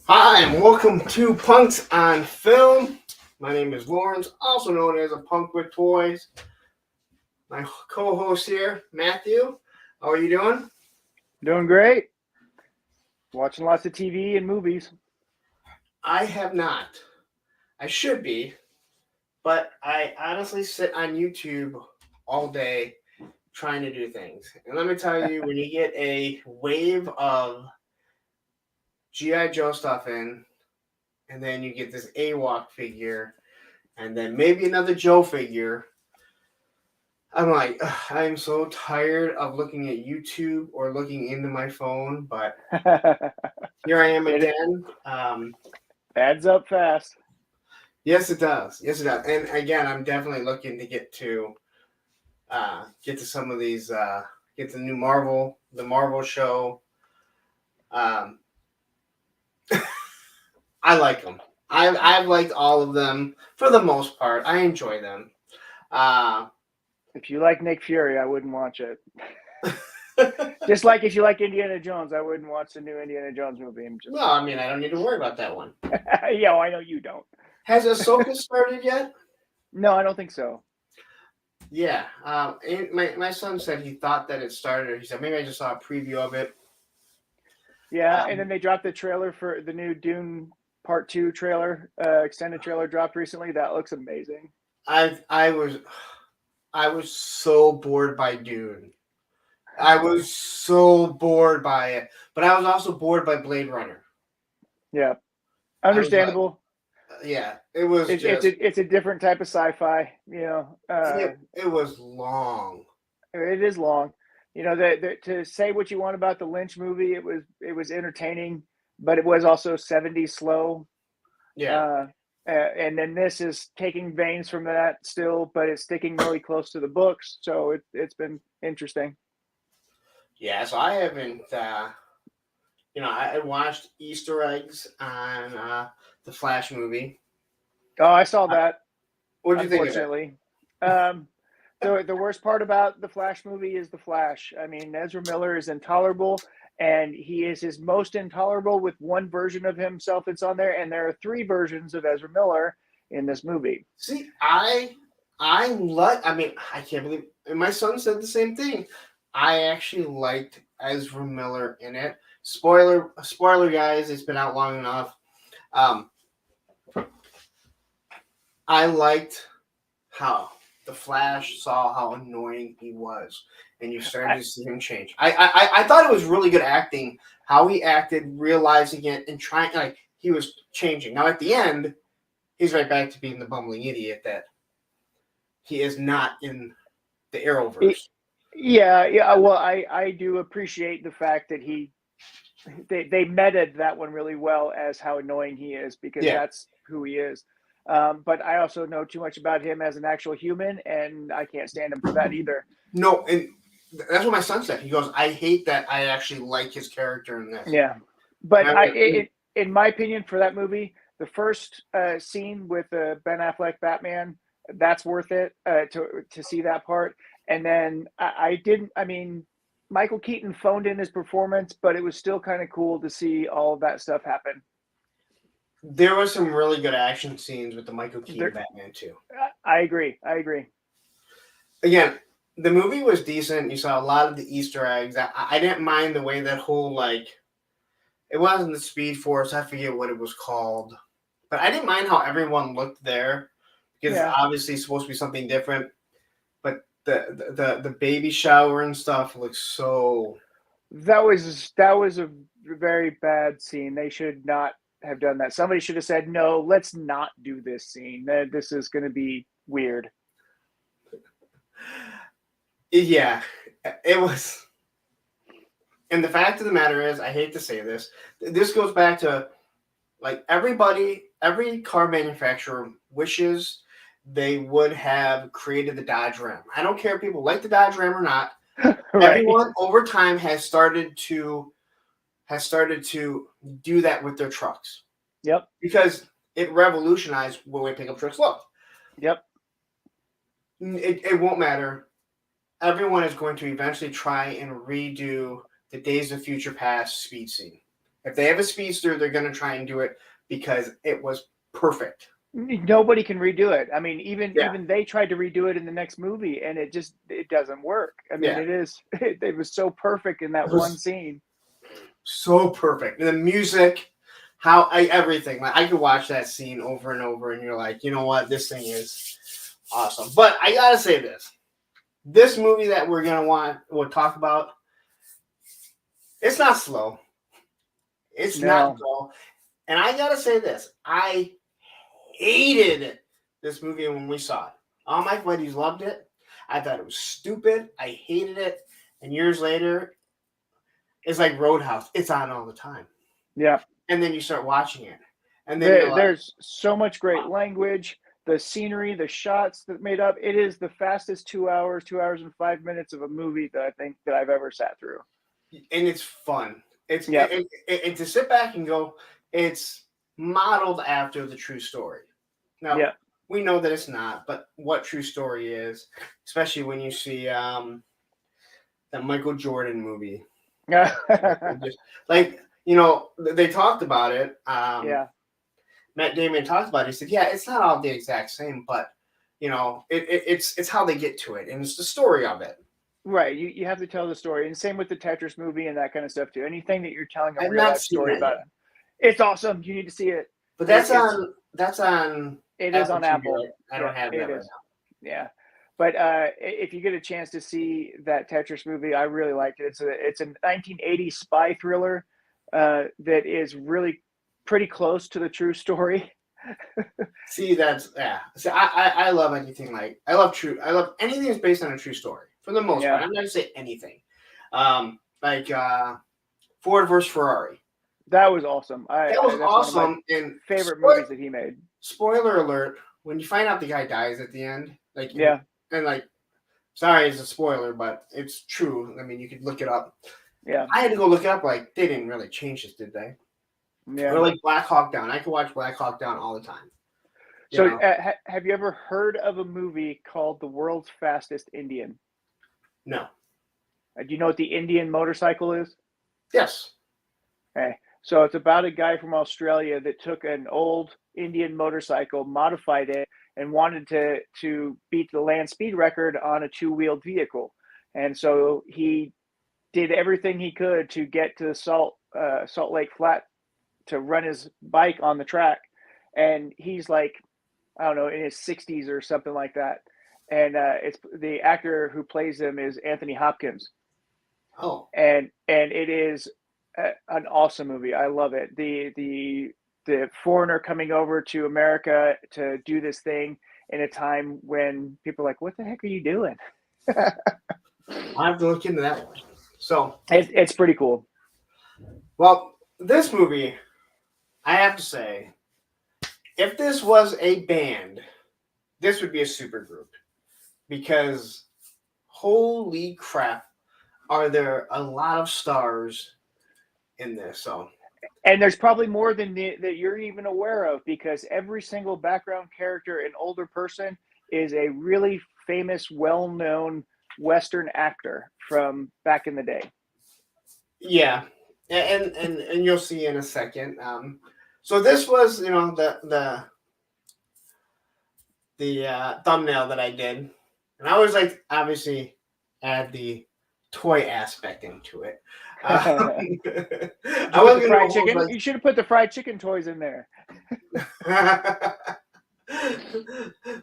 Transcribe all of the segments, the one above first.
Hi, and welcome to Punks on Film. My name is Lawrence, also known as a Punk with Toys. My co-host here, Matthew. How are you doing? Doing great. Watching lots of TV and movies. I have not. I should be, but I honestly sit on YouTube all day trying to do things. And let me tell you, when you get a wave of G.I. Joe stuff in, and then you get this AWOC figure, and then maybe another Joe figure, I'm like, ugh, I'm so tired of looking at YouTube or looking into my phone, but here I am It again. adds up fast. Yes, it does. Yes, it does. And again, I'm definitely looking to get to some of these, get the new the Marvel show. Um, I like them. I've liked all of them for the most part. I enjoy them. Uh, If you like Nick Fury, I wouldn't watch it. Just like if you like Indiana Jones, I wouldn't watch the new Indiana Jones movie. no, I mean I don't need to worry about that one. Yeah, I know you don't. Has Ahsoka started yet? No, I don't think so. Yeah, and my son said he thought that it started. He said maybe I just saw a preview of it. Yeah, and then they dropped the trailer for the new Dune Part 2 trailer, extended trailer dropped recently. That looks amazing. I was so bored by Dune. I was so bored by it, but I was also bored by Blade Runner. Yeah, I was like, understandable. yeah, it was just It's a different type of sci-fi. it was long. It is long. To say what you want about the Lynch movie, it was entertaining, but it was also 70s slow. Yeah, Uh, and then this is taking veins from that still, but it's sticking really close to the books. So it's been interesting. yeah. So I haven't. I watched Easter eggs on the Flash movie. Oh, I saw Uh, that. What did you think of it? Unfortunately, um, the worst part about the Flash movie is the Flash. I mean, Ezra Miller is intolerable, and he is his most intolerable with one version of himself that's on there, and there are three versions of Ezra Miller in this movie. See, I like. I mean, I can't believe. And my son said the same thing. I actually liked Ezra Miller in it. Spoiler, guys. It's been out long enough. Um, I liked how the Flash saw how annoying he was, and you started I, to see him change. I thought it was really good acting. How he acted, realizing it, and trying like he was changing. Now at the end, he's right back to being the bumbling idiot that he is not in the it, Arrowverse. yeah. Well, I do appreciate the fact that they meted that one really well as how annoying he is because Yeah. that's who he is. But I also know too much about him as an actual human, and I can't stand him for that either. No, and that's what my son said. He goes, "I hate that. I actually like his character in this." Yeah, And but I went, in my opinion, for that movie, the first scene with Ben Affleck Batman, that's worth it to see that part. And then I didn't. I mean, Michael Keaton phoned in his performance, but it was still kind of cool to see all of that stuff happen. there was some really good action scenes with the Michael Keaton There, Batman too. I agree. I agree. Again, the movie was decent. You saw a lot of the Easter eggs. I didn't mind the way that whole like it wasn't the Speed Force. I forget what it was called, but I didn't mind how everyone looked there because it's Yeah, obviously supposed to be something different. But the baby shower and stuff looks so. that was a very bad scene. They should not have done that. Somebody should have said, "No, let's not do this scene. This is going to be weird." Yeah, it was. And the fact of the matter is, I hate to say this, this goes back to like every car manufacturer wishes they would have created the Dodge Ram. I don't care if people like the Dodge Ram or not. Right. Everyone over time has started to do that with their trucks Yep. because it revolutionized the way pickup trucks look. Yep. It won't matter. Everyone is going to eventually try and redo the Days of Future Past speed scene. If they have a speedster, they're going to try and do it because it was perfect. Nobody can redo it. I mean, Yeah. even they tried to redo it in the next movie, and it doesn't work. I mean, Yeah. it was so perfect in that It was one scene. so perfect. And the music, everything. Like I could watch that scene over and over, and you're like, you know what, this thing is awesome. But I gotta say this movie that we'll talk about, it's not slow. It's not dull. And I gotta say this, I hated this movie when we saw it. All my buddies loved it. I thought it was stupid. I hated it. And years later, it's like Roadhouse. It's on all the time. Yeah. And then you start watching it. And then there's so much great language, the scenery, the shots that made up. It is the fastest 2 hours, 2 hours and 5 minutes of a movie that I think that I've ever sat through. And it's fun. It's and to sit back and go, it's modeled after the true story. Now, we know that it's not, but what true story is, especially when you see that Michael Jordan movie. Just, like, you know, they talked about it. Matt Damon talked about it. He said, yeah, it's not all the exact same, but, you know, it's how they get to it, and it's the story of it. Right. You have to tell the story. And same with the Tetris movie and that kind of stuff, too. Anything that you're telling a real life story about it. It's awesome. You need to see it. But that's on. It is on Apple. Right? I don't have that right now. Yeah. But if you get a chance to see that Tetris movie, I really liked it. It's a 1980s spy thriller that is really pretty close to the true story. See, See, I love anything I love anything that's based on a true story for the most part. I'm not gonna say anything. Like Ford versus Ferrari. That was awesome. That was awesome. One of my and favorite movies that he made. Spoiler alert: when you find out the guy dies at the end, and sorry, it's a spoiler, but it's true. I mean, you could look it up. Yeah, I had to go look it up. Like, they didn't really change this, did they? Yeah. Or like Black Hawk Down. I could watch Black Hawk Down all the time. So, have you ever heard of a movie called The World's Fastest Indian? No. Do you know what the Indian motorcycle is? Yes. Okay. So it's about a guy from Australia that took an old Indian motorcycle, modified it, and wanted to beat the land speed record on a two-wheeled vehicle. And so he did everything he could to get to Salt Lake Flat to run his bike on the track. And he's like, I don't know, in his 60s or something like that. And it's the actor who plays him is Anthony Hopkins. Oh. And it is an awesome movie. I love it. The foreigner coming over to America to do this thing in a time when people are like, what the heck are you doing? I have to look into that one. So it's pretty cool. Well, this movie, I have to say, if this was a band, this would be a super group, because holy crap, are there a lot of stars in this. So, and there's probably more than that you're even aware of, because every single background character and older person is a really famous, well-known Western actor from back in the day. Yeah, and you'll see in a second. So this was, you know, the thumbnail that I did, and I was like, obviously add the toy aspect into it. I wasn't fried chicken. Like... You should have put the fried chicken toys in there.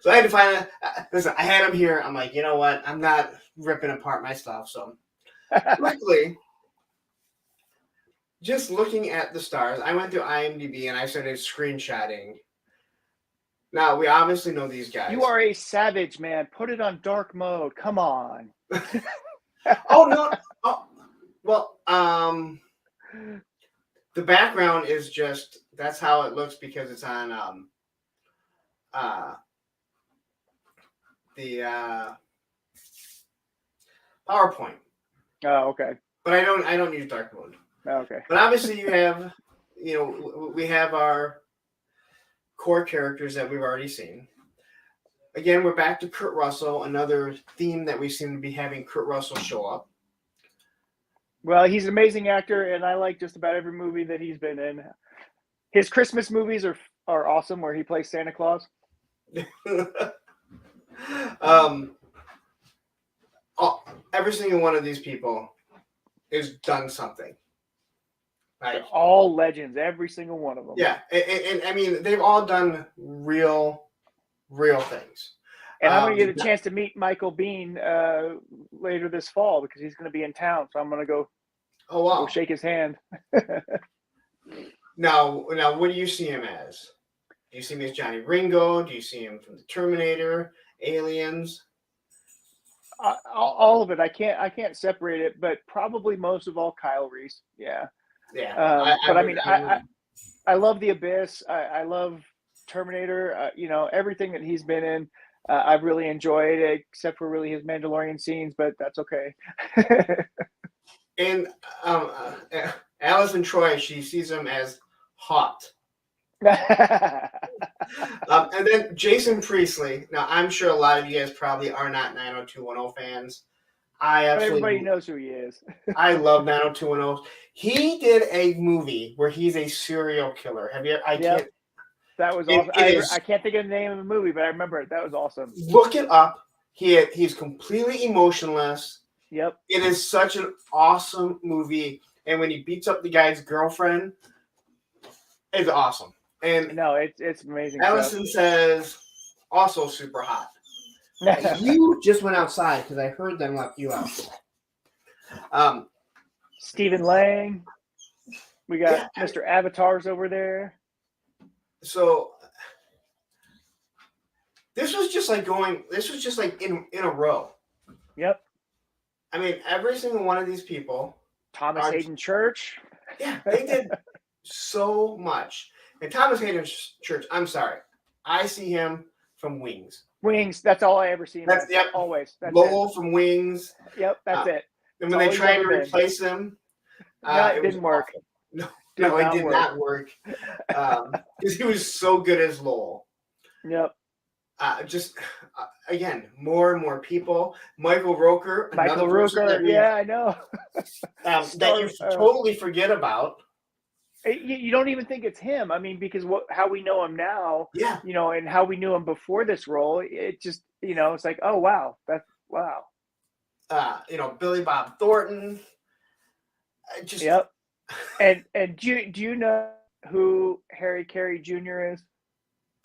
So I had to find listen, I had them here. I'm like, you know what? I'm not ripping apart my stuff. So luckily, just looking at the stars, I went to IMDb and I started screenshotting. Now, we obviously know these guys. You are a savage, man. Put it on dark mode. Come on. Oh, no. Oh, well, the background is just, that's how it looks because it's on the PowerPoint. Oh, okay. But I don't use dark mode. Oh, okay. But obviously you have, you know, we have our core characters that we've already seen. Again, we're back to Kurt Russell, another theme that we seem to be having Kurt Russell show up. Well, he's an amazing actor, and I like just about every movie that he's been in. His Christmas movies are awesome, where he plays Santa Claus. Every single one of these people has done something. They're all legends, every single one of them. Yeah, and I mean, they've all done real things. And I'm going to get a chance to meet Michael Biehn later this fall because he's going to be in town. So I'm going to go. Oh wow! Go shake his hand. Now, what do you see him as? Do you see him as Johnny Ringo? Do you see him from the Terminator, Aliens? All of it. I can't separate it, but probably most of all, Kyle Reese. Yeah. Yeah. I love The Abyss. I love Terminator. Everything that he's been in. I've really enjoyed it, except for really his Mandalorian scenes, but that's okay. And Alison Troy, she sees him as hot. And then Jason Priestley. Now, I'm sure a lot of you guys probably are not 90210 fans. Everybody knows who he is. I love 90210. He did a movie where he's a serial killer. Have you? Can't. That was awesome. I can't think of the name of the movie, but I remember it. That was awesome. Look it up. He's completely emotionless. Yep. It is such an awesome movie. And when he beats up the guy's girlfriend, it's awesome. And no, it's amazing. Allison says, also super hot. You just went outside because I heard them let you out. Stephen Lang. We got Mr. Avatars over there. So this was just like in a row. Yep. I mean, every single one of these people. Thomas Hayden Church. Yeah, they did so much. And Thomas Hayden Church, I'm sorry. I see him from Wings. Wings, that's all I ever see him. That's yep. Always. That's Lowell from Wings. Yep, that's it. And when they tried to replace him, it didn't work. No, it did not work. Because he was so good as Lowell. Yep. Again, more and more people. Michael Rooker. Yeah, I know. That you totally forget about. You don't even think it's him. I mean, because how we know him now, yeah, and how we knew him before this role, it just, it's like, oh wow, that's wow. Billy Bob Thornton. Yep. And do you know who Harry Carey Jr. is?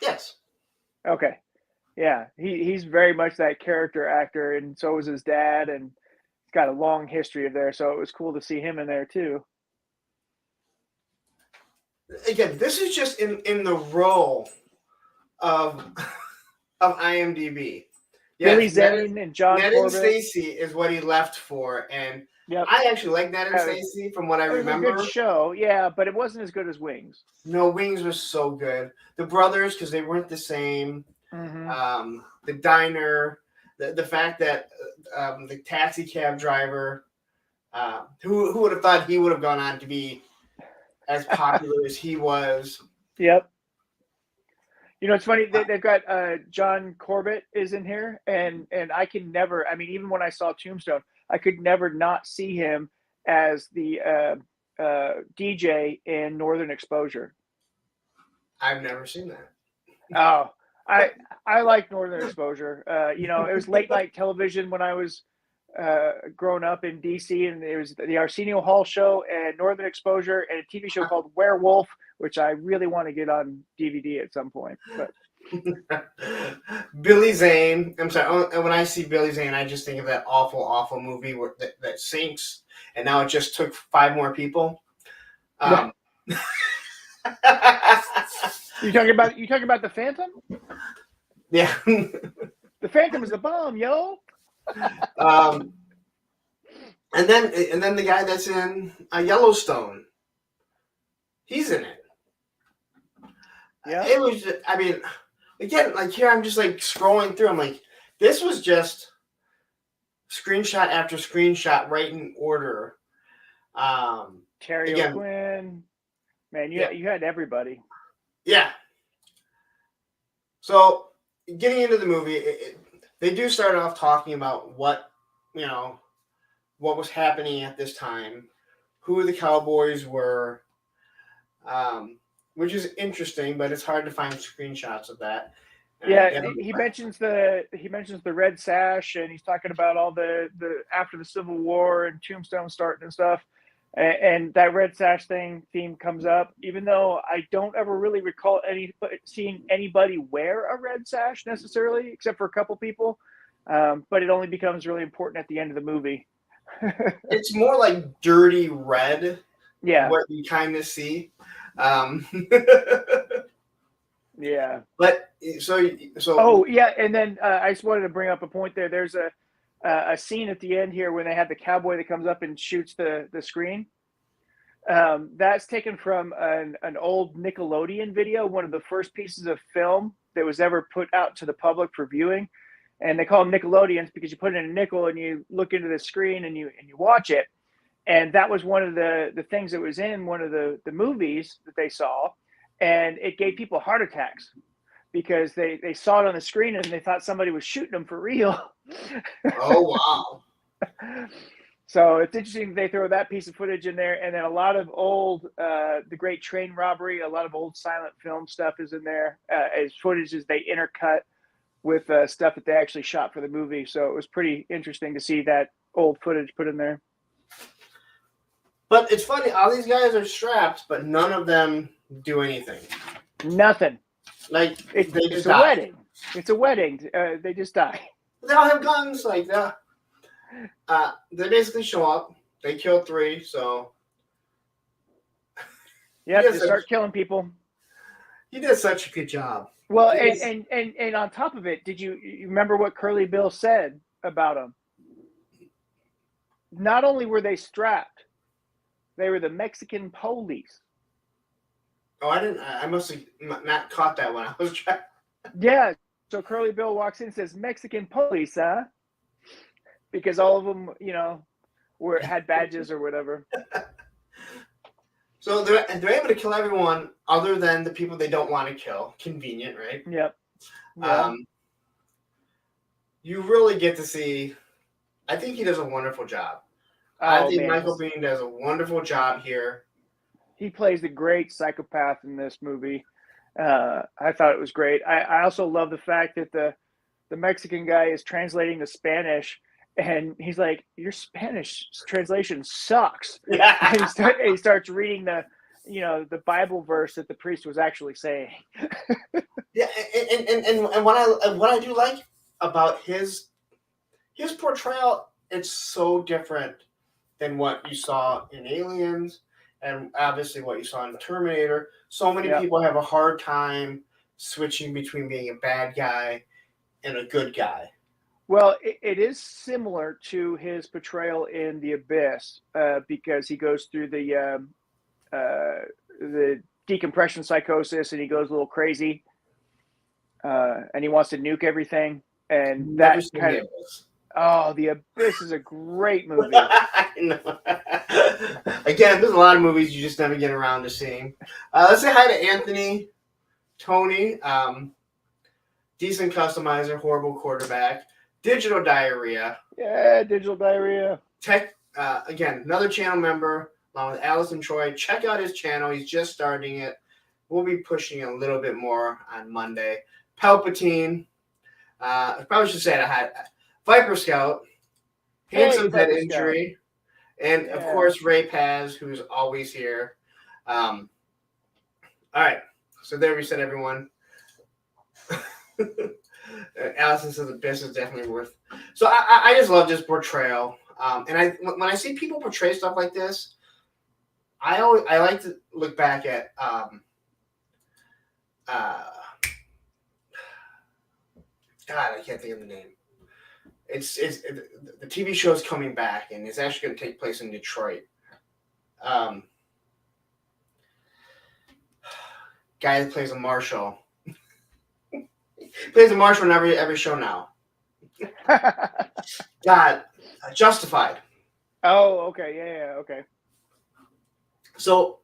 Yes. Okay. Yeah, he's very much that character actor, and so was his dad, and he's got a long history of there. So it was cool to see him in there too. Again, this is just in the role of IMDb. Yes, Billy Zane and John Ned Corbett. And Stacy is what he left for, and yep. I actually like Ned and Stacy from what I remember. It was a good show, yeah, but it wasn't as good as Wings. No, Wings was so good. The brothers, because they weren't the same. Mm-hmm. The diner, the fact that the taxi cab driver, who would have thought he would have gone on to be as popular as he was. Yep. It's funny, they've got John Corbett is in here, and I can never, I mean, even when I saw Tombstone, I could never not see him as the DJ in Northern Exposure. I've never seen that. Oh, I like Northern Exposure. It was late night television when I was growing up in DC, and it was the Arsenio Hall show and Northern Exposure and a TV show called Werewolf, which I really want to get on DVD at some point. But Billy Zane. I'm sorry. When I see Billy Zane, I just think of that awful movie where that sinks, and now it just took 5 more people. You talking about the Phantom? Yeah. The Phantom is the bomb, yo. And then the guy that's in Yellowstone, he's in it. Yeah. It was. I mean, again, like here, I'm just like scrolling through. I'm like, this was just screenshot after screenshot, right in order. Terry O'Quinn, man, you had everybody. Yeah. So getting into the movie, they do start off talking about what what was happening at this time, who the cowboys were, which is interesting, but it's hard to find screenshots of that. Yeah, he mentions the red sash, and he's talking about all the after the Civil War and Tombstone starting and stuff, and that red sash theme comes up. Even though I don't ever really recall seeing anybody wear a red sash necessarily, except for a couple people, but it only becomes really important at the end of the movie. It's more like dirty red. Yeah, what you kind of see. Yeah. But so. Oh yeah, and then I just wanted to bring up a point there. There's a scene at the end here when they have the cowboy that comes up and shoots the screen. That's taken from an old Nickelodeon video, one of the first pieces of film that was ever put out to the public for viewing. And they call them Nickelodeons because you put in a nickel and you look into the screen and you watch it. And that was one of the things that was in one of the movies that they saw, and it gave people heart attacks because they saw it on the screen and they thought somebody was shooting them for real. Oh wow. So it's interesting they throw that piece of footage in there, and then a lot of old the Great Train Robbery, a lot of old silent film stuff is in there as footage as they intercut with stuff that they actually shot for the movie. So it was pretty interesting to see that old footage put in there. But it's funny, all these guys are strapped, but none of them do anything. Nothing. Like it's a wedding. It's a wedding. They just die. They all have guns like that. They basically show up. They kill 3, so yeah, they start killing people. He did such a good job. Well, and on top of it, did you remember what Curly Bill said about him? Not only were they strapped, they were the Mexican police. Oh, I didn't. I must have not caught that when I was trying. Yeah. So Curly Bill walks in and says, "Mexican police, huh?" Because all of them, had badges or whatever. So they're able to kill everyone other than the people they don't want to kill. Convenient, right? Yep. Yeah. You really get to see. I think he does a wonderful job. I think Michael Biehn does a wonderful job here. He plays the great psychopath in this movie. I thought it was great. I also love the fact that the Mexican guy is translating to Spanish, and he's like, "Your Spanish translation sucks." Yeah. And he starts reading the Bible verse that the priest was actually saying. Yeah, and what I do like about his portrayal, it's so different than what you saw in Aliens and obviously what you saw in Terminator. So many people have a hard time switching between being a bad guy and a good guy. Well, it is similar to his portrayal in The Abyss because he goes through the decompression psychosis and he goes a little crazy and he wants to nuke everything. And that kind of... Oh, The Abyss is a great movie. I know. Again, there's a lot of movies you just never get around to seeing. Let's say hi to Anthony, Tony, decent customizer, horrible quarterback, Digital Diarrhea. Yeah, Digital Diarrhea. Tech, again, another channel member along with Allison Troy. Check out his channel. He's just starting it. We'll be pushing a little bit more on Monday. Palpatine. I probably should say it. I had Viper Scout, Handsome Head Injury, and of course Ray Paz, who's always here. All right, so there we said everyone. Allison says the Abyss is definitely worth. So I just love this portrayal, and when I see people portray stuff like this, I like to look back at God, I can't think of the name. It's the TV show is coming back, and it's actually going to take place in Detroit. Guy that plays a marshal. Plays a marshal in every show now. God, Justified. Oh, okay, yeah, okay. So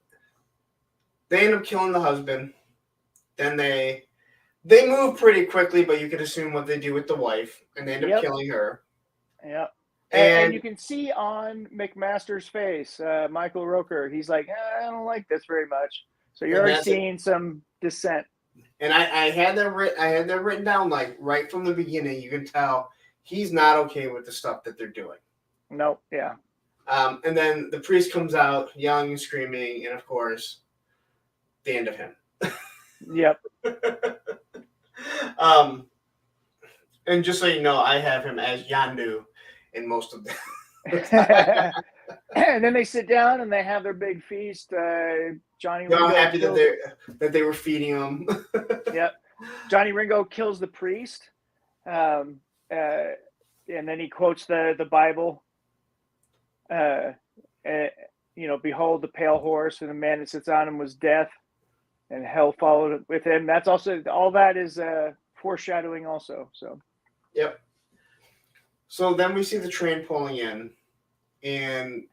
they end up killing the husband. Then they move pretty quickly, but you could assume what they do with the wife, and they end up killing her. Yep. And you And can see on McMaster's face, Michael Roker, he's like, I don't like this very much. So you're already that's it. seeing some dissent. And I had that written down like right from the beginning. You can tell he's not okay with the stuff that they're doing. Nope. Yeah. And then the priest comes out yelling and screaming, and of course, the end of him. Yep. And just so you know, I have him as Yandu in most of them. And then they sit down and they have their big feast. Johnny They're all Ringo happy kills, that they were feeding him. Yep. Johnny Ringo kills the priest. And then he quotes the Bible. Behold the pale horse, and the man that sits on him was death, and hell followed with him. That's also, all that is foreshadowing also. So Yep. So then we see the train pulling in, and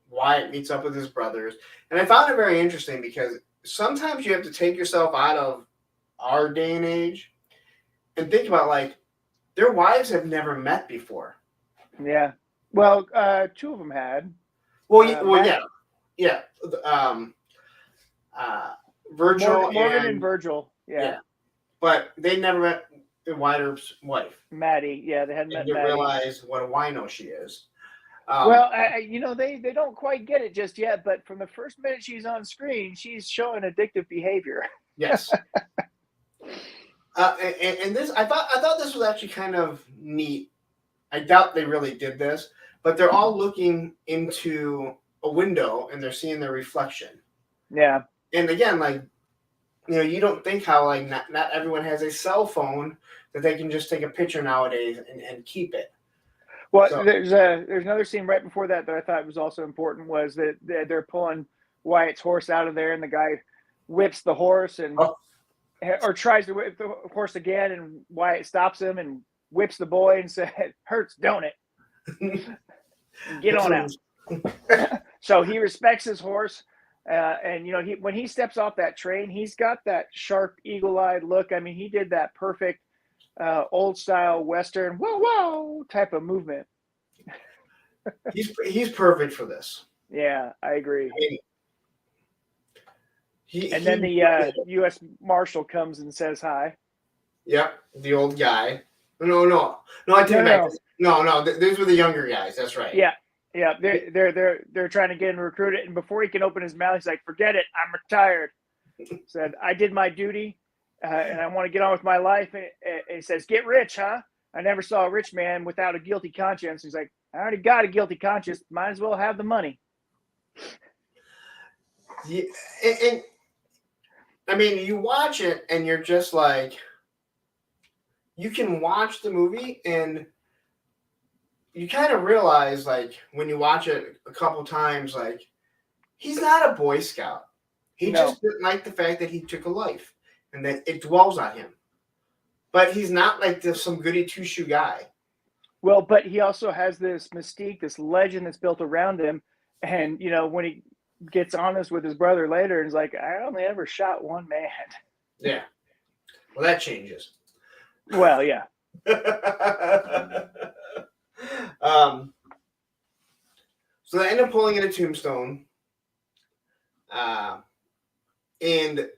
Wyatt meets up with his brothers, and I found it very interesting because sometimes you have to take yourself out of our day and age and think about, like, their wives have never met before. yeah. Well, two of them had. Well, yeah. Virgil Morgan and Virgil. Yeah. But they never met Wyatt's wife. Maddie. Yeah, they hadn't met Didn't Maddie. realize what a wino she is. They don't quite get it just yet, but from the first minute she's on screen, she's showing addictive behavior. Yes. And this, I thought this was actually kind of neat. I doubt they really did this, but they're all looking into a window and they're seeing their reflection. Yeah. And again, like, you don't think how, like, not everyone has a cell phone that they can just take a picture nowadays and keep it. Well, so, there's another scene right before that I thought was also important, was that they're pulling Wyatt's horse out of there, and the guy whips the horse or tries to whip the horse again, and Wyatt stops him and whips the boy and said, "Hurts, don't it? Get on out." So he respects his horse. And when he steps off that train, he's got that sharp, eagle-eyed look. I mean, he did that perfect old-style Western whoa type of movement. He's perfect for this. Yeah, I agree. I mean, then the U.S. Marshal comes and says hi. Yep, the old guy. No, I take it back. No, these were the younger guys. That's right. Yeah. Yeah, they're trying to get him recruited, and before he can open his mouth, he's like, "Forget it, I'm retired." Said, "I did my duty, and I want to get on with my life." And he says, "Get rich, huh? I never saw a rich man without a guilty conscience." He's like, "I already got a guilty conscience. Might as well have the money." Yeah, and I mean, you watch it, and you're just like, you can watch the movie and you kind of realize, like, when you watch it a couple times, like, he's not a Boy Scout. He just didn't like the fact that he took a life and that it dwells on him. But he's not like some goody two-shoe guy. Well, but he also has this mystique, this legend that's built around him. And, when he gets honest with his brother later, and he's like, "I only ever shot one man." Yeah. Well, that changes. Well, yeah. So they end up pulling in a Tombstone, and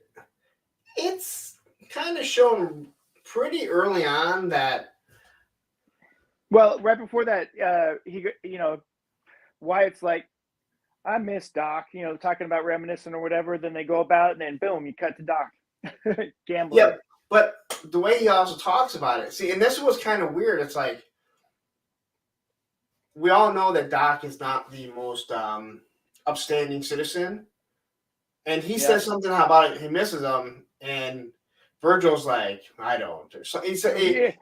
it's kind of shown pretty early on that. Well, right before that, Wyatt's like, "I miss Doc," talking about reminiscing or whatever. Then they go about, and then boom, you cut to Doc, gambler. Yeah, but the way he also talks about it, see, and this was kind of weird. It's like, we all know that Doc is not the most upstanding citizen, and he says something about it. He misses him, and Virgil's like, "I don't." So he said, he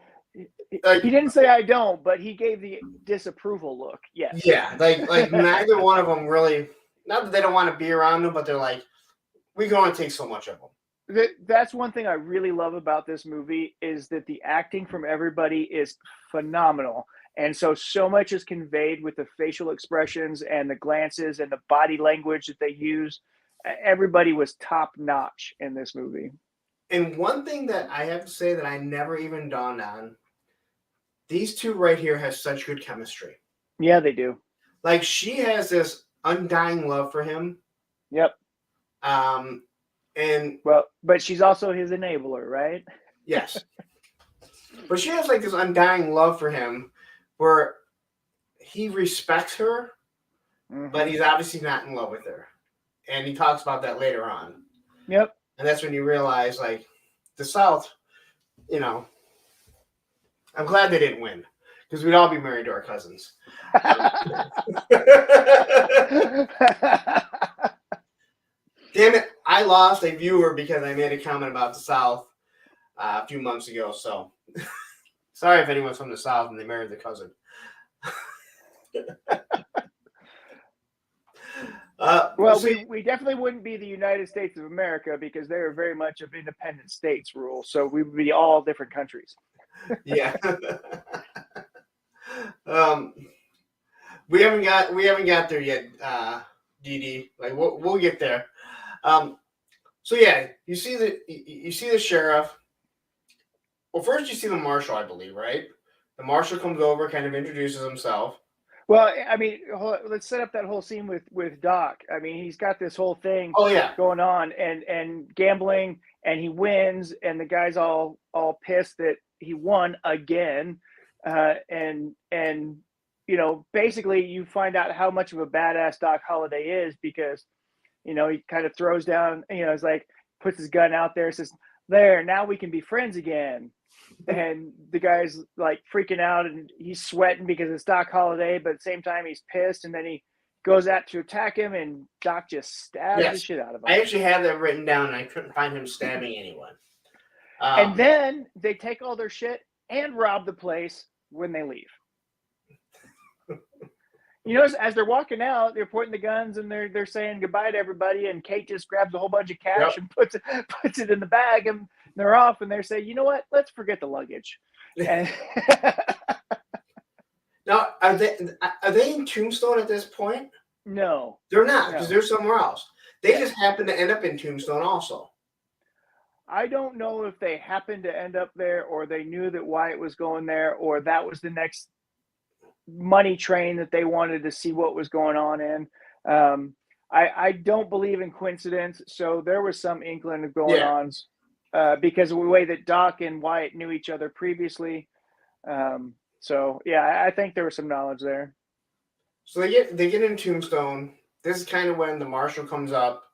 didn't say "I don't," but he gave the disapproval look. Yes. Yeah, like neither one of them really. Not that they don't want to be around him, but they're like, we can only take so much of them. That's one thing I really love about this movie, is that the acting from everybody is phenomenal. And so much is conveyed with the facial expressions and the glances and the body language that they use. Everybody was top notch in this movie. And one thing that I have to say that I never even dawned on, these two right here have such good chemistry. Yeah, they do. Like, she has this undying love for him. Yep. And well, but she's also his enabler, right? Yes. But she has like this undying love for him where he respects her, but he's obviously not in love with her. And he talks about that later on. Yep. And that's when you realize, like, the South, I'm glad they didn't win because we'd all be married to our cousins. Damn it, I lost a viewer because I made a comment about the South a few months ago. So sorry if anyone's from the South and they married their cousin. Well, we definitely wouldn't be the United States of America because they are very much of independent states rule. So we would be all different countries. Yeah. We haven't got there yet, DD. Like we'll get there. So yeah, you see the sheriff. Well, first you see the marshal, I believe, right? The marshal comes over, kind of introduces himself. Well, I mean, let's set up that whole scene with Doc. I mean, he's got this whole thing going on and gambling, and he wins, and the guy's all pissed that he won again, and basically you find out how much of a badass Doc Holliday is because, he kind of throws down, it's like puts his gun out there, says, "There, now we can be friends again." And the guy's like freaking out and he's sweating because it's Doc Holliday, but at the same time he's pissed, and then he goes out to attack him and Doc just stabs the shit out of him. I actually have that written down and I couldn't find him stabbing anyone. And then they take all their shit and rob the place when they leave. As they're walking out, they're pointing the guns and they're saying goodbye to everybody, and Kate just grabs a whole bunch of cash and puts it in the bag, and they're off, and they're saying, "You know what? Let's forget the luggage." And now, are they in Tombstone at this point? No, they're not, because they're somewhere else. They just happen to end up in Tombstone also. I don't know if they happened to end up there, or they knew that Wyatt was going there, or that was the next money train that they wanted to see what was going on in. I don't believe in coincidence, so there was some inkling of going on because of the way that Doc and Wyatt knew each other previously. So yeah, I think there was some knowledge there. So they get in Tombstone. This is kind of when the marshal comes up.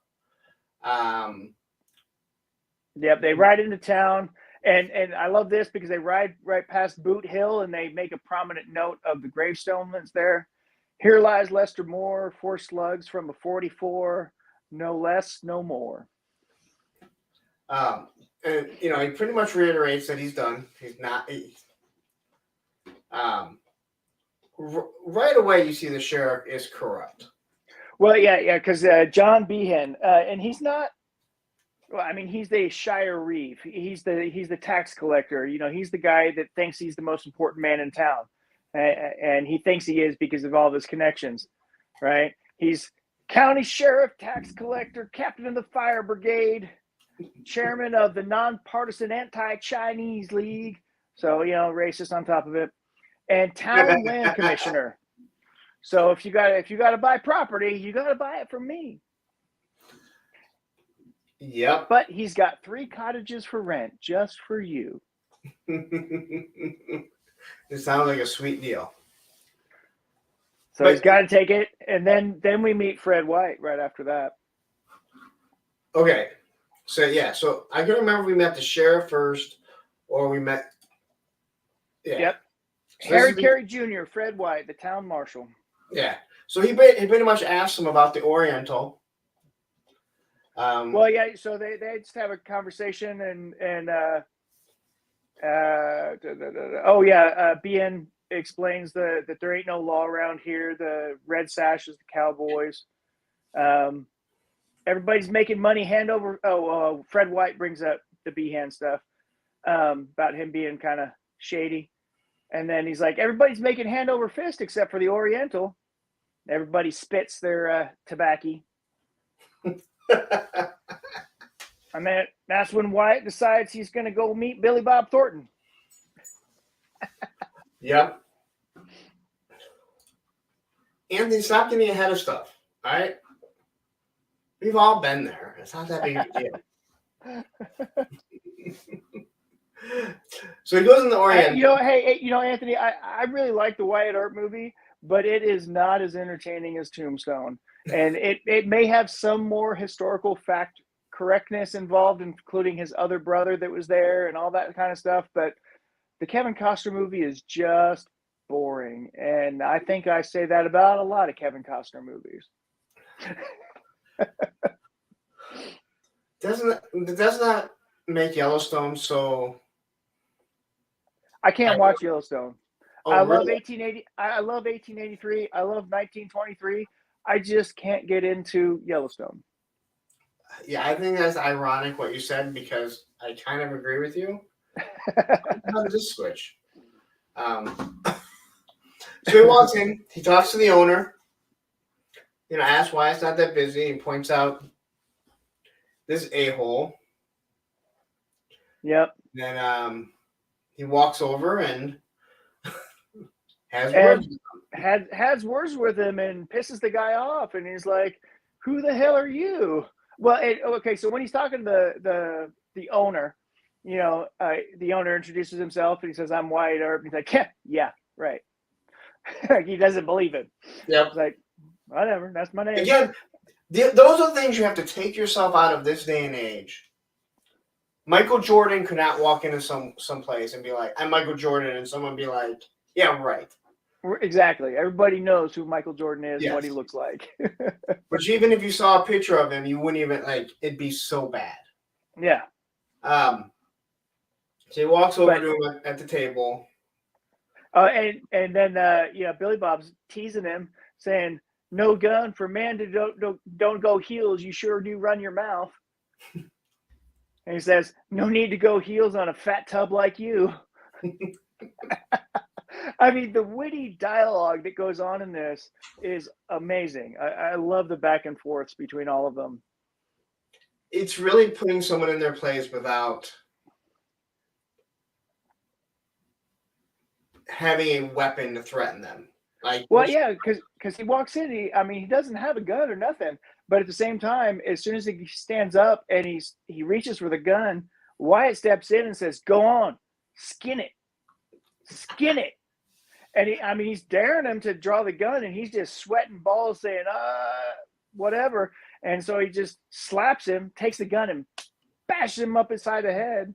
Yep, they ride into town. And I love this because they ride right past Boot Hill and they make a prominent note of the gravestone that's there. "Here lies Lester Moore, 4 slugs from a 44, no less, no more." And he pretty much reiterates that he's done. He's not. Right away, you see the sheriff is corrupt. Well, yeah, because John Behan, and he's not. Well, I mean, he's the Shire Reeve. He's the tax collector. He's the guy that thinks he's the most important man in town, and he thinks he is because of all of his connections, right? He's county sheriff, tax collector, captain of the fire brigade, chairman of the nonpartisan anti-Chinese league. So racist on top of it, and town land commissioner. So if you got to buy property, you got to buy it from me. Yep. But he's got 3 cottages for rent just for you. It sounds like a sweet deal. So he's got to take it, and then we meet Fred White right after that. Okay. So I can remember we met the sheriff first, or we met. Yeah. Yep. So Harry Carey Jr., Fred White, the town marshal. Yeah. So he pretty much asked him about the Oriental. Well, yeah. So they just have a conversation, and BN explains that there ain't no law around here. The Red Sash is the Cowboys. Everybody's making money hand over. Fred White brings up the Behan stuff about him being kind of shady, and then he's like, everybody's making hand over fist except for the Oriental. Everybody spits their tobacco. And then that's when Wyatt decides he's going to go meet Billy Bob Thornton. Yep. Anthony, stop getting ahead of stuff. All right, we've all been there. It's not that big of a deal. So he goes in the Orient. Anthony, I really like the Wyatt Earp movie, but it is not as entertaining as Tombstone. And it may have some more historical fact correctness involved, including his other brother that was there and all that kind of stuff. But the Kevin Costner movie is just boring. And I think I say that about a lot of Kevin Costner movies. Does not make Yellowstone so... I can't watch Yellowstone. Oh, I really? love 1880. I love 1883. I love 1923. I just can't get into Yellowstone. Yeah, I think that's ironic what you said because I kind of agree with you. How does this switch? So he walks in. He talks to the owner. Asks why it's not that busy. He points out this a-hole. Yep. Then he walks over and has words with him. Has words with him and pisses the guy off, and he's like, "Who the hell are you?" Well, okay, so when he's talking to the owner, the owner introduces himself and he says, "I'm Wyatt Earp." And he's like, "Yeah, right." He doesn't believe it. Yep. It's like, whatever, that's my name. Again, those are things you have to take yourself out of this day and age. Michael Jordan could not walk into some place and be like, "I'm Michael Jordan," and someone be like, "Yeah, right." Exactly. Everybody knows who Michael Jordan is, Yes. and what he looks like. But even if you saw a picture of him, you wouldn't even it'd be so bad. Yeah. So he walks over to him at the table. And then Billy Bob's teasing him, saying, "No gun for man to don't go heels. You sure do run your mouth." And he says, "No need to go heels on a fat tub like you." I mean, the witty dialogue that goes on in this is amazing. I love the back and forths between all of them. It's really putting someone in their place without having a weapon to threaten them. Because he walks in, he doesn't have a gun or nothing, but at the same time, as soon as he stands up and he reaches for the gun, Wyatt steps in and says, "Go on, skin it." And he's daring him to draw the gun, and he's just sweating balls, saying, whatever. And so he just slaps him, takes the gun, and bashes him up inside the head.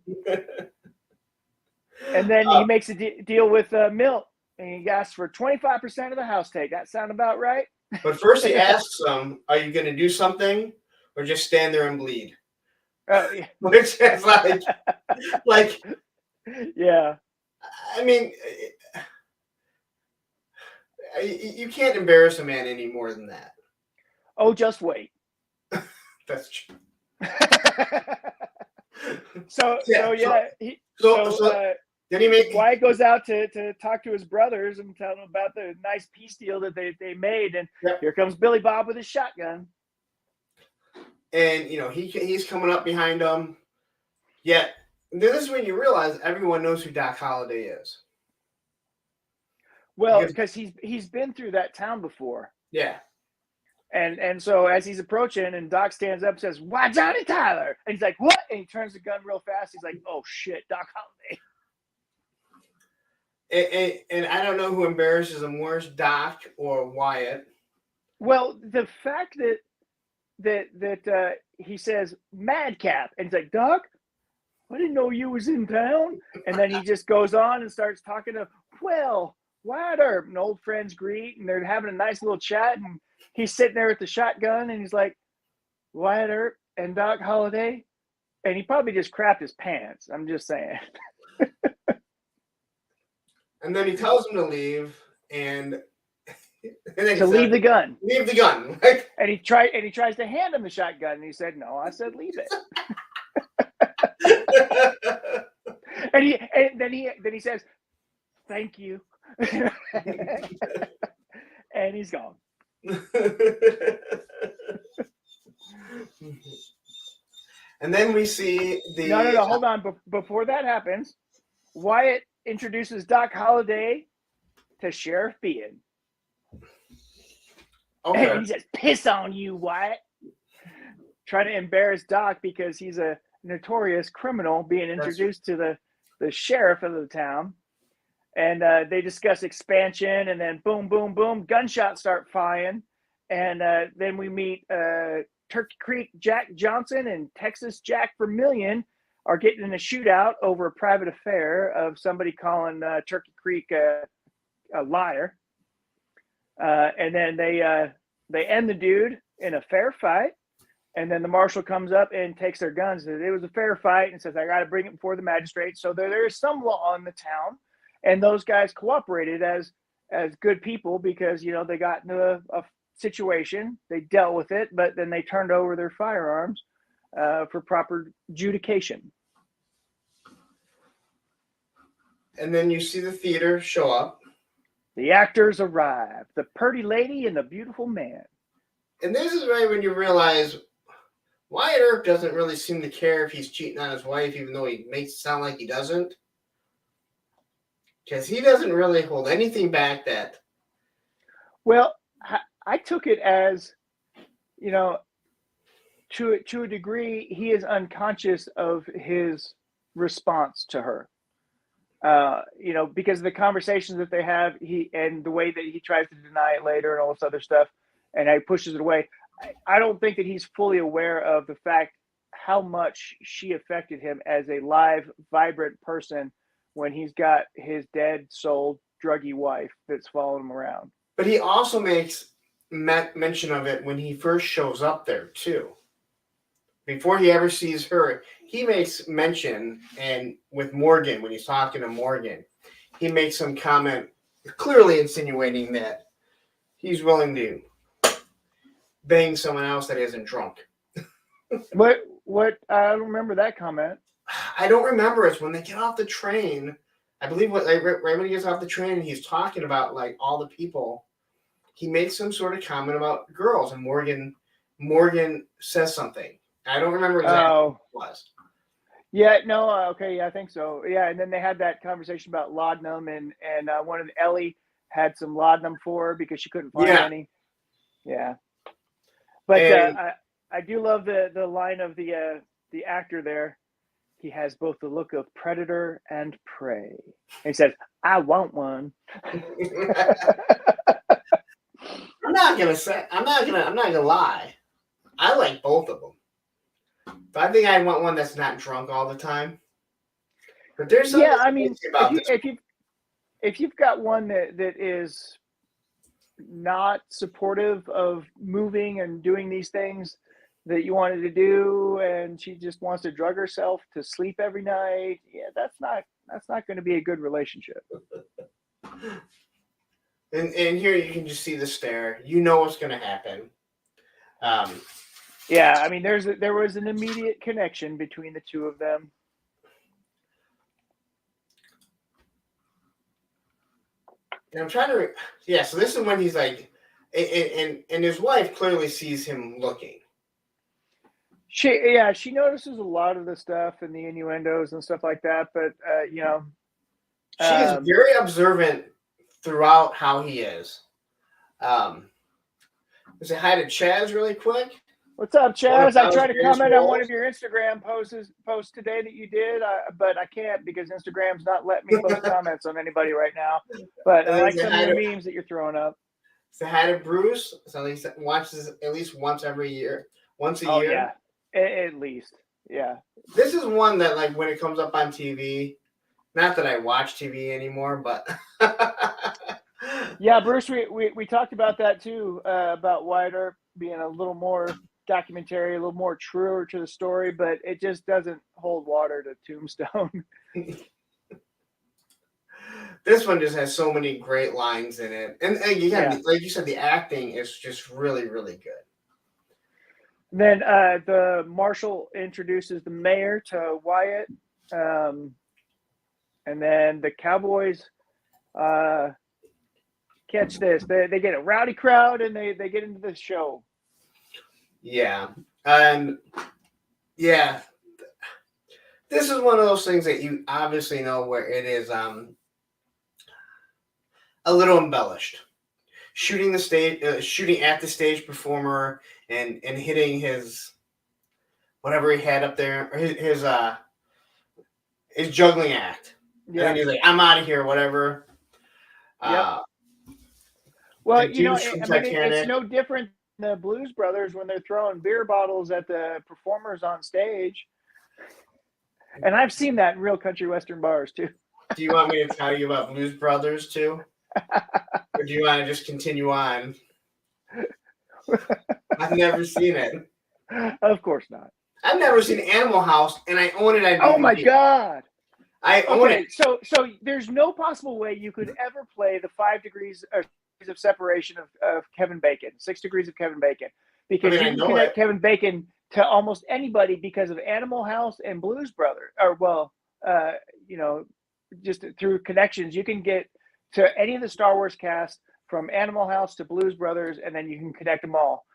And then he makes a deal with Milt, and he asks for 25% of the house take. That sound about right? But first he asks him, "Are you going to do something or just stand there and bleed?" Yeah. Which is like, yeah. I mean, you can't embarrass a man any more than that. Oh, just wait. That's true. Then he Wyatt goes out to talk to his brothers and tell them about the nice peace deal that they made, and Here comes Billy Bob with his shotgun. And he's coming up behind him. Yet this is when you realize everyone knows who Doc Holliday is. Well, because he's been through that town before. Yeah. And so as he's approaching, and Doc stands up and says, "Why, Johnny Tyler?" And he's like, "What?" And he turns the gun real fast. He's like, "Oh shit, Doc Holliday." And I don't know who embarrasses him worse, Doc or Wyatt. Well, the fact that he says "madcap," and he's like, "Doc, I didn't know you was in town." And then he just goes on and starts talking to, Wyatt Earp, and old friends greet, and they're having a nice little chat, and he's sitting there with the shotgun, and he's like, "Wyatt Earp and Doc Holliday," and he probably just crapped his pants. I'm just saying. And then he tells him to leave, and leave the gun. Leave the gun. And he tries to hand him the shotgun, and he said, "No, I said leave it." and then he says, "Thank you." And he's gone. And then we see the... No, hold on. Before that happens, Wyatt introduces Doc Holliday to Sheriff Bean. Okay. And he says, "Piss on you, Wyatt." Trying to embarrass Doc because he's a notorious criminal being introduced to the sheriff of the town. And they discuss expansion, and then boom, boom, boom, gunshots start flying. And then we meet Turkey Creek Jack Johnson and Texas Jack Vermillion are getting in a shootout over a private affair of somebody calling Turkey Creek a liar. And then they end the dude in a fair fight. And then the marshal comes up and takes their guns. It was a fair fight and says, I got to bring it before the magistrate. So there is some law in the town. And those guys cooperated as good people because, you know, they got into a situation. They dealt with it, but then they turned over their firearms for proper adjudication. And then you see the theater show up. The actors arrive. The pretty lady and the beautiful man. And this is right when you realize Wyatt Earp doesn't really seem to care if he's cheating on his wife, even though he makes it sound like he doesn't. Because he doesn't really hold anything back that. Well, I took it as, you know, to a degree, he is unconscious of his response to her. You know, because of the conversations that they have, and the way that he tries to deny it later and all this other stuff, and he pushes it away. I don't think that he's fully aware of the fact how much she affected him as a live, vibrant person when he's got his dead soul druggy wife that's following him around. But he also makes mention of it when he first shows up there too. Before he ever sees her, he makes mention, and with Morgan, when he's talking to Morgan, he makes some comment clearly insinuating that he's willing to bang someone else that isn't drunk. What? I don't remember that comment. I don't remember. It's when they get off the train. I believe right when he gets off the train and he's talking about like all the people, he makes some sort of comment about girls, and Morgan says something. I don't remember exactly what it was. Yeah, no, okay, yeah, I think so. Yeah, and then they had that conversation about laudanum, and one of Ellie had some laudanum for her because she couldn't find any. Yeah, but I do love the line of the actor there. He has both the look of predator and prey. And he says, "I want one." I'm not gonna lie. I like both of them. But I think I want one that's not drunk all the time. But there's something I mean, about if you've got one that is not supportive of moving and doing these things that you wanted to do, and she just wants to drug herself to sleep every night, that's not going to be a good relationship. And here you can just see the stare. You know what's going to happen. Yeah, I mean, there was an immediate connection between the two of them. And I'm trying to, so this is when he's like, and his wife clearly sees him looking. She notices a lot of the stuff and the innuendos and stuff like that, but you know, she is very observant throughout how he is. Say hi to Chaz really quick. What's up, Chaz? I tried to comment on one of your Instagram posts today that you did, but I can't because Instagram's not letting me post comments on anybody right now. But I like some of the memes that you're throwing up. Say hi to Bruce. So he watches at least once a year. Yeah, at least. Yeah. This is one that, like, when it comes up on TV, not that I watch TV anymore, but yeah, Bruce, we talked about that too, about Wyatt Earp being a little more documentary, a little more truer to the story, but it just doesn't hold water to Tombstone. This one just has so many great lines in it, and like you said, the acting is just really, really good. Then the marshal introduces the mayor to Wyatt, and then the cowboys catch this. They get a rowdy crowd, and they get into the show. Yeah, and this is one of those things that you obviously know where it is a little embellished. shooting the stage, shooting at the stage performer, and hitting his whatever he had up there, or his juggling act. And then he's like, "I'm out of here," whatever. Yep. Well, The dude from Titanic. it's no different than the Blues Brothers when they're throwing beer bottles at the performers on stage. And I've seen that in real country western bars too. Do you want me to tell you about Blues Brothers too? Or do you want to just continue on? I've never seen it. Of course not. I've never seen Animal House, and I own it on DVD. Oh my God. I own it. So there's no possible way you could ever play the 5 degrees of separation of Kevin Bacon, 6 degrees of Kevin Bacon, because you can connect Kevin Bacon to almost anybody because of Animal House and Blues Brothers, or just through connections you can get to any of the Star Wars cast from Animal House to Blues Brothers, and then you can connect them all.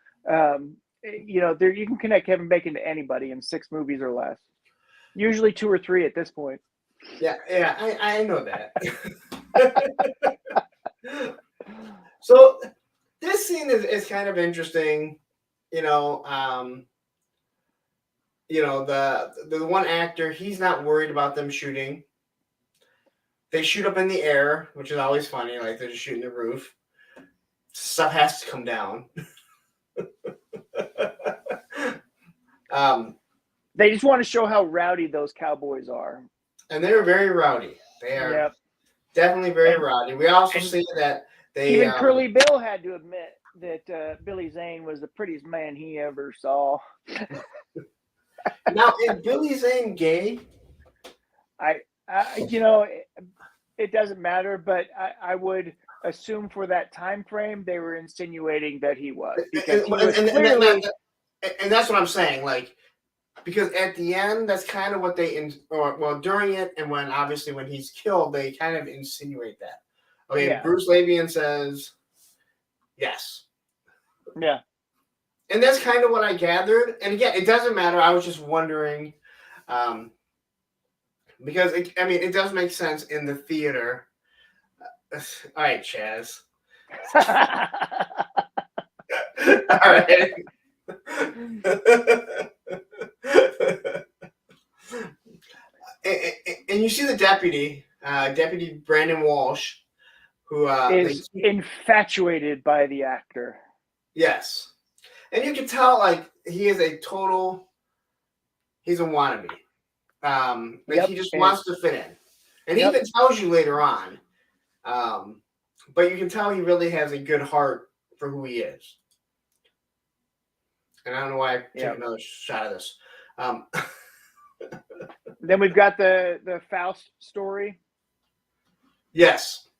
You can connect Kevin Bacon to anybody in 6 movies or less, usually 2 or 3 at this point. Yeah, I know that. So this scene is kind of interesting, the one actor, he's not worried about them shooting. They shoot up in the air, which is always funny, like they're just shooting the roof. Stuff has to come down. They just want to show how rowdy those cowboys are. And they're very rowdy. They are definitely very rowdy. We also see that even Curly Bill had to admit that Billy Zane was the prettiest man he ever saw. Now, is Billy Zane gay? It doesn't matter, but I would assume for that time frame they were insinuating that he was, because and that's what I'm saying. Like, because at the end, that's kind of what during it, and when he's killed, they kind of insinuate that. Okay, yeah. Bruce Labian says yes. Yeah. And that's kind of what I gathered. And again, it doesn't matter. I was just wondering, because it does make sense in the theater. All right, Chaz. All right. And you see the deputy Brandon Walsh, who is infatuated by the actor. Yes. And you can tell, like, he's a wannabe. He just wants to fit in. And he even tells you later on. But you can tell he really has a good heart for who he is. And I don't know why I took another shot of this. Then we've got the Faust story. Yes.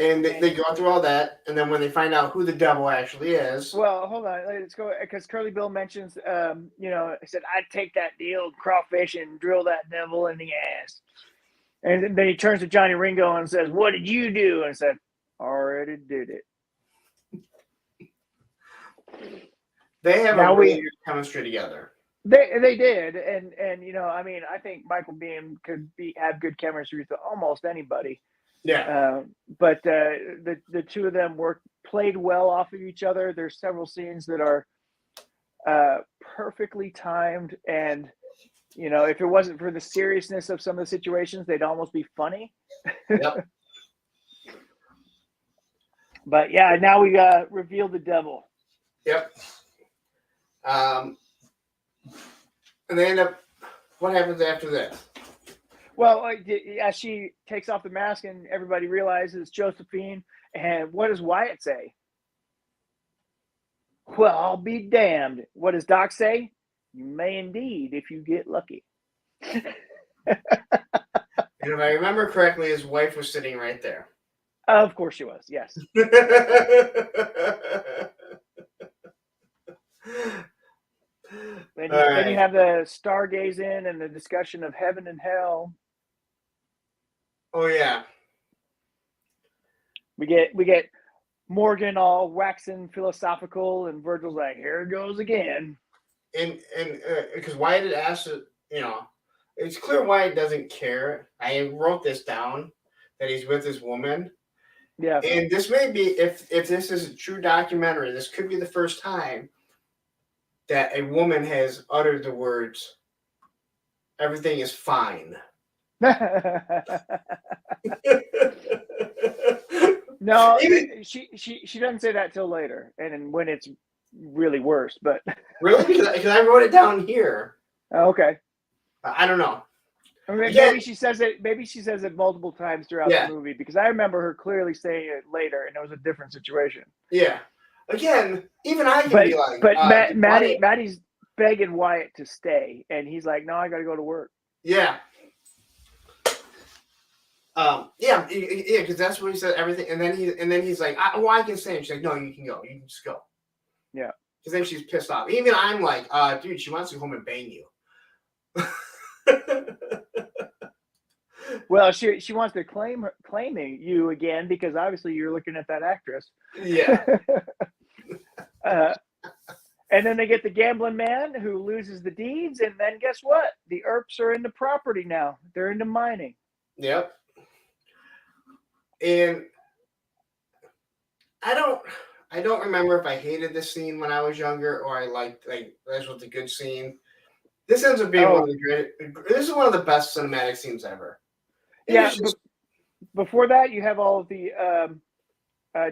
And they go through all that, and then when they find out who the devil actually is. Well, hold on, let's go, because Curly Bill mentions, I said, I'd take that deal, crawfish, and drill that devil in the ass. And then he turns to Johnny Ringo and says, "What did you do?" And I said, "Already did it." They have a really good chemistry together. They did, and I think Michael Biehn could have good chemistry with almost anybody. Yeah. But the two of them played well off of each other. There's several scenes that are perfectly timed, and if it wasn't for the seriousness of some of the situations, they'd almost be funny. Yep. But yeah, now we reveal the devil. Yep. And they end up. What happens after this? Well, as she takes off the mask and everybody realizes Josephine, and what does Wyatt say? Well, I'll be damned. What does Doc say? You may indeed if you get lucky. And if I remember correctly, his wife was sitting right there. Of course she was, yes. Then you have the stargazing and the discussion of heaven and hell. Oh yeah. We get Morgan all waxing philosophical, and Virgil's like, "Here it goes again." And because Wyatt had asked it, it's clear Wyatt doesn't care. I wrote this down, that he's with his woman, Yeah. And this may be, if this is a true documentary, this could be the first time that a woman has uttered the words, "Everything is fine." No, Even, she doesn't say that till later, and then when it's really worse. But really, because I wrote it down here. okay, I don't know. I mean, Again, maybe she says it. Maybe she says it multiple times throughout yeah, the movie because I remember her clearly saying it later, and it was a different situation. yeah. Again, even I can But be like, Wyatt, Maddie's begging Wyatt to stay, and he's like, "No, I got to go to work." yeah. Yeah, because that's what he said. Everything, and then he's like, "Well, I can stay." And she's like, "No, you can go. You can just go." Yeah. Because then she's pissed off. Even I'm like, "Dude, she wants to go home and bang you." Well, she wants to claiming you again because obviously you're looking at that actress. Yeah. And then they get the gambling man who loses the deeds, and then guess what? The Earps are into property now. They're into mining. Yep. And I don't remember if I hated this scene when I was younger or I liked, like, this was a good scene. This ends up being one of the great. This is one of the best cinematic scenes ever. Just... before that, you have all of the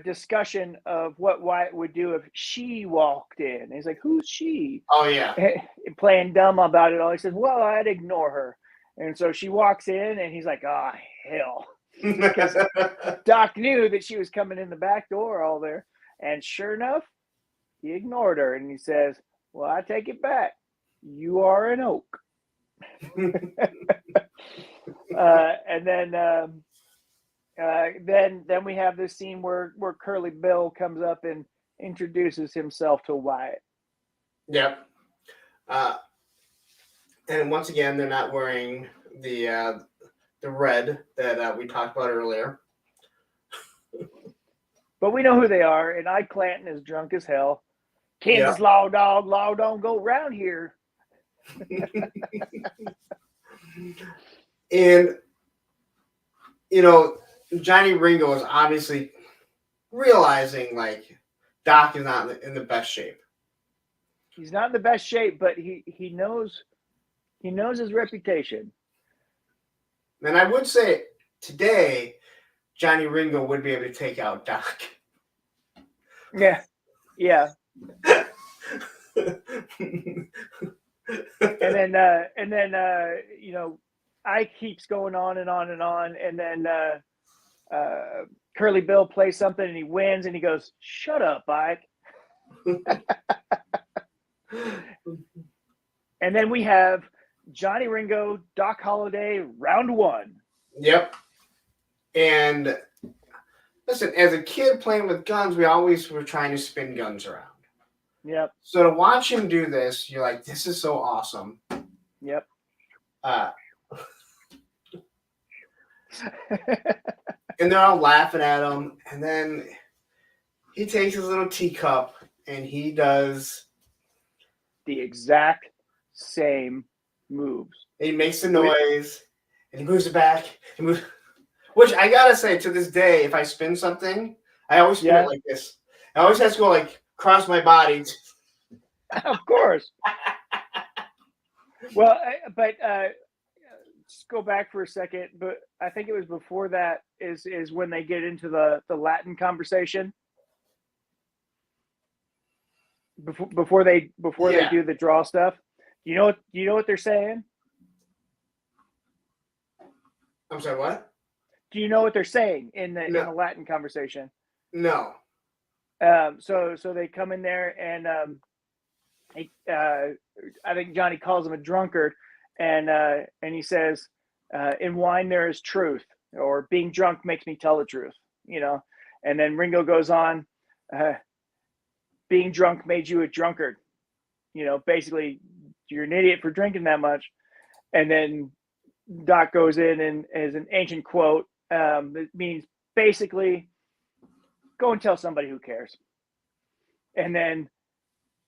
discussion of what Wyatt would do if she walked in. And he's like, "Who's she?" Oh yeah. Playing dumb about it all. He says, "Well, I'd ignore her." And so she walks in, and he's like, "Ah, hell." Because Doc knew that she was coming in the back door all there. And sure enough, he ignored her. And he says, "Well, I take it back. You are an oak." And then we have this scene where Curly Bill comes up and introduces himself to Wyatt. Yep. And once again, they're not wearing the red that we talked about earlier. But we know who they are, and Ike Clanton is drunk as hell. Kansas law don't go around here. And Johnny Ringo is obviously realizing like Doc is not in the best shape. He's not in the best shape, but he knows his reputation. And I would say today, Johnny Ringo would be able to take out Doc. Yeah. And then Ike keeps going on and on and on, and then Curly Bill plays something and he wins, and he goes, "Shut up, Ike." And then we have Johnny Ringo, Doc Holliday, round one. Yep. And listen, as a kid playing with guns, we always were trying to spin guns around. Yep. So to watch him do this, you're like, this is so awesome. Yep. And they're all laughing at him. And then he takes his little teacup and he does the exact same moves. He makes the noise and he moves it back. Which I gotta say, to this day, if I spin something, I always spin it like this. I always have to go like across my body. Of course. Well, but just go back for a second. But I think it was before that is when they get into the Latin conversation. Before they do the draw stuff. You know what they're saying? I'm sorry, what? Do you know what they're saying in the Latin conversation? No. So they come in there and I think Johnny calls him a drunkard, and he says, "In wine there is truth," or "being drunk makes me tell the truth," And then Ringo goes on, "Being drunk made you a drunkard," basically you're an idiot for drinking that much. And then Doc goes in and as an ancient quote that means basically go and tell somebody who cares. And then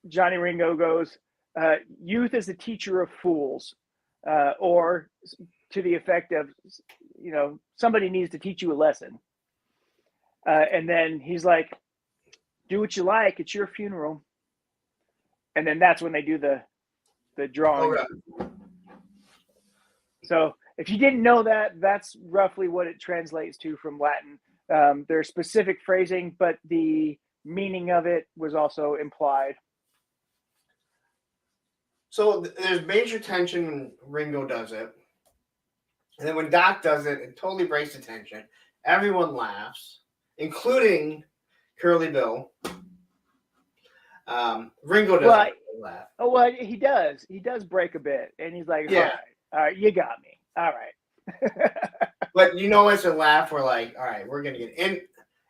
Johnny Ringo goes, "Youth is the teacher of fools," or to the effect of, somebody needs to teach you a lesson. And then he's like, "Do what you like. It's your funeral." And then that's when they do the drawing. Okay. So if you didn't know that, that's roughly what it translates to from Latin. There's specific phrasing, but the meaning of it was also implied. So there's major tension when Ringo does it. And then when Doc does it, it totally breaks the tension. Everyone laughs, including Curly Bill. Ringo doesn't laugh. Oh, well, he does. He does break a bit. And he's like, Yeah. all right, you got me. All right. But it's a laugh. We're like, all right, we're going to get in.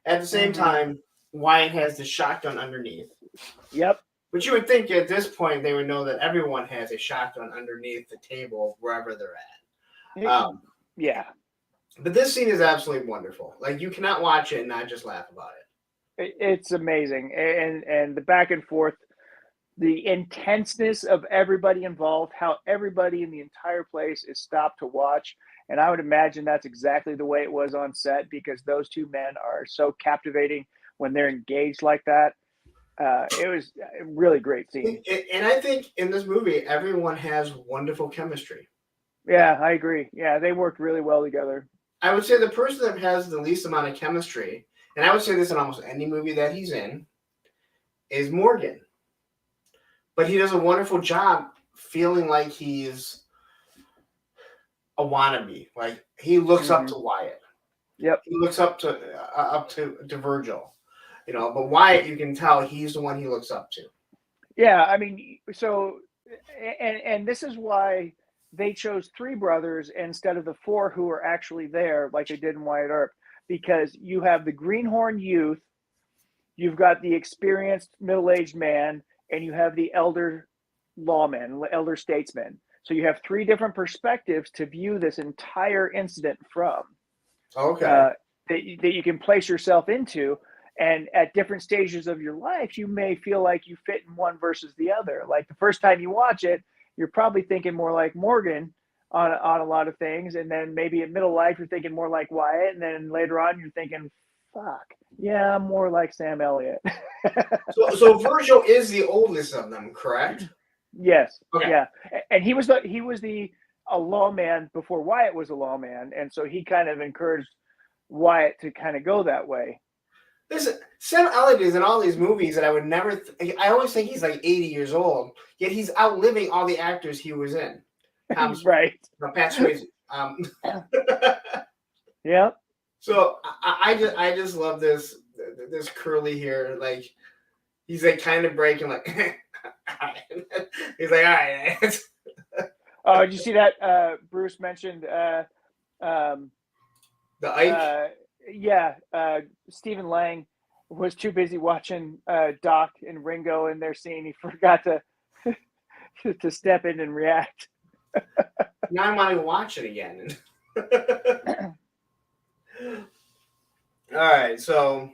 At the same time, Wyatt has the shotgun underneath. Yep. But you would think at this point they would know that everyone has a shotgun underneath the table wherever they're at. Yeah. But this scene is absolutely wonderful. Like, you cannot watch it and not just laugh about it. It's amazing. And the back and forth, the intenseness of everybody involved, how everybody in the entire place is stopped to watch. And I would imagine that's exactly the way it was on set, because those two men are so captivating when they're engaged like that. It was a really great scene. And I think in this movie, everyone has wonderful chemistry. Yeah, I agree. Yeah, they worked really well together. I would say the person that has the least amount of chemistry, and I would say this in almost any movie that he's in, is Morgan. But he does a wonderful job feeling like he's a wannabe. Like, he looks up to Wyatt. Yep. He looks up to Virgil. But Wyatt, you can tell he's the one he looks up to. Yeah, I mean, so, and this is why they chose 3 brothers instead of the 4 who were actually there, like they did in Wyatt Earp, because you have the greenhorn youth, you've got the experienced middle-aged man, and you have the elder lawman, elder statesman. So you have 3 different perspectives to view this entire incident from. Okay. That you can place yourself into. And at different stages of your life, you may feel like you fit in one versus the other. Like the first time you watch it, you're probably thinking more like Morgan on a lot of things. And then maybe in middle life, you're thinking more like Wyatt. And then later on, you're thinking, fuck, yeah, I'm more like Sam Elliott. So Virgil is the oldest of them, correct? Yes. Okay. Yeah. And he was a lawman before Wyatt was a lawman. And so he kind of encouraged Wyatt to kind of go that way. Listen, Sam Elliott is in all these movies that I would never. I always think he's like 80 years old, yet he's outliving all the actors he was in. Right. Pat Swayze. Yep. So I just love this Curly here. Like, he's like kind of breaking, like he's like, all right. Oh, did you see that? Bruce mentioned The Ike. Stephen Lang was too busy watching Doc and Ringo in their scene. He forgot to to step in and react. Now I want to watch it again. All right, so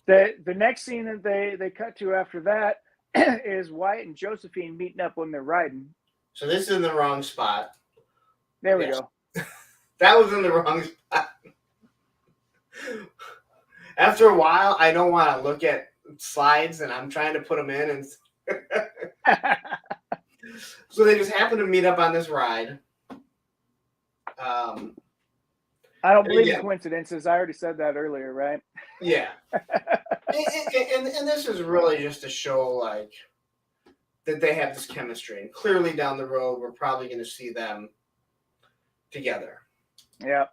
the next scene that they cut to after that is Wyatt and Josephine meeting up when they're riding. So this is in the wrong spot. There we go. That was in the wrong spot. After a while, I don't want to look at slides, and I'm trying to put them in. And so they just happen to meet up on this ride. I don't believe in coincidences. I already said that earlier, right? Yeah. and this is really just to show, like, that they have this chemistry. And clearly down the road, we're probably going to see them together. Yeah.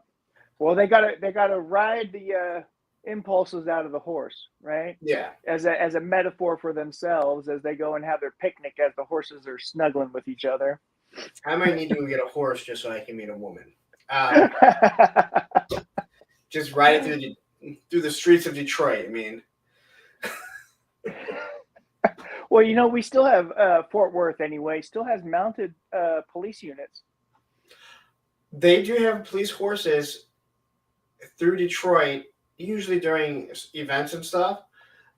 Well, they gotta ride the impulses out of the horse, right? Yeah. As a metaphor for themselves as they go and have their picnic as the horses are snuggling with each other. I might need to get a horse just so I can meet a woman. Just ride it through the streets of Detroit. I mean. Well, we still have Fort Worth anyway. Still has mounted police units. They do have police horses through Detroit, usually during events and stuff.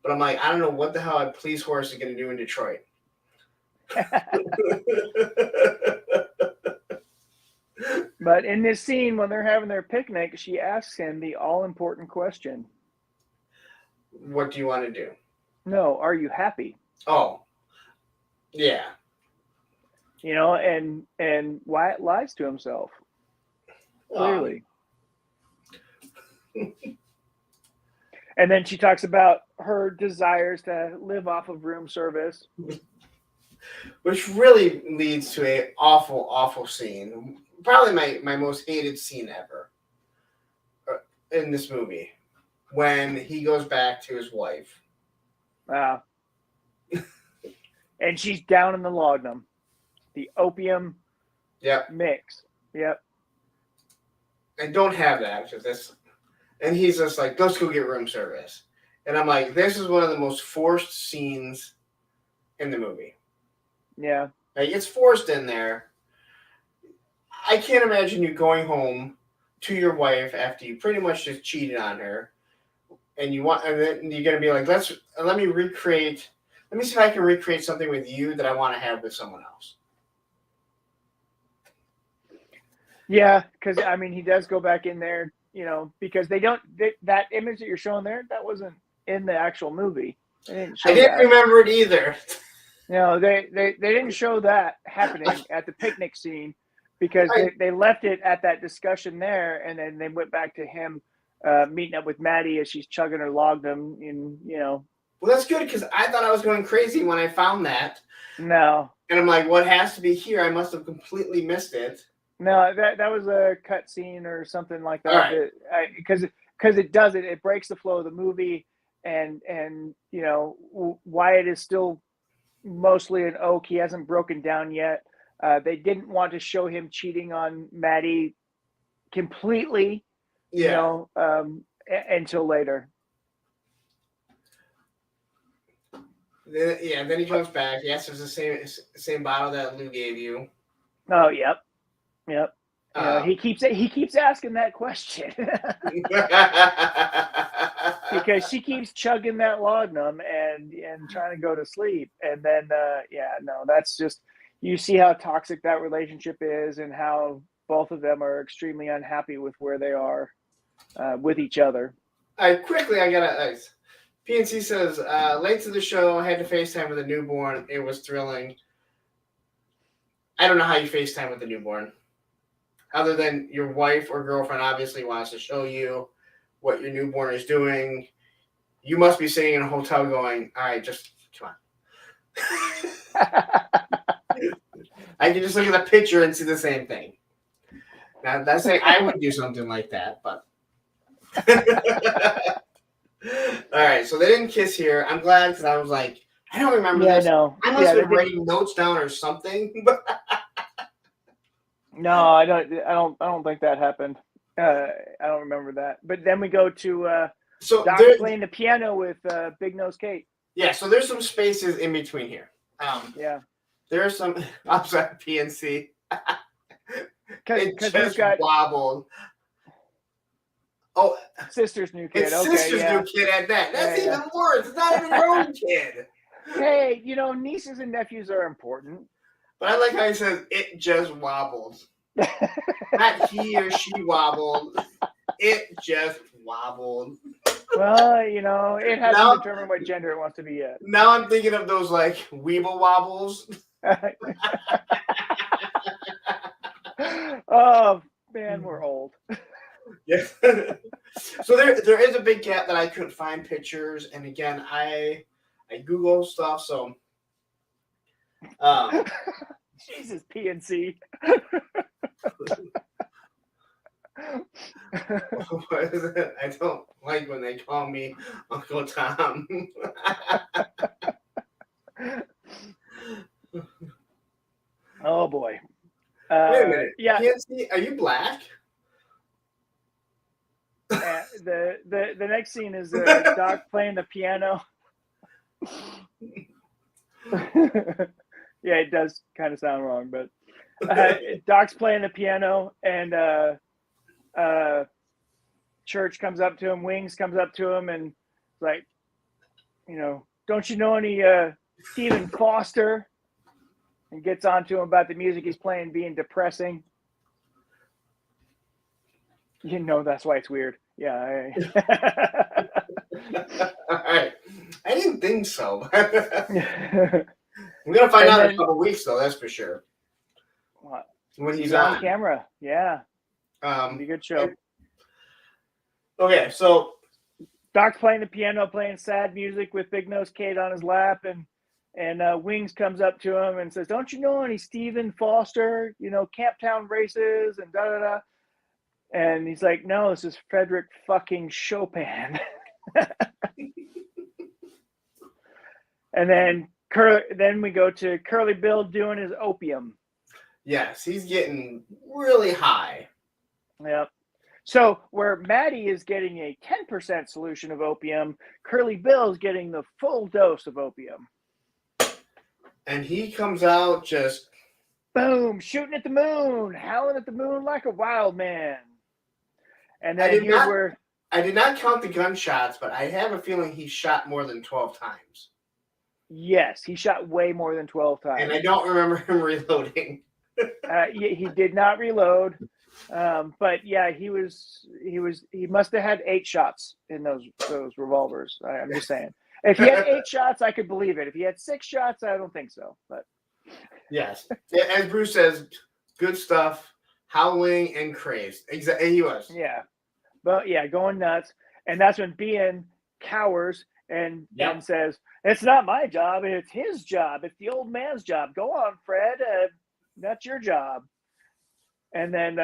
But I'm like, I don't know what the hell a police horse is going to do in Detroit. But in this scene, when they're having their picnic, she asks him the all-important question. What do you want to do? No, are you happy? Oh, yeah. And Wyatt lies to himself. Clearly. And then she talks about her desires to live off of room service. Which really leads to a awful, awful scene. Probably my most hated scene ever in this movie. When he goes back to his wife. And she's down in the laudanum. The opium mix. Yep. I don't have that. Because this, and he's just like, let's go get room service. And I'm like, this is one of the most forced scenes in the movie. Yeah. Like, it's forced in there. I can't imagine you going home to your wife after you pretty much just cheated on her. And then you're gonna be like, let me see if I can recreate something with you that I want to have with someone else. Yeah, because I mean, he does go back in there, because that image that you're showing there, that wasn't in the actual movie. I didn't remember it either. They didn't show that happening at the picnic scene because they left it at that discussion there, and then they went back to him meeting up with Maddie as she's chugging her laudanum, Well, that's good because I thought I was going crazy when I found that. No. And I'm like, what has to be here? I must have completely missed it. No, that was a cut scene or something like that. Because it breaks the flow of the movie, and Wyatt is still mostly an oak. He hasn't broken down yet. They didn't want to show him cheating on Maddie completely. Until later. Then he comes back. Yes, it's the same bottle that Lou gave you. Oh, yep. He keeps asking that question because she keeps chugging that laudanum and trying to go to sleep, and then that's just, you see how toxic that relationship is and how both of them are extremely unhappy with where they are. With each other. I gotta. PNC says, late to the show, I had to FaceTime with a newborn. It was thrilling. I don't know how you FaceTime with a newborn. Other than your wife or girlfriend obviously wants to show you what your newborn is doing. You must be sitting in a hotel going, all right, just come on. I can just look at the picture and see the same thing. Now, that's saying I would do something like that, but. All right, so they didn't kiss here. I'm glad because I was like, I don't remember this. No. I must have been writing notes down or something. No, I don't think that happened. I don't remember that. But then we go to Doc playing the piano with Big Nose Kate. Yeah, so there's some spaces in between here. There are some. I'm sorry, PNC. Because we've got wobbled. Oh, sister's new kid. It's sister's new kid at that. That's even worse. It's not even your own kid. Hey, nieces and nephews are important. But I like how he says it just wobbled. Not he or she wobbled. It just wobbled. Well, it hasn't determined what gender it wants to be yet. Now I'm thinking of those like Weeble wobbles. Oh man, we're old. Yeah. So there is a big gap that I couldn't find pictures, and again I Google stuff, so Jesus, PNC. What is it? I don't like when they call me Uncle Tom. Oh boy. Wait a minute. Yeah. PNC, are you black? The next scene is Doc playing the piano. Yeah, it does kind of sound wrong, but Doc's playing the piano, and Church comes up to him, Wings comes up to him, and like, don't you know any Stephen Foster? And gets on to him about the music he's playing being depressing. That's why it's weird. Yeah. All right. I didn't think so. And We're gonna find out in a then couple weeks, though. That's for sure. When he's he's on on. camera. Yeah. It'll be a good show. Okay, so Doc's playing the piano, playing sad music with Big Nose Kate on his lap, and Wings comes up to him and says, "Don't you know any Stephen Foster? Camptown Races and da da da." And he's like, "No, this is Frederick fucking Chopin." And then we go to Curly Bill doing his opium. yes, he's getting really high. Yep. So where Maddie is getting a 10% solution of opium, Curly Bill is getting the full dose of opium. And he comes out just boom, shooting at the moon, howling at the moon like a wild man. And then I did not count the gunshots, but I have a feeling he shot more than 12 times. Yes, he shot way more than 12 times. And I don't remember him reloading. He did not reload. But yeah, he must have had 8 shots in those revolvers. I'm just saying. If he had 8 shots, I could believe it. If he had 6 shots, I don't think so. But yes, as Bruce says, good stuff, howling and crazed. Exactly, he was. Yeah, but yeah, going nuts. And that's when Bean cowers and says, "It's not my job. It's his job. It's the old man's job. Go on, Fred. That's your job." And then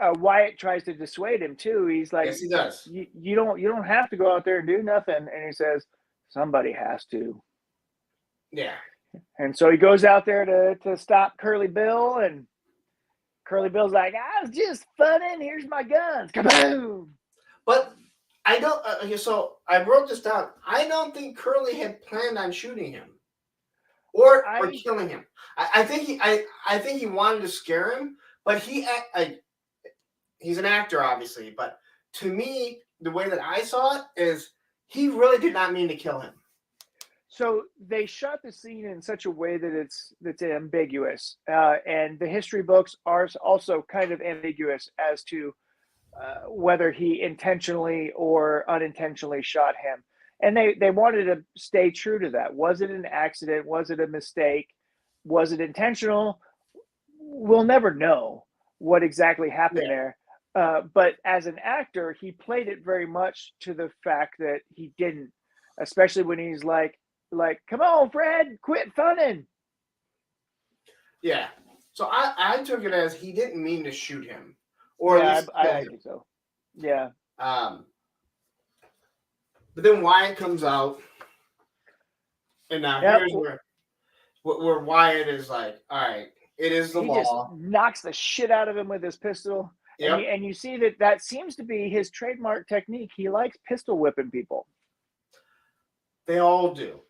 Wyatt tries to dissuade him too. He's like, "Yes, he does. You don't have to go out there and do nothing." And he says, "Somebody has to." Yeah. And so he goes out there to stop Curly Bill, and Curly Bill's like, "I was just funning. Here's my guns." Kaboom! But I don't. So I wrote this down. I don't think Curly had planned on shooting him or killing him. I think he wanted to scare him, but he's an actor, obviously. But to me, the way that I saw it is he really did not mean to kill him. So they shot the scene in such a way that it's ambiguous, and the history books are also kind of ambiguous as to whether he intentionally or unintentionally shot him. And they wanted to stay true to that. Was it an accident? Was it a mistake? Was it intentional? We'll never know what exactly happened there. But as an actor, he played it very much to the fact that he didn't, especially when he's like, "Come on, Fred, quit funning." Yeah. So I took it as he didn't mean to shoot him. Or at least I think so. Yeah. But then Wyatt comes out, and now here's where Wyatt is like, "All right, it is the law." He just knocks the shit out of him with his pistol. Yep. And you see that seems to be his trademark technique. He likes pistol whipping people. They all do.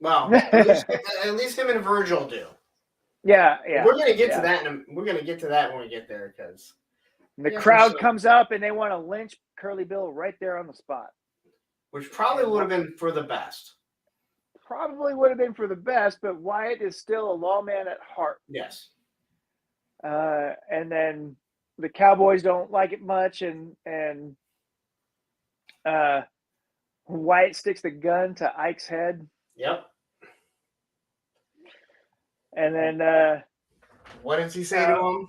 Well, at least him and Virgil do. Yeah. We're gonna get to that, and we're gonna get to that when we get there, because the crowd comes up and they want to lynch Curly Bill right there on the spot. Which probably would have been for the best. Probably would have been for the best, but Wyatt is still a lawman at heart. Yes. And then the Cowboys don't like it much, and Wyatt sticks the gun to Ike's head. Yep. And then what does he say to him?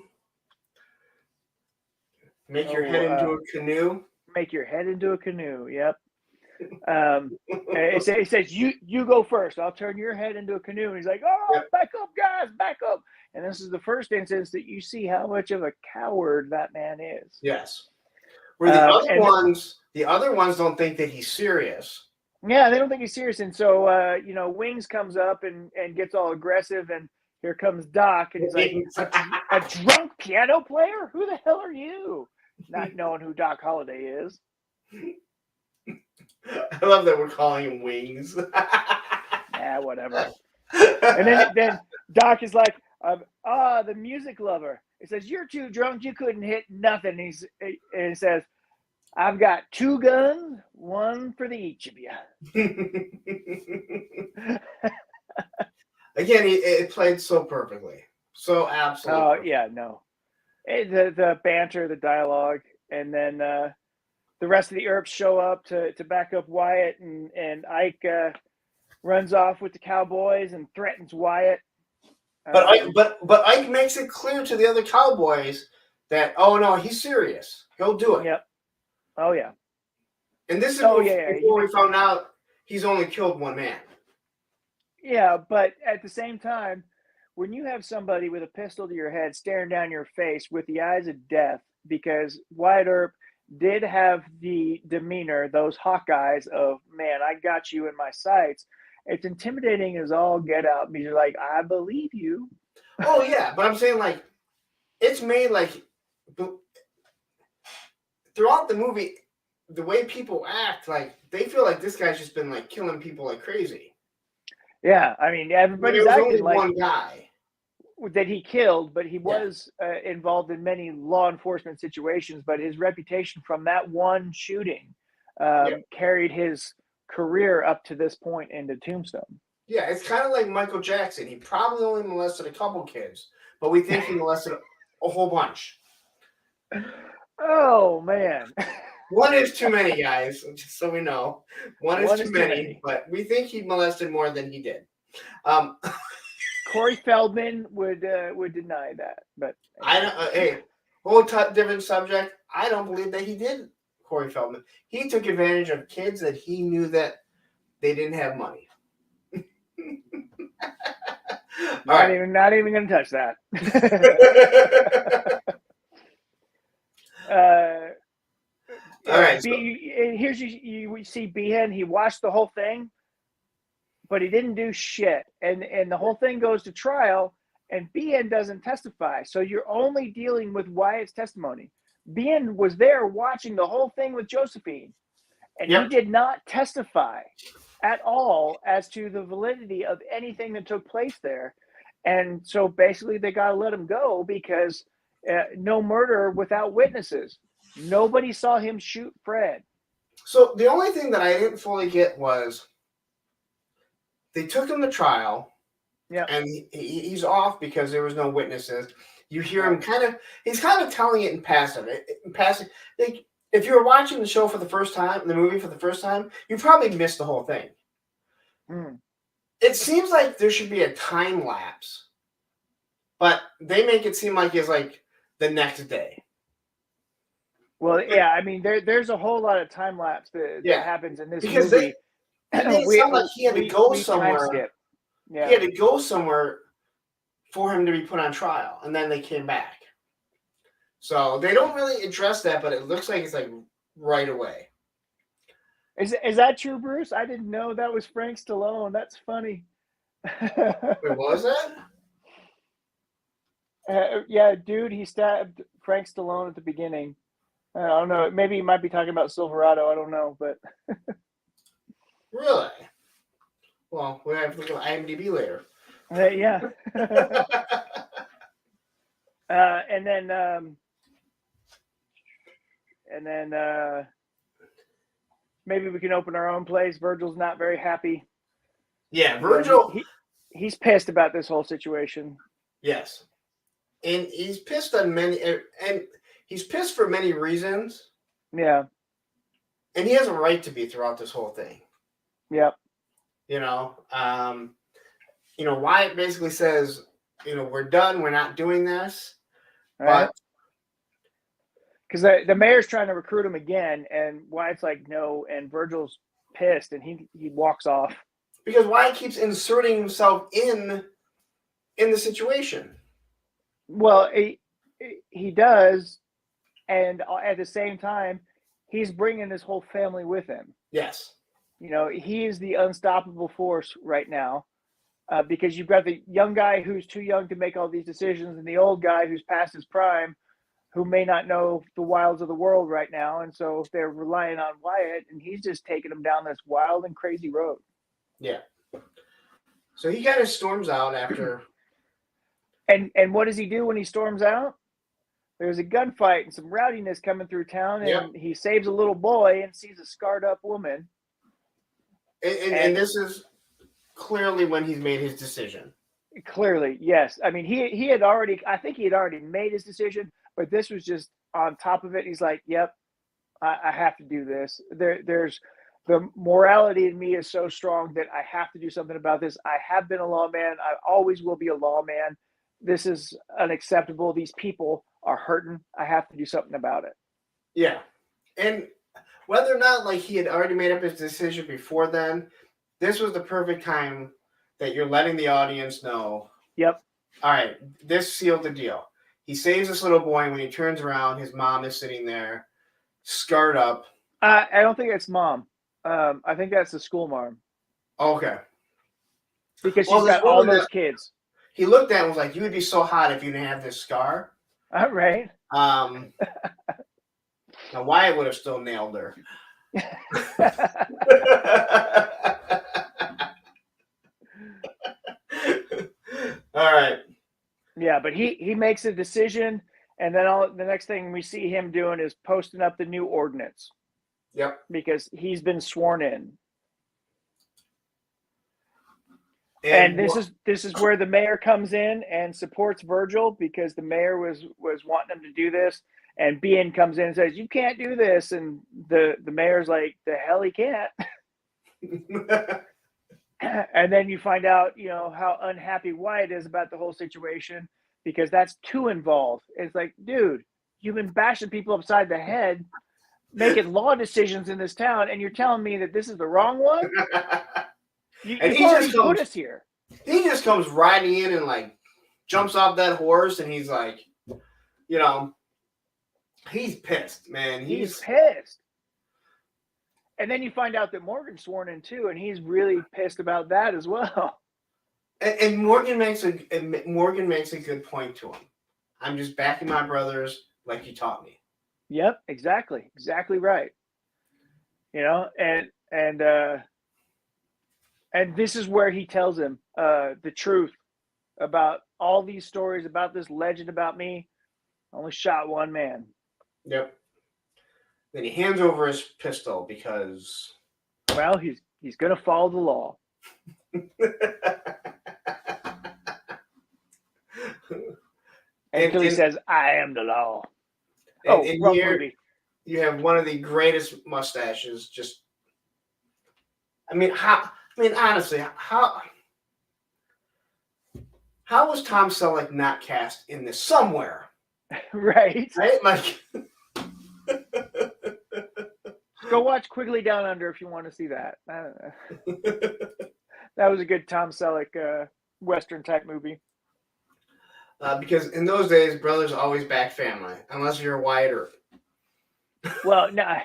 Make your head into a canoe. Make your head into a canoe. Yep. It says you go first. I'll turn your head into a canoe. And he's like, "Oh, back up, guys, back up." And this is the first instance that you see how much of a coward that man is. Yes. Where the other ones don't think that he's serious. Yeah, they don't think he's serious. And so Wings comes up and gets all aggressive, and here comes Doc, and he's like, a drunk piano player? Who the hell are you? Not knowing who Doc Holliday is. I love that we're calling him Wings. Yeah, whatever. And then Doc is like, the music lover. He says, "You're too drunk. You couldn't hit nothing." And he says, "I've got 2 guns, 1 for each of you." Again, it played so perfectly. So absolutely. Oh, yeah, no. The banter, the dialogue, and then the rest of the Earps show up to back up Wyatt, and Ike runs off with the Cowboys and threatens Wyatt. But Ike makes it clear to the other Cowboys that, oh no, he's serious. He'll do it. Yep. Oh yeah. And this is before we found out he's only killed one man. Yeah, but at the same time, when you have somebody with a pistol to your head staring down your face with the eyes of death, because Wyatt Earp did have the demeanor, those hawk eyes of, man, I got you in my sights. It's intimidating as all get out because you're like, I believe you. Oh yeah, but I'm saying like it's made like throughout the movie, the way people act, like they feel like this guy's just been like killing people like crazy. Yeah, I mean everybody's acting only like one guy that he killed, but he was involved in many law enforcement situations. But his reputation from that one shooting carried his career up to this point into Tombstone. Yeah, it's kind of like Michael Jackson. He probably only molested a couple kids, but we think he molested a whole bunch. Oh man. One is too many, guys, just so we know. One is too many, but we think he molested more than he did. Corey Feldman would deny that, but I don't. Hey, whole different subject. I don't believe that he did. Corey Feldman. He took advantage of kids that he knew that they didn't have money. Not even going to touch that. All right. Here's you see Behan. He watched the whole thing, but he didn't do shit. And the whole thing goes to trial, and Behan doesn't testify. So you're only dealing with Wyatt's testimony. Behan was there watching the whole thing with Josephine, and he did not testify at all as to the validity of anything that took place there. And so basically they got to let him go because no murder without witnesses. Nobody saw him shoot Fred. So the only thing that I didn't fully get was they took him to trial, and he's off because there was no witnesses. You hear him he's kind of telling it in passing. Like if you were watching the show for the first time, the movie for the first time, you probably missed the whole thing. It seems like there should be a time lapse, but they make it seem like it's like the next day. Well, yeah, I mean, there's a whole lot of time lapse that happens in this because movie. It made it sound like he had to go somewhere. Yeah. He had to go somewhere for him to be put on trial, and then they came back. So they don't really address that, but it looks like it's like right away. Is that true, Bruce? I didn't know that was Frank Stallone. That's funny. Wait, what was that? Yeah, dude, he stabbed Frank Stallone at the beginning. I don't know. Maybe he might be talking about Silverado. I don't know, but really? Well, we have to look at IMDb later. Yeah. And then maybe we can open our own place. Virgil's not very happy. Yeah, Virgil. He's pissed about this whole situation. Yes, and he's pissed on and he's pissed for many reasons. Yeah, and he has a right to be throughout this whole thing. Yep. Wyatt basically says, we're done. We're not doing this. Right. But because the mayor's trying to recruit him again, and Wyatt's like, no, and Virgil's pissed, and he walks off. Because Wyatt keeps inserting himself in the situation. Well, he does, and at the same time, he's bringing his whole family with him. Yes. He is the unstoppable force right now, because you've got the young guy who's too young to make all these decisions, and the old guy who's past his prime, who may not know the wilds of the world right now, and so they're relying on Wyatt, and he's just taking them down this wild and crazy road. Yeah. So he kind of storms out after. And what does he do when he storms out? There's a gunfight and some rowdiness coming through town, and he saves a little boy and sees a scarred up woman. And this is clearly when he's made his decision. Clearly, yes. I mean, he had already made his decision, but this was just on top of it. He's like, "Yep, I have to do this." There's the morality in me is so strong that I have to do something about this. I have been a lawman. I always will be a lawman. This is unacceptable. These people are hurting. I have to do something about it. Yeah. And whether or not like he had already made up his decision before then, this was the perfect time that you're letting the audience know. Yep. All right, this sealed the deal. He saves this little boy, and when he turns around, his mom is sitting there, scarred up. I don't think it's mom. I think that's the school mom. Okay. Because she's got all those kids. He looked at and was like, "You would be so hot if you didn't have this scar." Right. Now Wyatt would have still nailed her. All right. Yeah, but he makes a decision, and then the next thing we see him doing is posting up the new ordinance. Yep. Because he's been sworn in. And this is where the mayor comes in and supports Virgil, because the mayor was wanting him to do this, and Bean comes in and says, "You can't do this," and the mayor's like, "The hell he can't." And then you find out, how unhappy Wyatt is about the whole situation, because that's too involved. It's like, dude, you've been bashing people upside the head, making law decisions in this town, and you're telling me that this is the wrong one? You've already put us here. He just comes riding in and like jumps off that horse, and he's like, he's pissed, man. He's pissed. And then you find out that Morgan's sworn in too, and he's really pissed about that as well. And Morgan makes a good point to him. I'm just backing my brothers like you taught me. Yep, exactly right. And this is where he tells him the truth about all these stories, about this legend about me. I only shot one man. Yep. Then he hands over his pistol because, well, he's going to follow the law. Until he says, "I am the law." And here movie. You have one of the greatest mustaches. Just, honestly, how was Tom Selleck not cast in this somewhere? Right? Like, go watch Quigley Down Under if you want to see that. I don't know. That was a good Tom Selleck Western type movie. Because in those days, brothers always back family, unless you're a Wyatt Earp. Well, no.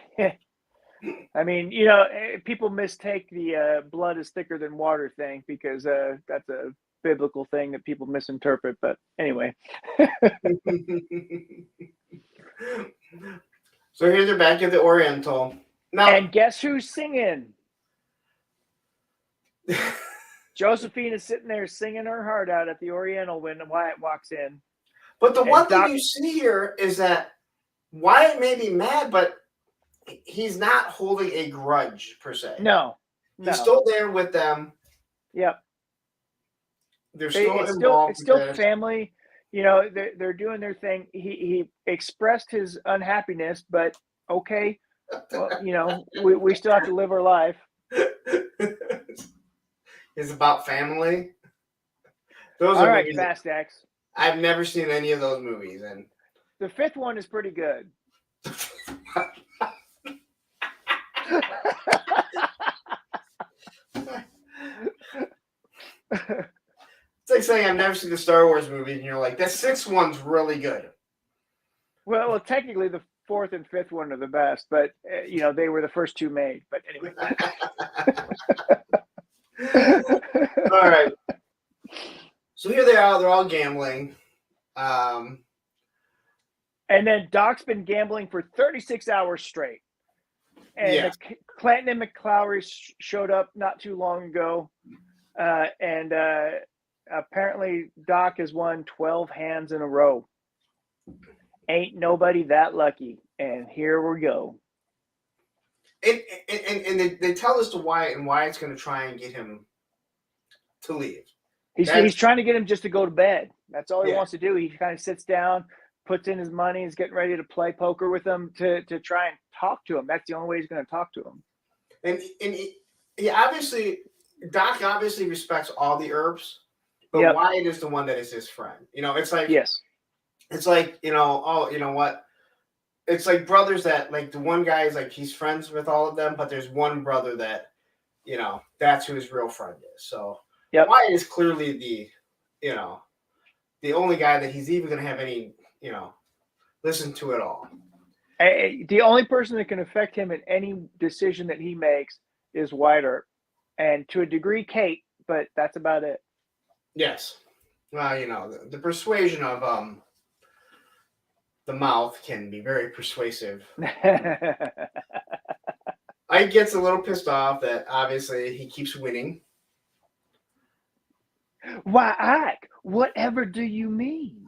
People mistake the blood is thicker than water thing, because that's a biblical thing that people misinterpret. But anyway. So here they're back at the Oriental. Now, and guess who's singing? Josephine is sitting there singing her heart out at the Oriental when Wyatt walks in. But the one thing you see here is that Wyatt may be mad, but he's not holding a grudge per se. No. He's still there with them. Yep. They're still involved. It's still family. They're doing their thing. He expressed his unhappiness, but okay. Well, we still have to live our life. It's about family. Those All are right, movies. Fast X. I've never seen any of those movies, and the fifth one is pretty good. It's like saying I've never seen the Star Wars movies, and you're like, that sixth one's really good. Well, technically the fourth and fifth one are the best, but they were the first two made. But anyway. All right. So here they are. They're all gambling. And then Doc's been gambling for 36 hours straight. And Clanton and McClowry showed up not too long ago. And apparently Doc has won 12 hands in a row. Ain't nobody that lucky. And here we go. And they tell this to Wyatt, and Wyatt's going to try and get him to leave. He's trying to get him just to go to bed. That's all he wants to do. He kind of sits down, puts in his money, is getting ready to play poker with him to try and talk to him. That's the only way he's going to talk to him. And he obviously, Doc obviously respects all the herbs, but Wyatt is the one that is his friend. You know, it's like, it's like, you know, oh, you know what? It's like brothers that, like, the one guy is like, he's friends with all of them, but there's one brother that, you know, that's who his real friend is. So Wyatt is clearly the, you know, the only guy that he's even going to have any, you know, listen to at all. The only person that can affect him in any decision that he makes is Wyatt Earp. And to a degree, Kate, but that's about it. Yes. Well, you know, the persuasion of the mouth can be very persuasive. Ike gets a little pissed off that obviously he keeps winning. Why, Ike? Whatever do you mean?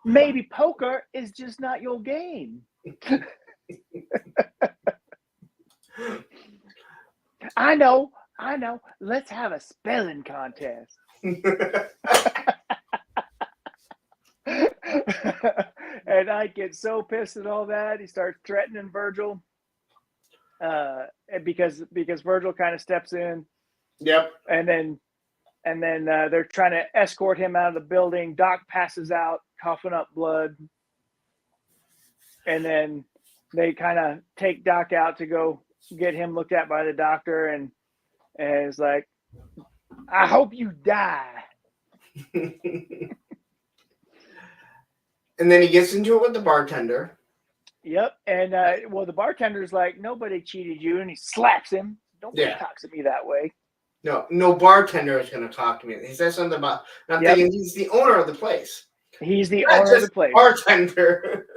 Maybe poker is just not your game. I know. Let's have a spelling contest. And I get so pissed at all that he starts threatening Virgil, because Virgil kind of steps in. Yep. And then they're trying to escort him out of the building. Doc passes out, coughing up blood, and then they kind of take Doc out to go get him looked at by the doctor, and it's like, I hope you die. And then he gets into it with the bartender. Yep. And well, the bartender's like, nobody cheated you, and he slaps him. Nobody talks to me that way. No bartender is going to talk to me. He says something about, and I'm thinking he's the owner of the place. He's the owner of the place. Bartender.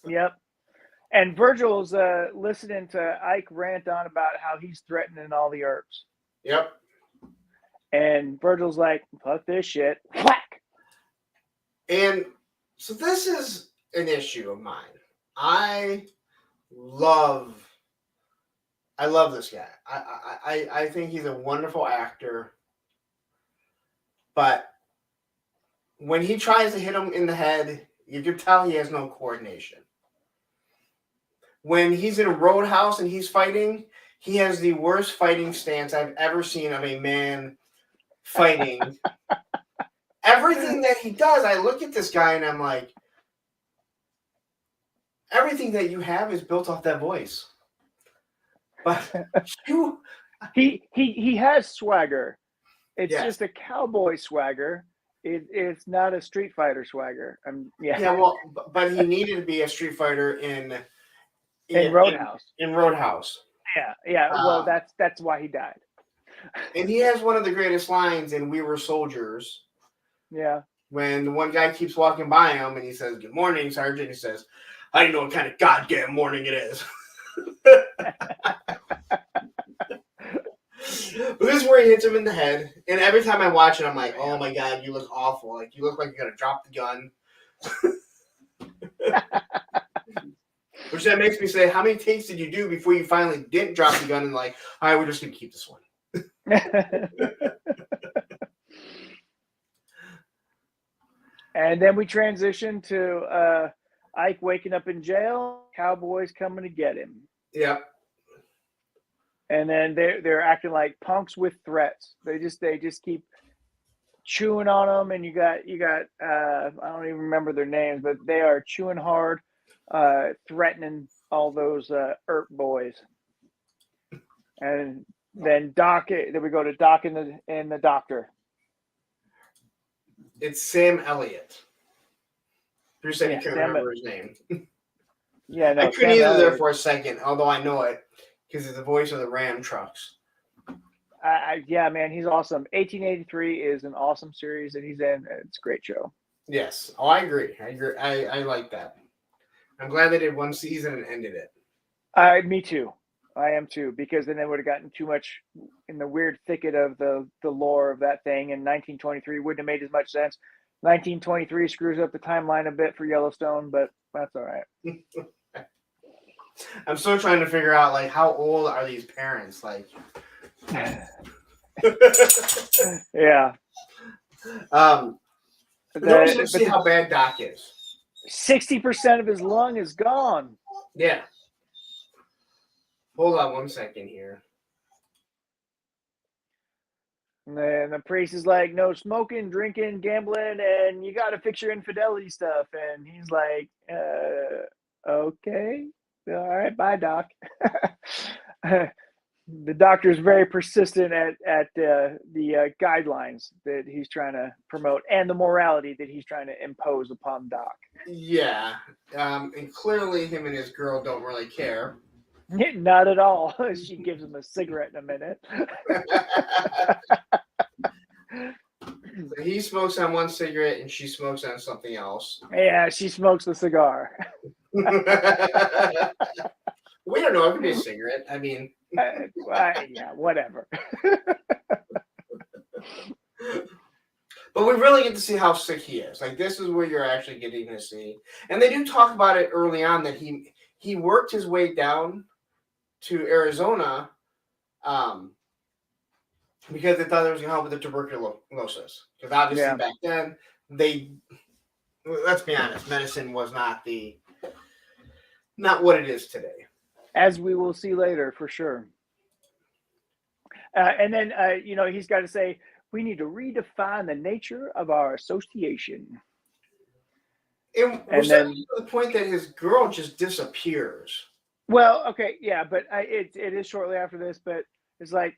Yep. And Virgil's listening to Ike rant on about how he's threatening all the herbs. Yep. And Virgil's like, fuck this shit. Whack! And so this is an issue of mine. I love this guy. I think he's a wonderful actor. But when he tries to hit him in the head, you can tell he has no coordination. When he's in a roadhouse and he's fighting, he has the worst fighting stance I've ever seen of a man fighting. Everything that he does, I look at this guy and I'm like, everything that you have is built off that voice. But he has swagger. It's just a cowboy swagger. It's not a Street Fighter swagger. Yeah, well, but he needed to be a Street Fighter in Roadhouse. In Roadhouse. Yeah. Well, that's why he died. And he has one of the greatest lines in We Were Soldiers. Yeah. When the one guy keeps walking by him and he says, "Good morning, Sergeant." He says, "I know what kind of goddamn morning it is." But this is where he hits him in the head. And every time I watch it, I'm like, oh my God, you look awful. Like, you look like you're going to drop the gun. Which then makes me say, how many takes did you do before you finally didn't drop the gun and like, all right, we're just going to keep this one. And then we transition to Ike waking up in jail, cowboys coming to get him. Yeah. And then they're acting like punks with threats. They just keep chewing on them, and you got I don't even remember their names, but they are chewing hard, threatening all those Earp boys. And then we go to Doc and the doctor. It's Sam Elliott. Bruce said he couldn't remember his name. Yeah, no, I couldn't either there for a second, although I know it because it's the voice of the Ram trucks. Yeah, man, he's awesome. 1883 is an awesome series that he's in. It's a great show. Yes. Oh, I agree. I like that. I'm glad they did one season and ended it. Me too. I am too, because then they would have gotten too much in the weird thicket of the lore of that thing. And 1923 wouldn't have made as much sense. 1923 screws up the timeline a bit for Yellowstone, but that's all right. I'm still trying to figure out, like, how old are these parents? Like, yeah. Then we should see how bad Doc is. 60% of his lung is gone. Yeah. Hold on 1 second here. And the priest is like, no smoking, drinking, gambling, and you got to fix your infidelity stuff. And he's like, okay. All right, bye, Doc. The doctor is very persistent at the guidelines that he's trying to promote and the morality that he's trying to impose upon Doc. Yeah. And clearly him and his girl don't really care. Not at all. She gives him a cigarette in a minute. So he smokes on one cigarette and she smokes on something else. Yeah, she smokes the cigar. We don't know. It could be a cigarette. I mean, yeah, whatever. But we really get to see how sick he is. Like, this is where you're actually getting to see. And they do talk about it early on that he worked his way down to Arizona because they thought it was going to help with the tuberculosis. Because obviously back then, let's be honest, medicine was not what it is today. As we will see later, for sure. And then, he's got to say, we need to redefine the nature of our association. And then to the point that his girl just disappears. Well, okay, yeah, but it is shortly after this. But it's like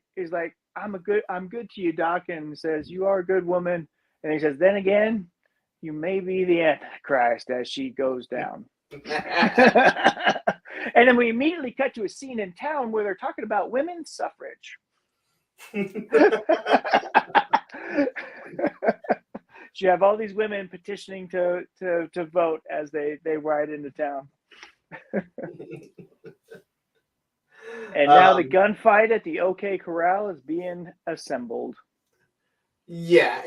I'm good to you, Doc, and says you are a good woman. And he says, then again, you may be the Antichrist as she goes down. And then we immediately cut to a scene in town where they're talking about women's suffrage. You have all these women petitioning to vote as they ride into town. And now the gunfight at the OK Corral is being assembled. Yeah,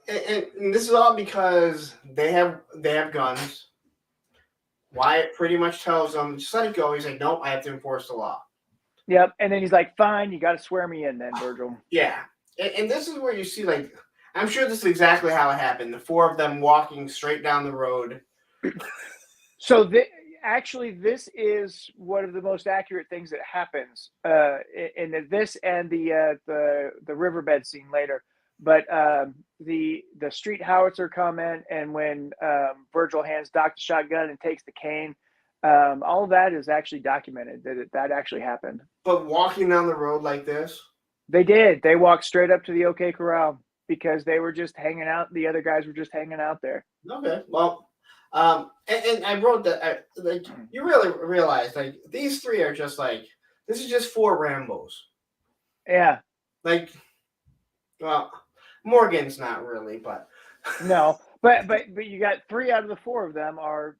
and this is all because they have guns. Wyatt pretty much tells them, just let it go. He's like, nope, I have to enforce the law. Yep, and then he's like, fine, you got to swear me in then, Virgil. Yeah, and this is where you see, like, I'm sure this is exactly how it happened. The four of them walking straight down the road. So actually, this is one of the most accurate things that happens in this and the riverbed scene later. But the street howitzer comment, and when Virgil hands Doc the shotgun and takes the cane, all of that is actually documented that actually happened. But walking down the road like this? They did. They walked straight up to the OK Corral because they were just hanging out. The other guys were just hanging out there. Okay. Well, and I wrote that, like, you really realize, like, these three are just like, this is just four Rambos. Yeah. Like, well, Morgan's not really, but. No. But you got 3 out of the 4 of them are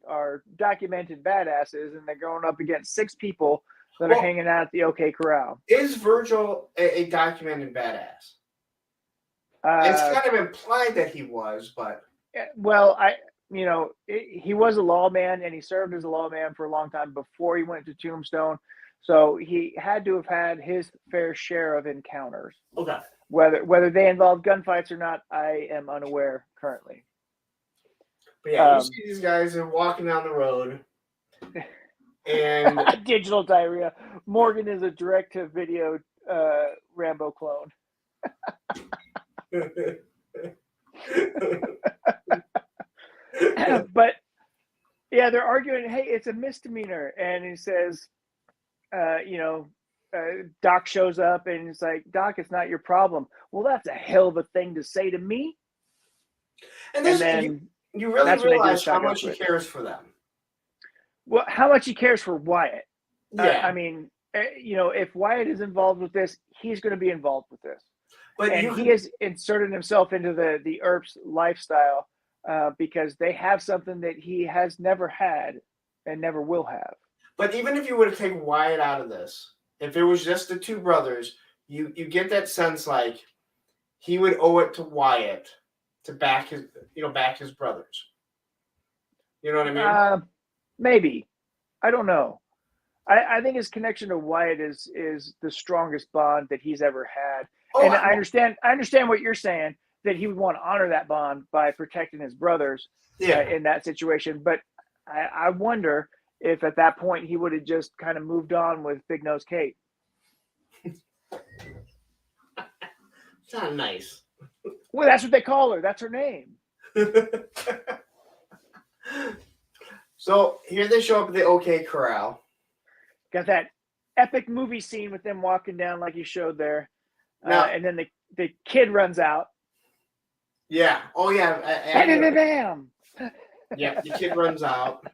documented badasses, and they're going up against 6 people that are hanging out at the OK Corral. Is Virgil a documented badass? It's kind of implied that he was, but. Well, he was a lawman, and he served as a lawman for a long time before he went to Tombstone. So he had to have had his fair share of encounters. Okay. Whether they involved gunfights or not, I am unaware currently. But yeah, you see these guys are walking down the road, and digital diarrhea. Morgan is a direct-to-video Rambo clone. But yeah, they're arguing. Hey, it's a misdemeanor, and he says, Doc shows up, and it's like, Doc, it's not your problem. Well, that's a hell of a thing to say to me. And then you really realize how much he cares for them. Well, how much he cares for Wyatt. Yeah. If Wyatt is involved with this, he's going to be involved with this. But he has inserted himself into the Earps lifestyle because they have something that he has never had and never will have. But even if you were to take Wyatt out of this, if it was just the 2 brothers, you get that sense like he would owe it to Wyatt to back his brothers. You know what I mean? Maybe. I don't know. I think his connection to Wyatt is the strongest bond that he's ever had. I understand what you're saying, that he would want to honor that bond by protecting his brothers in that situation. But I wonder if at that point he would have just kind of moved on with Big Nose Kate. It's not nice. Well, that's what they call her. That's her name. So here they show up at the OK Corral. Got that epic movie scene with them walking down like you showed there. And then the kid runs out. Yeah. Oh, yeah. Bam! Yeah, the kid runs out.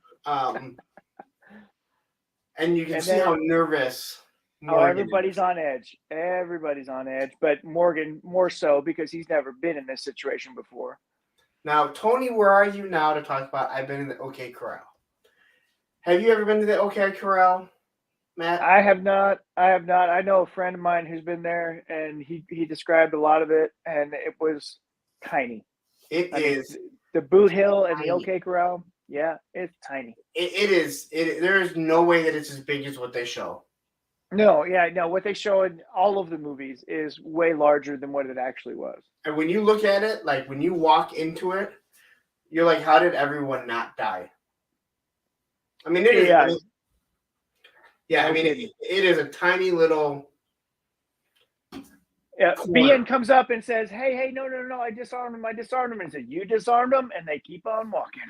And you can see how nervous Morgan everybody's on edge. Everybody's on edge. But Morgan more so because he's never been in this situation before. Now, Tony, where are you now to talk about I've been in the OK Corral? Have you ever been to the OK Corral, Matt? I have not. I know a friend of mine who's been there, and he described a lot of it, and it was tiny. It is. The Boot Hill and the OK Corral, yeah, it's tiny. It is. There is no way that it's as big as what they show. No, what they show in all of the movies is way larger than what it actually was. And when you look at it, like when you walk into it, you're like, how did everyone not die? I mean, it is. It is a tiny little. Yeah, BN comes up and says, "Hey, no, I disarmed him. And said, "You disarmed him," and they keep on walking.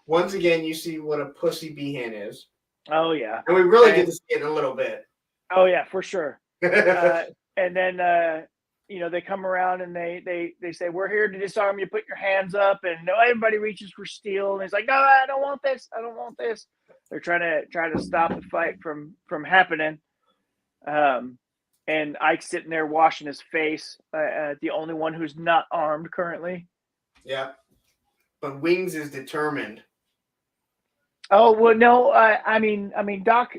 Once again, you see what a pussy Behan is. Oh yeah, and we really get to see it in a little bit. Oh yeah, for sure. And then they come around and they say, "We're here to disarm you. Put your hands up." And everybody reaches for steel, and he's like, "No, I don't want this. I don't want this." They're trying to stop the fight from happening. And Ike's sitting there washing his face. The only one who's not armed currently. Yeah, but Wings is determined. Oh well, no. I mean, Doc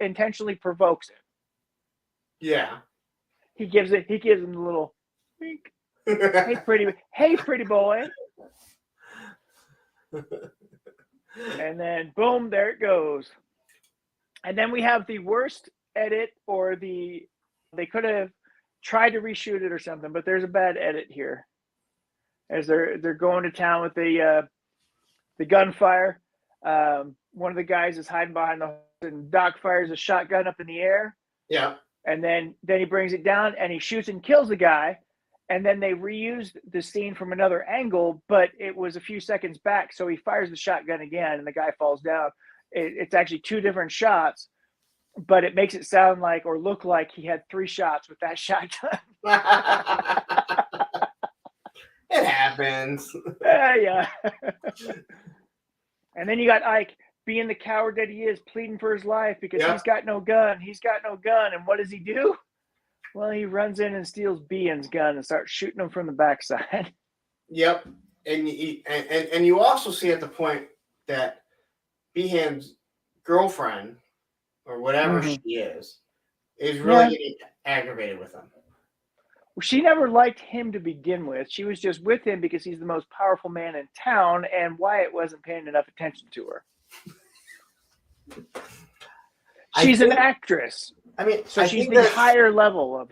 intentionally provokes it. Yeah. He gives him a little wink. Hey, pretty boy. And then boom, there it goes. And then we have the worst edit, or they could have tried to reshoot it or something, but there's a bad edit here. As they're going to town with the gunfire. One of the guys is hiding behind the horse, and Doc fires a shotgun up in the air. Yeah. And then he brings it down and he shoots and kills the guy. And then they reused the scene from another angle, but it was a few seconds back. So he fires the shotgun again and the guy falls down. It's actually two different shots, but it makes it sound like or look like he had 3 shots with that shotgun. It happens. Yeah. And then you got Ike being the coward that he is, pleading for his life because he's got no gun. And what does he do? Well, he runs in and steals Bean's gun and starts shooting him from the backside. Yep. And you also see at the point that Behan's girlfriend, or whatever she is really getting aggravated with him. Well, she never liked him to begin with. She was just with him because he's the most powerful man in town, and Wyatt wasn't paying enough attention to her. She's an actress. I mean, so she's the higher level of.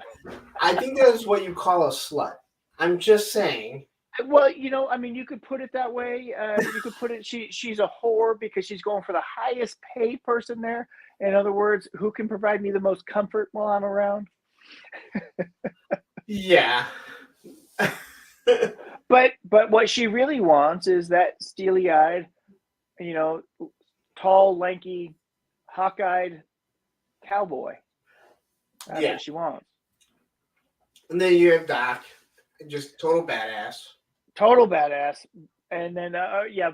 I think that's what you call a slut. I'm just saying. Well, you could put it that way. You could put it. She's a whore because she's going for the highest paid person there. In other words, who can provide me the most comfort while I'm around? Yeah. But what she really wants is that steely-eyed, tall, lanky, hawk-eyed cowboy. That's what she wants. And then you have Doc, just total badass. Total badass. And then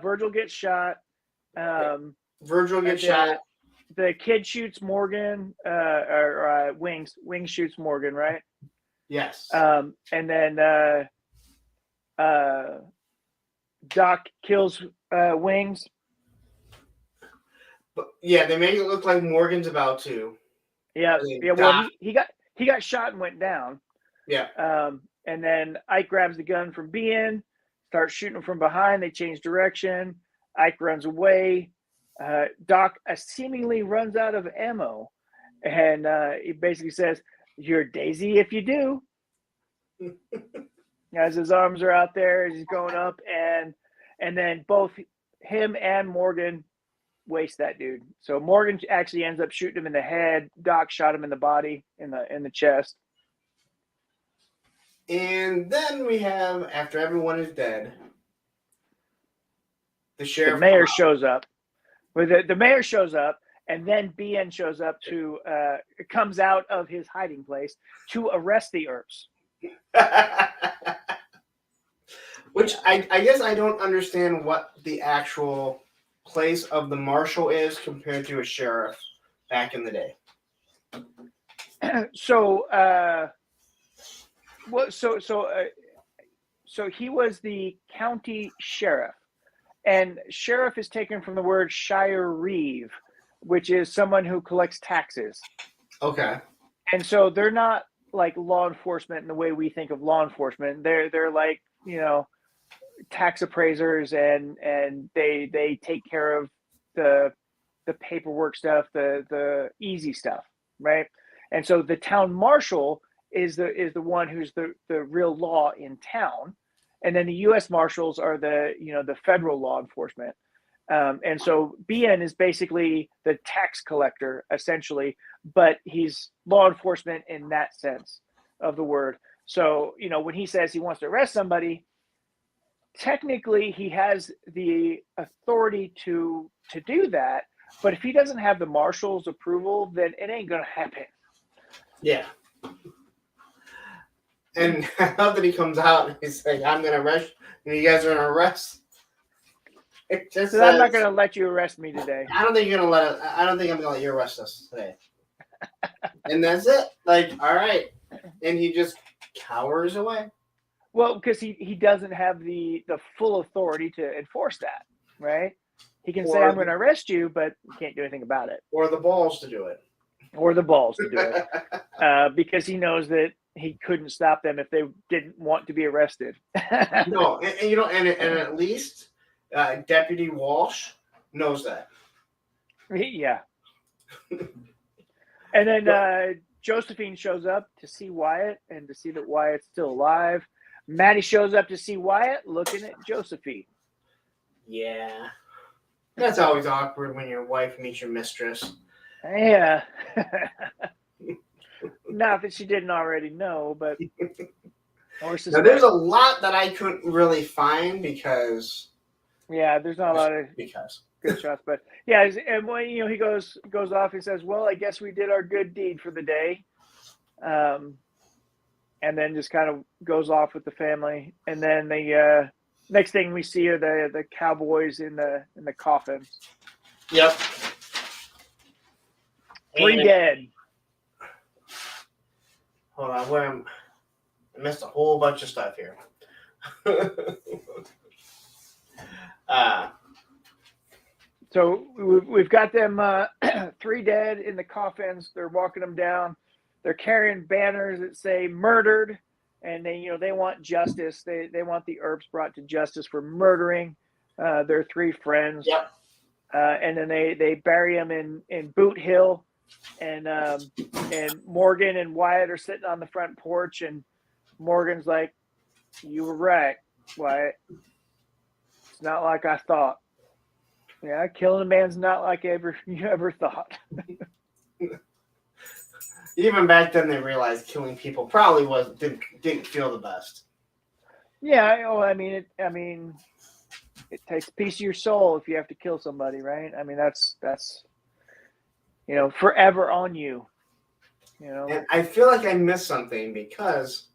Virgil gets shot. Virgil gets shot. The kid shoots Morgan, or Wings. Wings shoots Morgan, right? Yes. And then Doc kills Wings. But they make it look like Morgan's about to. Yeah. Well, he got shot and went down. Yeah. And then Ike grabs the gun from Bean, starts shooting him from behind. They change direction. Ike runs away. Doc seemingly runs out of ammo, and he basically says, You're Daisy if you do. As his arms are out there, as he's going up, and then both him and Morgan waste that dude. So Morgan actually ends up shooting him in the head. Doc shot him in the body, in the chest. And then we have, after everyone is dead, the sheriff. The mayor shows up. The mayor shows up, and then BN shows up to comes out of his hiding place to arrest the Earps. Which I guess I don't understand what the actual place of the marshal is compared to a sheriff back in the day. So he was the county sheriff, and sheriff is taken from the word shire-reeve, which is someone who collects taxes. Okay. And so they're not like law enforcement in the way we think of law enforcement. They're like, tax appraisers, and they take care of the paperwork stuff, the easy stuff, right? And so the town marshal is the one who's the real law in town, and then the U.S. Marshals are the federal law enforcement. And so BN is basically the tax collector essentially, but he's law enforcement in that sense of the word. So when he says he wants to arrest somebody, technically he has the authority to do that, but if he doesn't have the marshal's approval, then it ain't gonna happen. Yeah. And I love that he comes out and he's like, I'm gonna arrest you, and you guys are gonna arrest. It just I'm not gonna let you arrest me today. I don't think I'm gonna let you arrest us today. And that's it. Like, all right. And he just cowers away. Well, because he doesn't have the full authority to enforce that, right? He can say, I'm going to arrest you, but he can't do anything about it. Or the balls to do it. Because he knows that he couldn't stop them if they didn't want to be arrested. No, and at least Deputy Walsh knows that. Yeah. And then Josephine shows up to see Wyatt and to see that Wyatt's still alive. Maddie shows up to see Wyatt looking at Josephine. Yeah. That's always awkward when your wife meets your mistress. Yeah. Not that she didn't already know, but... Now, there's a lot that I couldn't really find because... Yeah, there's not a lot of good shots. But yeah, and when he goes off, he says, well, I guess we did our good deed for the day. And then just kind of goes off with the family. And then the next thing we see are the cowboys in the coffins. Yep. 3 dead. Hold on, I missed a whole bunch of stuff here. So we've got them 3 dead in the coffins. They're walking them down. They're carrying banners that say "murdered," and they want justice. They want the Earps brought to justice for murdering their 3 friends. Yep. And then they bury them in Boot Hill, and Morgan and Wyatt are sitting on the front porch, and Morgan's like, "You were right, Wyatt. It's not like I thought. Yeah, killing a man's not like you ever thought." Even back then, they realized killing people probably didn't feel the best. Yeah, I mean, it takes a piece of your soul if you have to kill somebody, right? I mean, that's forever on you. And I feel like I missed something because.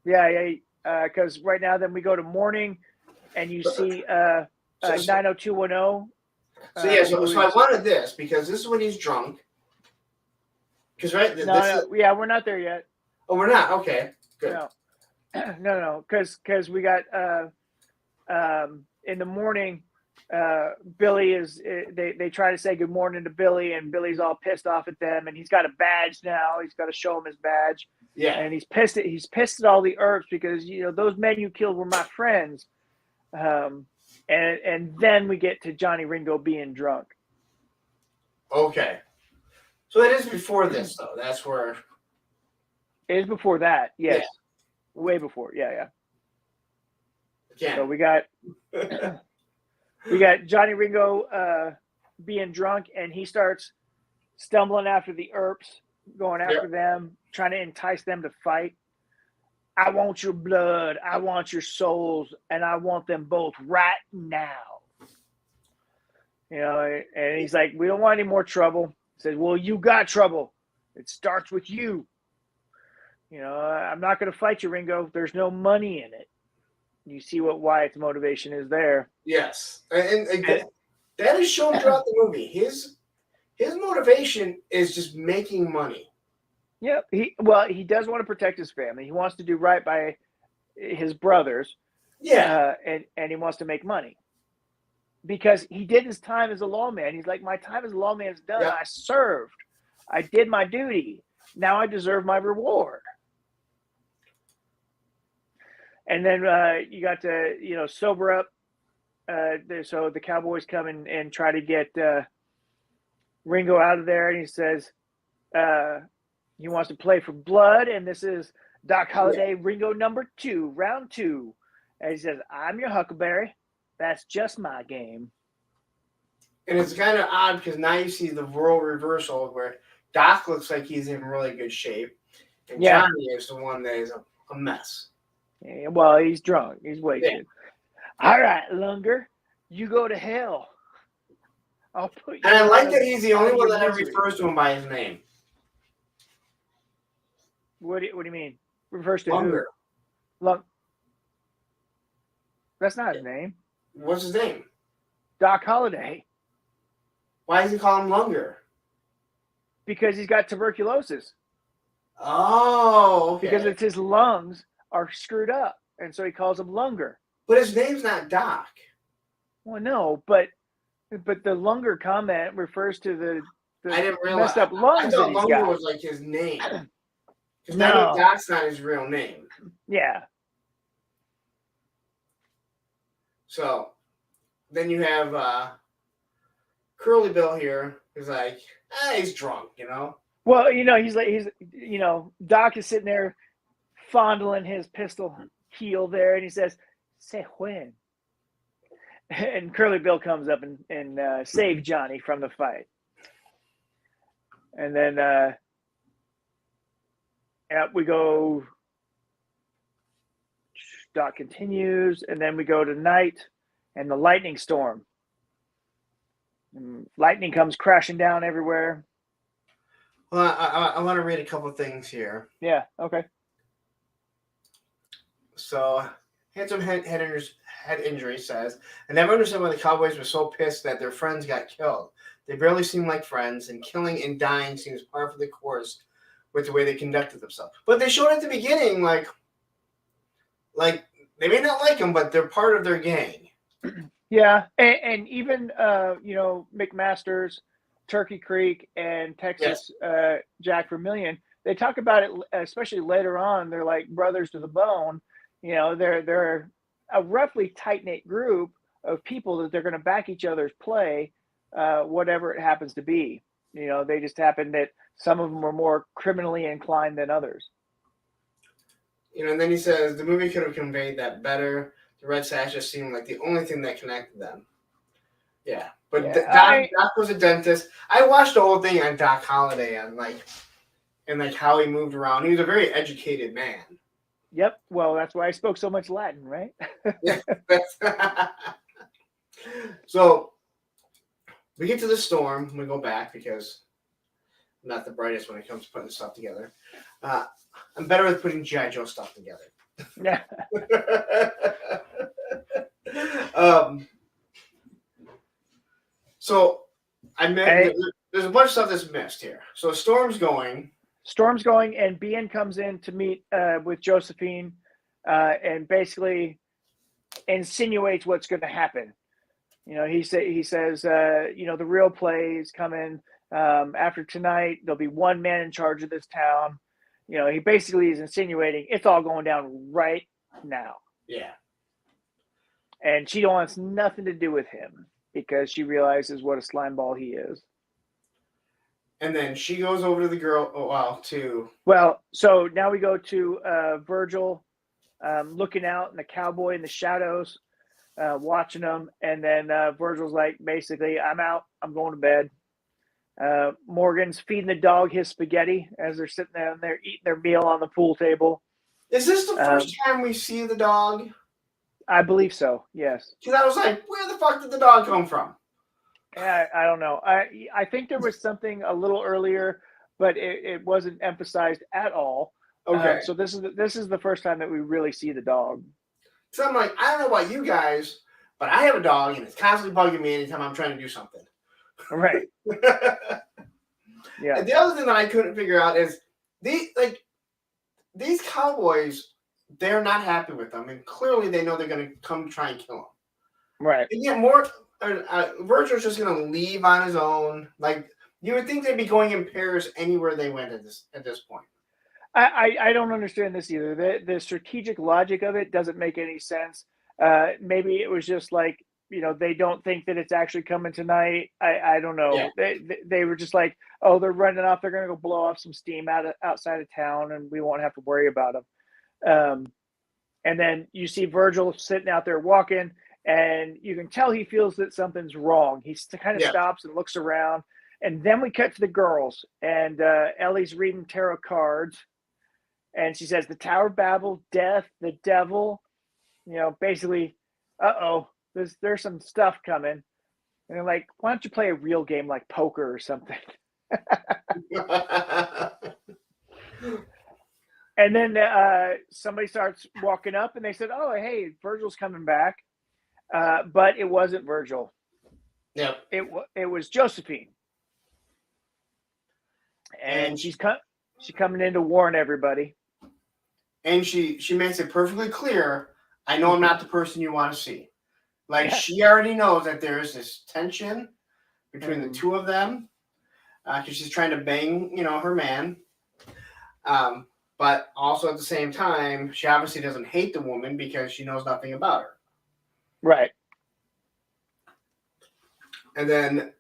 Yeah, because right now, then we go to morning, and you see 90210. So I wanted this because this is when he's drunk. Because yeah, we're not there yet. Oh, we're not. Okay, good. No, because we got in the morning. Billy is they try to say good morning to Billy, and Billy's all pissed off at them, and he's got a badge now. He's got to show him his badge. Yeah, and he's pissed at all the Earps because those men you killed were my friends. And then we get to Johnny Ringo being drunk. Okay. So it is before this, though. That's where It is before that. Yes. Yeah. Way before. Yeah. again. So we got Johnny Ringo being drunk, and he starts stumbling after the Earps, going after them, trying to entice them to fight. I want your blood, I want your souls, and I want them both right now. And he's like, we don't want any more trouble. He says, well, you got trouble. It starts with you. I'm not going to fight you, Ringo. There's no money in it. You see what Wyatt's motivation is there. Yes, and that is shown throughout the movie. His motivation is just making money. Yep. He does want to protect his family. He wants to do right by his brothers. Yeah. And he wants to make money. Because he did his time as a lawman. He's like, my time as a lawman is done. Yep. I served. I did my duty. Now I deserve my reward. And then you got to, sober up. So the Cowboys come and try to get Ringo out of there. And he says he wants to play for blood. And this is Doc Holliday, Ringo number 2, round 2. And he says, I'm your Huckleberry. That's just my game. And it's kind of odd because now you see the role reversal where Doc looks like he's in really good shape. And Johnny is the one that is a mess. Yeah, well, he's drunk. He's wasted. Yeah. All right, Lunger, you go to hell. I'll put you. And I like that he's the only one that ever refers to him by his name. What do you mean? Refers to Lunger. Who? That's not his name. What's his name? Doc Holliday. Why does he call him Lunger? Because he's got tuberculosis. Oh, okay. Because it's his lungs are screwed up, and so he calls him Lunger. But his name's not Doc. Well, no, but the Lunger comment refers to the I didn't realize. messed up lungs. I thought Lunger was like his name. Because no, Doc's not his real name. Yeah. So then you have Curly Bill here who's like, he's drunk, Well, Doc is sitting there fondling his pistol heel there, and he says, "Say when." And Curly Bill comes up and saves Johnny from the fight. And then we go. Doc continues, and then we go to night and the lightning storm. And lightning comes crashing down everywhere. Well, I want to read a couple of things here. Yeah, okay. So, Handsome Head Injury says, I never understood why the Cowboys were so pissed that their friends got killed. They barely seem like friends, and killing and dying seems par for the course with the way they conducted themselves. But they showed at the beginning, like they may not like them, but they're part of their gang. Yeah, and even McMaster's, Turkey Creek, and Texas Jack Vermillion, they talk about it, especially later on. They're like brothers to the bone. They're a roughly tight-knit group of people that they're going to back each other's play, whatever it happens to be. They just happen that some of them were more criminally inclined than others. And then he says the movie could have conveyed that better. The red sashes seemed like the only thing that connected them. Yeah, but Doc was a dentist. I watched the whole thing on Doc Holliday and how he moved around. He was a very educated man. Yep. Well, that's why I spoke so much Latin, right? Yeah. So we get to the storm. We go back because I'm not the brightest when it comes to putting stuff together. I'm better with putting G.I. Joe stuff together. Yeah. So there's a bunch of stuff that's missed here. So Storm's going, and Bien comes in to meet with Josephine and basically insinuates what's going to happen. He says, the real play is coming after tonight. There'll be one man in charge of this town. He basically is insinuating it's all going down right now. Yeah. And she wants nothing to do with him because she realizes what a slimeball he is. And then she goes over to the girl. Oh, wow, to Well, so now we go to Virgil looking out, and the cowboy in the shadows, watching them, and then Virgil's like, basically, I'm out. I'm going to bed. Morgan's feeding the dog his spaghetti as they're sitting down there eating their meal on the pool table. Is this the first time we see the dog? I believe so. Yes. Because I was like, where the fuck did the dog come from? I don't know. I think there was something a little earlier, but it wasn't emphasized at all. Okay. So this is the first time that we really see the dog. So I'm like, I don't know about you guys, but I have a dog and it's constantly bugging me anytime I'm trying to do something. Right. Yeah. And the other thing that I couldn't figure out is these cowboys, they're not happy with them, and clearly they know they're going to come try and kill them. Right. And yet Virgil's just going to leave on his own. Like, you would think they'd be going in pairs anywhere they went at this point. I don't understand this either. The strategic logic of it doesn't make any sense. Maybe it was just like, they don't think that it's actually coming tonight. I don't know. Yeah. They were just like, oh, they're running off. They're going to go blow off some steam outside of town, and we won't have to worry about them. And then you see Virgil sitting out there walking, and you can tell he feels that something's wrong. He kind of stops and looks around, and then we cut to the girls, and Ellie's reading tarot cards, and she says, the Tower of Babel, death, the devil, basically, there's some stuff coming. And they're like, why don't you play a real game like poker or something? And then somebody starts walking up, and they said, oh, hey, Virgil's coming back. But it wasn't Virgil. Yep. It was Josephine. And she's coming in to warn everybody. And she makes it perfectly clear, I know I'm not the person you want to see. Like, she already knows that there is this tension between the two of them, because she's trying to bang, her man. But also at the same time, she obviously doesn't hate the woman because she knows nothing about her. Right. And then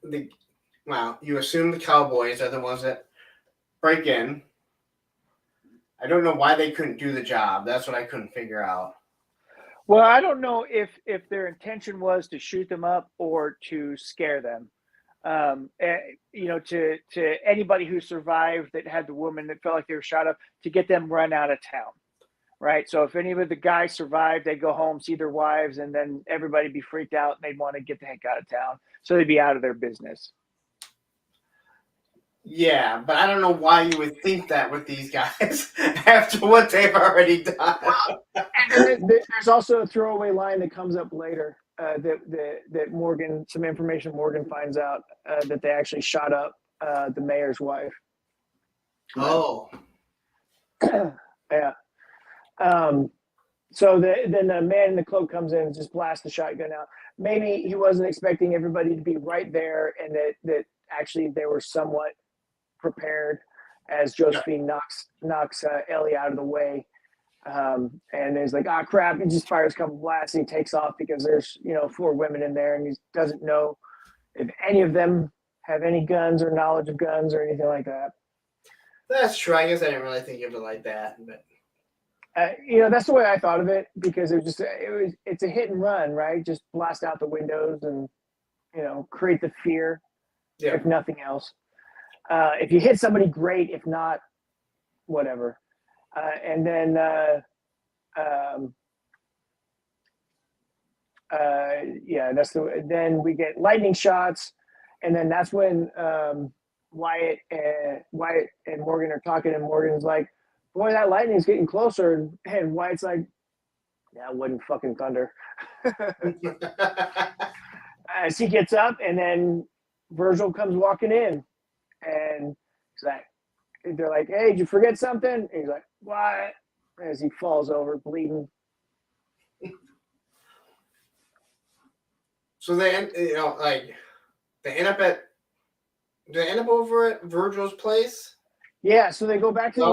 you assume the cowboys are the ones that break in. I don't know why they couldn't do the job. That's what I couldn't figure out. Well, I don't know if their intention was to shoot them up or to scare them. To anybody who survived that had the woman that felt like they were shot up, to get them run out of town. Right. So if any of the guys survived, they'd go home, see their wives, and then everybody be freaked out and they'd want to get the heck out of town. So they'd be out of their business. Yeah, but I don't know why you would think that with these guys after what they've already done. And there's also a throwaway line that comes up later that Morgan, some information Morgan finds out that they actually shot up the mayor's wife. Oh. Yeah. So then the man in the cloak comes in and just blasts the shotgun out. Maybe he wasn't expecting everybody to be right there, and that actually they were somewhat prepared as Josephine knocks Ellie out of the way. And he's like, oh crap, he just fires a couple blasts and he takes off because there's 4 women in there, and he doesn't know if any of them have any guns or knowledge of guns or anything like that. That's true. I guess I didn't really think of it like that, but that's the way I thought of it, because it's a hit and run, right? Just blast out the windows and create the fear, if nothing else. If you hit somebody, great. If not, whatever. And then then we get lightning shots, and then that's when Wyatt and Morgan are talking, and Morgan's like, boy, that lightning's getting closer, and Wyatt's like, that wasn't fucking thunder. As he gets up, and then Virgil comes walking in, and he's like, they're like, hey, did you forget something? And he's like, what? As he falls over bleeding. So they end up over at Virgil's place. Yeah, so they go back to the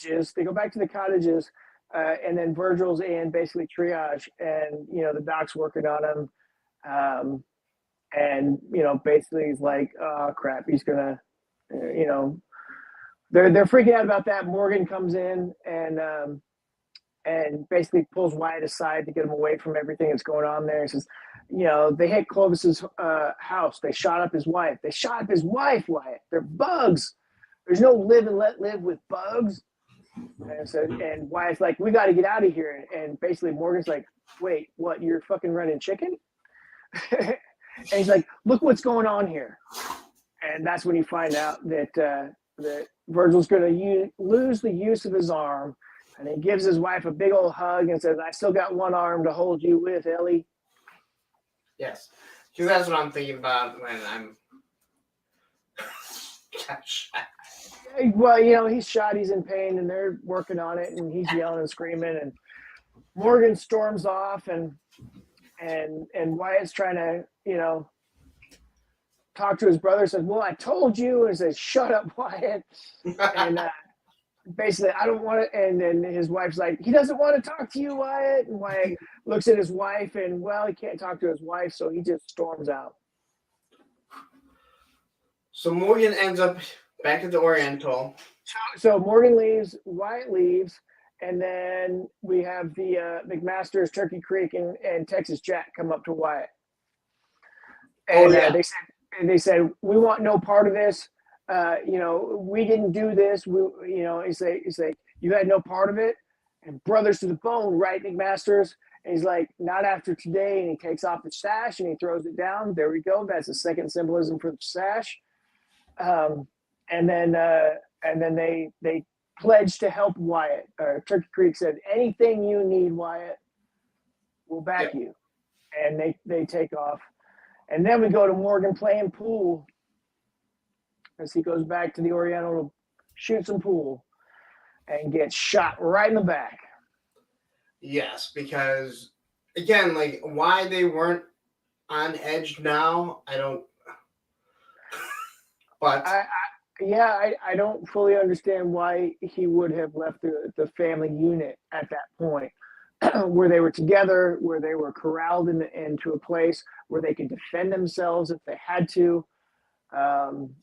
cottages. They go back to the cottages, and then Virgil's in basically triage, and the doc's working on him, and basically he's like, oh crap, he's gonna you know, they're freaking out about that. Morgan comes in and basically pulls Wyatt aside to get him away from everything that's going on there. He says, you know, they hit Clovis's house. They shot up his wife. They shot up his wife, Wyatt. They're bugs. There's no live and let live with bugs. And so, and Wyatt's like, we got to get out of here. And basically Morgan's like, wait, what? You're fucking running chicken? And he's like, look what's going on here. And that's when you find out that that Virgil's going to lose the use of his arm. And he gives his wife a big old hug and says, I still got one arm to hold you with, Ellie. Yes. Because that's what I'm thinking about when I'm shot. Well, you know, he's shot, he's in pain, and they're working on it, and he's yelling and screaming, and Morgan storms off, and Wyatt's trying to, you know, talk to his brother, says, well, I told you, and says, shut up, Wyatt. And basically, I don't want to, and then his wife's like, he doesn't want to talk to you, Wyatt. And Wyatt looks at his wife, and, well, he can't talk to his wife, so he just storms out. So Morgan ends up back at the Oriental. So Morgan leaves, Wyatt leaves, and then we have the McMaster's, Turkey Creek, and Texas Jack come up to Wyatt. And they said, we want no part of this. You know, we didn't do this. We, you know, he's like, you had no part of it. And brothers to the bone, right, McMaster's? And he's like, not after today. And he takes off the sash and he throws it down. There we go. That's the second symbolism for the sash. And then they pledged to help Wyatt. Turkey Creek said, anything you need, Wyatt, we'll back you. And they take off. And then we go to Morgan playing pool as he goes back to the Oriental to shoot some pool and gets shot right in the back. Yes, because, again, like, why they weren't on edge now, I don't... But... I don't fully understand why he would have left the family unit at that point, where they were together, where they were corralled into a place where they could defend themselves if they had to.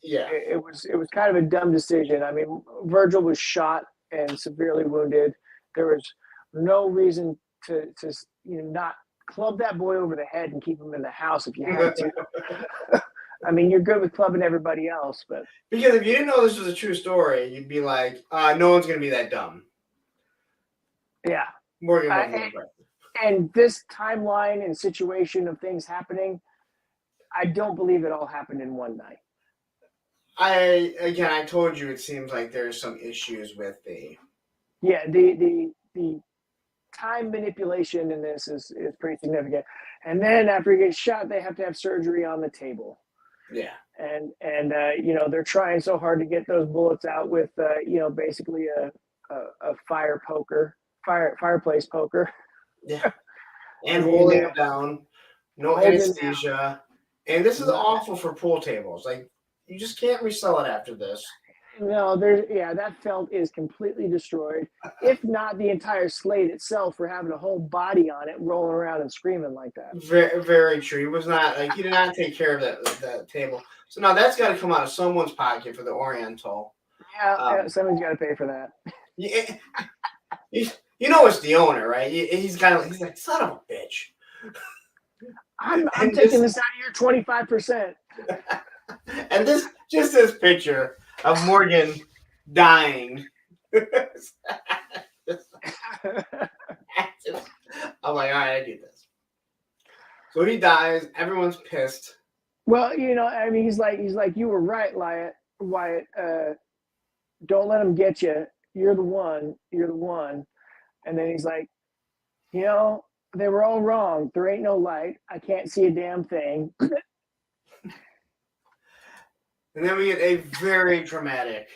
It was kind of a dumb decision. I mean, Virgil was shot and severely wounded. There was no reason to not club that boy over the head and keep him in the house if you had to. I mean, you're good with clubbing everybody else, but because if you didn't know this was a true story, you'd be like, no one's gonna be that dumb. Yeah. Morgan and this timeline and situation of things happening, I don't believe it all happened in one night. I told you it seems like there's some issues with the time manipulation in this is pretty significant. And then after he gets shot, they have to have surgery on the table. Yeah. And you know, they're trying so hard to get those bullets out with you know, basically a fireplace poker. Yeah. And holding it down, no anesthesia. And this is awful for pool tables. Like, you just can't resell it after this. No, that felt is completely destroyed. If not the entire slate itself for having a whole body on it, rolling around and screaming like that. Very, very true. He was not like, he did not take care of that table. So now that's got to come out of someone's pocket for the Oriental. Yeah, someone's got to pay for that. Yeah, you know it's the owner, right? He's like, son of a bitch. I'm taking this out of your 25%. And this picture of Morgan dying. I'm like, all right, I do this. So he dies. Everyone's pissed. Well, you know, I mean, he's like, you were right, Wyatt. Don't let him get you. You're the one. And then he's like, you know, they were all wrong. There ain't no light. I can't see a damn thing. And then we get a very dramatic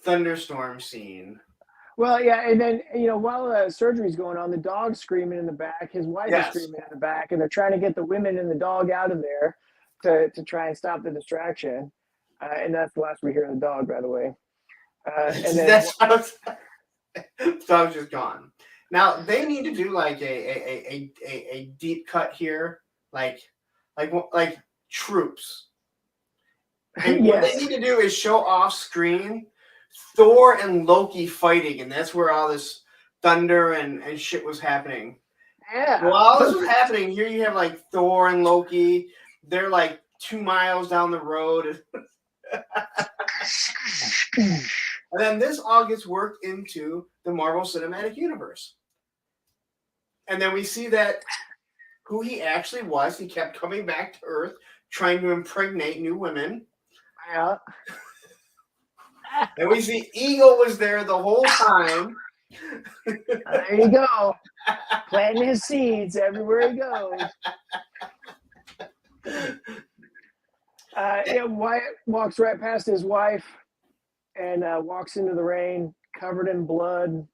thunderstorm scene. Well, yeah, and then, you know, while the surgery's going on, the dog's screaming in the back. His wife is screaming in the back, and they're trying to get the women and the dog out of there to try and stop the distraction. And that's the last we hear of the dog, by the way. And then the dog's just gone. Now they need to do like a deep cut here, like troops. And what they need to do is show off screen Thor and Loki fighting, and that's where all this thunder and shit was happening. Yeah. While this was happening, here you have like Thor and Loki. They're like 2 miles down the road. And then this all gets worked into the Marvel Cinematic Universe. And then we see that who he actually was, he kept coming back to Earth, trying to impregnate new women. Yeah. And we see Eagle was there the whole time. There you go. Planting his seeds everywhere he goes. Wyatt walks right past his wife and walks into the rain, covered in blood.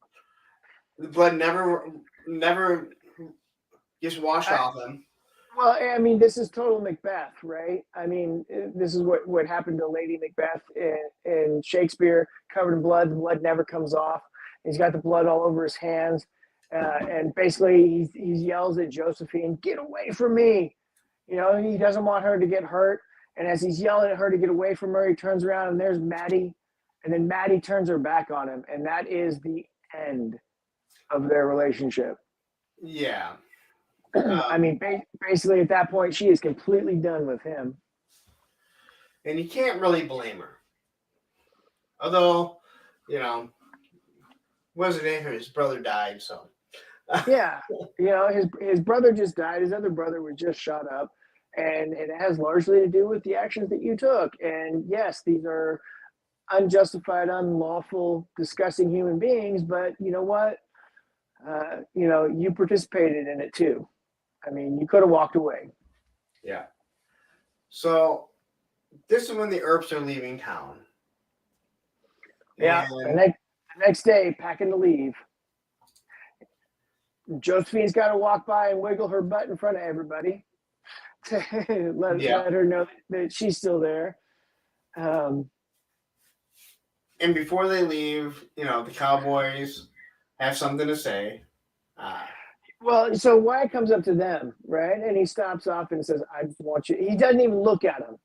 The blood never gets washed off him. Well, I mean, this is total Macbeth, right? I mean, this is what happened to Lady Macbeth in Shakespeare, covered in blood. The blood never comes off. He's got the blood all over his hands. And basically, he yells at Josephine, "Get away from me!" You know, he doesn't want her to get hurt. And as he's yelling at her to get away from her, he turns around and there's Maddie. And then Maddie turns her back on him. And that is the end of their relationship. Yeah. I mean, basically at that point, she is completely done with him. And you can't really blame her. Although, you know, wasn't it? His brother died, so. Yeah. You know, his brother just died. His other brother was just shot up. And it has largely to do with the actions that you took. And yes, these are unjustified, unlawful, disgusting human beings. But you know what? You participated in it too. I mean, you could have walked away. Yeah. So this is when the Earps are leaving town. Yeah. And The next day, packing to leave. Josephine's got to walk by and wiggle her butt in front of everybody to let her know that she's still there. And before they leave, you know, the Cowboys have something to say. Well, so Wyatt comes up to them, right? And he stops off and says, "I want you." He doesn't even look at him.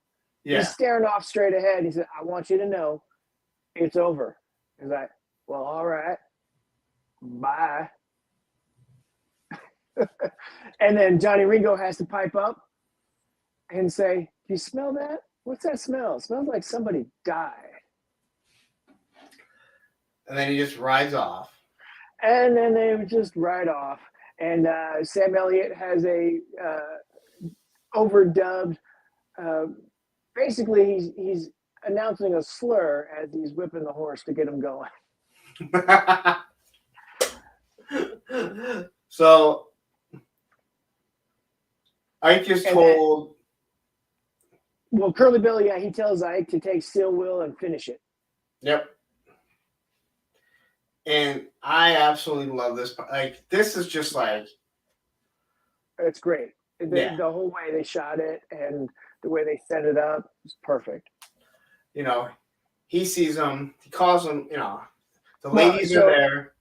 Yeah. He's staring off straight ahead. He said, "I want you to know it's over." He's like, "Well, all right. Bye." And then Johnny Ringo has to pipe up and say, "Do you smell that? What's that smell? It smells like somebody died." And then he just rides off. And then they would just ride off. And Sam Elliott has a overdubbed. Basically, he's announcing a slur as he's whipping the horse to get him going. So Ike is told. Well, Curly Bill, yeah, he tells Ike to take Steel Will and finish it. Yep. And I absolutely love this. Like, this is just like. It's great. The whole way they shot it and the way they set it up is perfect. You know, he sees them. He calls them, you know, the ladies are there.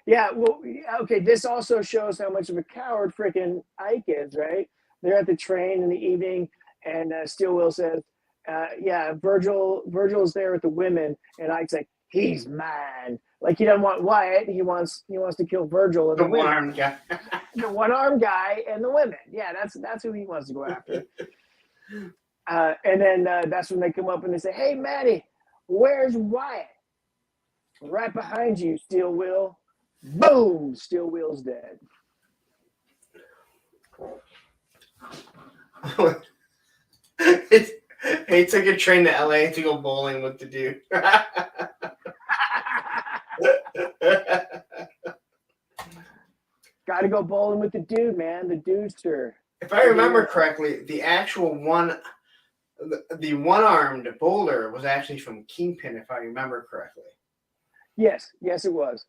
Yeah, well, okay, this also shows how much of a coward freaking Ike is, right? They're at the train in the evening, and Steel Will says, Virgil's there with the women, and Ike's like, "He's mine." Like, he doesn't want Wyatt. He wants to kill Virgil and the one-armed guy. The one-armed guy and the women. Yeah, that's who he wants to go after. And then that's when they come up and they say, "Hey, Maddie, where's Wyatt?" "Right behind you, Steel Will." Boom! Steel Will's dead. He took a train to LA to go bowling with the dude. Got to go bowling with the dude, man. The dudester. If I remember correctly, the actual the one-armed bowler was actually from Kingpin, if I remember correctly. Yes, it was.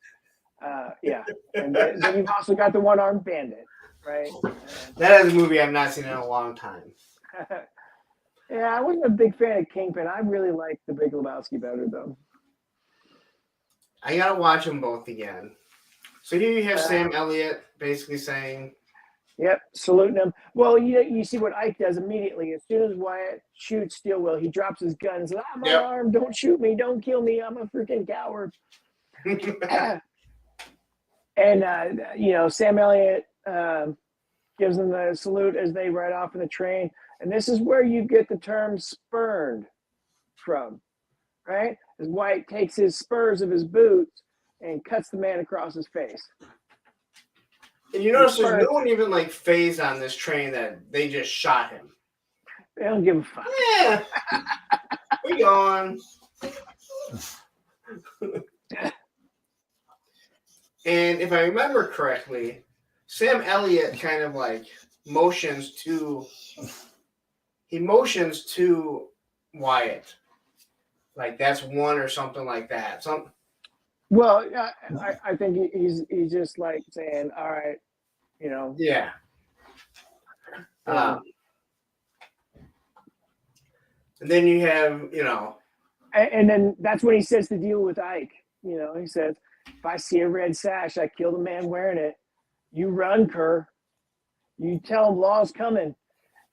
Yeah. And then you've also got the one-armed bandit, right? That is a movie I've not seen in a long time. Yeah, I wasn't a big fan of Kingpin. I really liked The Big Lebowski better, though. I gotta watch them both again. So here you have Sam Elliott basically saying, Yep, saluting him. Well, you see what Ike does immediately. As soon as Wyatt shoots Stillwell, he drops his gun and says, "I'm Yep. unarmed. Don't shoot me. Don't kill me. I'm a freaking coward." And Sam Elliott gives them the salute as they ride off in the train. And this is where you get the term "spurned" from, right? As Wyatt takes his spurs of his boots and cuts the man across his face. And you notice there's no one even like phased on this train that they just shot him. They don't give a fuck. Yeah. We gone. And if I remember correctly, Sam Elliott kind of like motions to Wyatt. Like that's one or something like that. Well, I think he's just like saying, all right, Yeah. And then you have, and then that's when he says the deal with Ike. He says, "If I see a red sash, I kill the man wearing it. You run, Kerr. You tell him law's coming.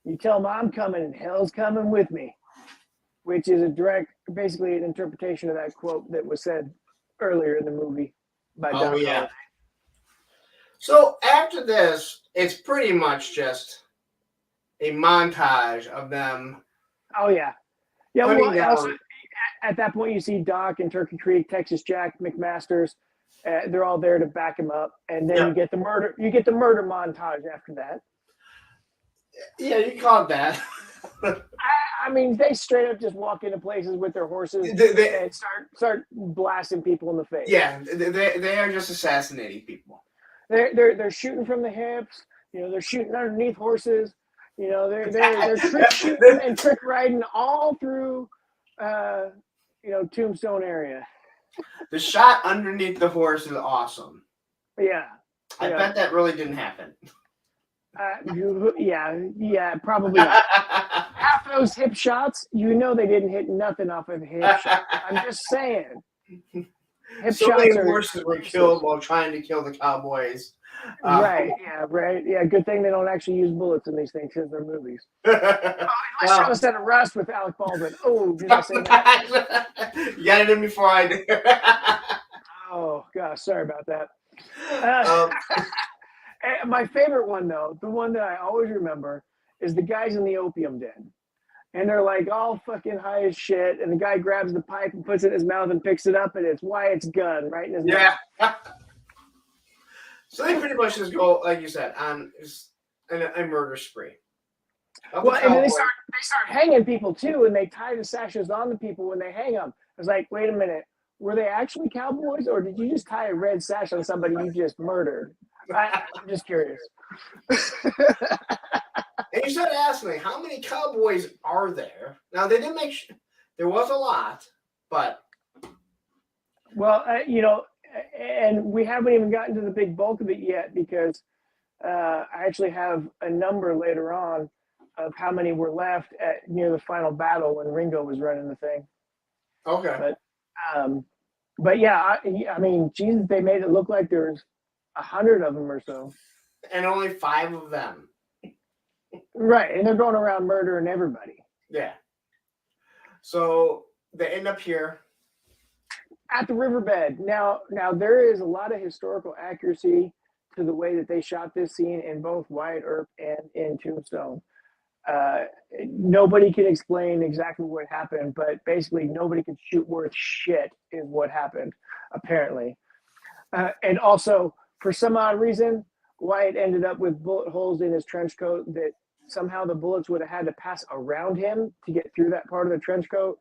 You tell him I'm coming and hell's coming with me," which is basically an interpretation of that quote that was said earlier in the movie by Doc Holliday. So after this, it's pretty much just a montage of them. Oh yeah. Yeah. Well, also, at that point, you see Doc and Turkey Creek, Texas Jack, McMasters. They're all there to back him up, and then you get the murder. You get the murder montage after that. Yeah, you call it that. I mean, they straight up just walk into places with their horses and start blasting people in the face. Yeah, they are just assassinating people. They're shooting from the hips. They're shooting underneath horses. They're trick shooting and trick riding all through, Tombstone area. The shot underneath the horse is awesome. Yeah. I bet that really didn't happen. Yeah, probably not. Half those hip shots, they didn't hit nothing off of hip shots. I'm just saying. Hip so many horses were killed while trying to kill the cowboys. Right. Yeah, good thing they don't actually use bullets in these things because they're movies. Let's show us that Rust with Alec Baldwin. Oh, did I say that? You got it in before I did. Oh, gosh, sorry about that. My favorite one, though, the one that I always remember, is the guys in the opium den. And they're like all fucking high as shit. And the guy grabs the pipe and puts it in his mouth and picks it up. And it's Wyatt's gun right in his mouth. So they pretty much just go, like you said, on a murder spree. Well, and then they start hanging people too. And they tie the sashes on the people when they hang them. It's like, wait a minute. Were they actually cowboys? Or did you just tie a red sash on somebody you just murdered? I'm just curious. And you started asking me, how many cowboys are there? Now, they didn't make there was a lot, but. Well, and we haven't even gotten to the big bulk of it yet because I actually have a number later on of how many were left near the final battle when Ringo was running the thing. Okay. But yeah, I mean, Jesus, they made it look like there was 100 of them or so. And only 5 of them. Right, and they're going around murdering everybody. Yeah. So they end up here. At the riverbed. Now there is a lot of historical accuracy to the way that they shot this scene in both Wyatt Earp and in Tombstone. Nobody can explain exactly what happened, but basically nobody can shoot worth shit is what happened, apparently. And also, for some odd reason, Wyatt ended up with bullet holes in his trench coat that somehow the bullets would have had to pass around him to get through that part of the trench coat.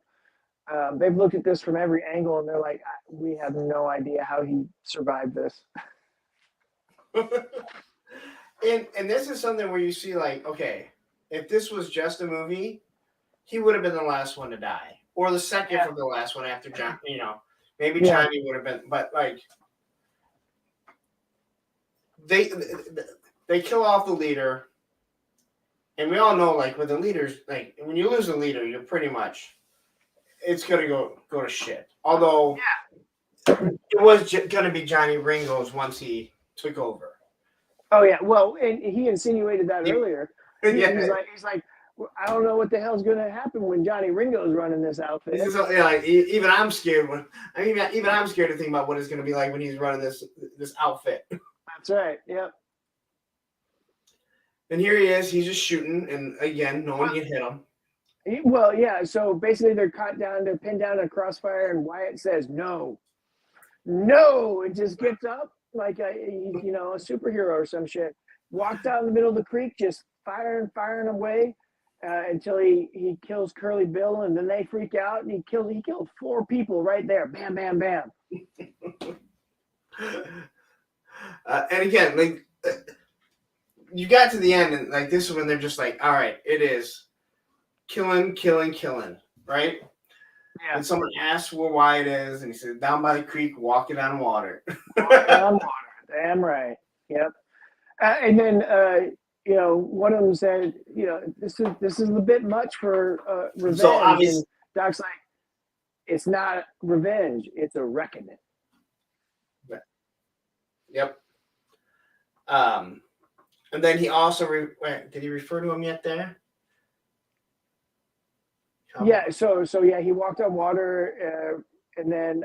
They've looked at this from every angle, and they're like, we have no idea how he survived this. And this is something where you see, like, okay, if this was just a movie, he would have been the last one to die. Or the second from the last one after John, maybe Johnny would have been, but, like, they kill off the leader, and we all know, like, with the leaders, like, when you lose a leader, you're pretty much, it's gonna go to shit. Although it was gonna be Johnny Ringo's once he took over. Oh yeah, well, and he insinuated that He- earlier. yeah. He's like, "Well, I don't know what the hell's going to happen when Johnny Ringo's running this outfit. This is, yeah, like even I'm scared when I mean even I'm scared to think about what it's going to be like when he's running this outfit. That's right. Yep. And here he is, he's just shooting, and again, no one can hit him. Well, yeah. So basically, they're pinned down in a crossfire, and Wyatt says no, no. It just gets up like a superhero or some shit. Walk down the middle of the creek, just firing away until he kills Curly Bill, and then they freak out, and he killed 4 people right there. Bam, bam, bam. And again, like you got to the end, and like this is when they're just like, all right, it is killing, right? Yeah. And someone asks where Wyatt is, and he said, down by the creek, walking on water. Walking on water. Damn right. Yep. And then one of them said, this is a bit much for revenge. So obviously, and Doc's like, it's not revenge, it's a reckoning. Yep. And then he also did he refer to him yet there? Yeah. So yeah, he walked on water, and then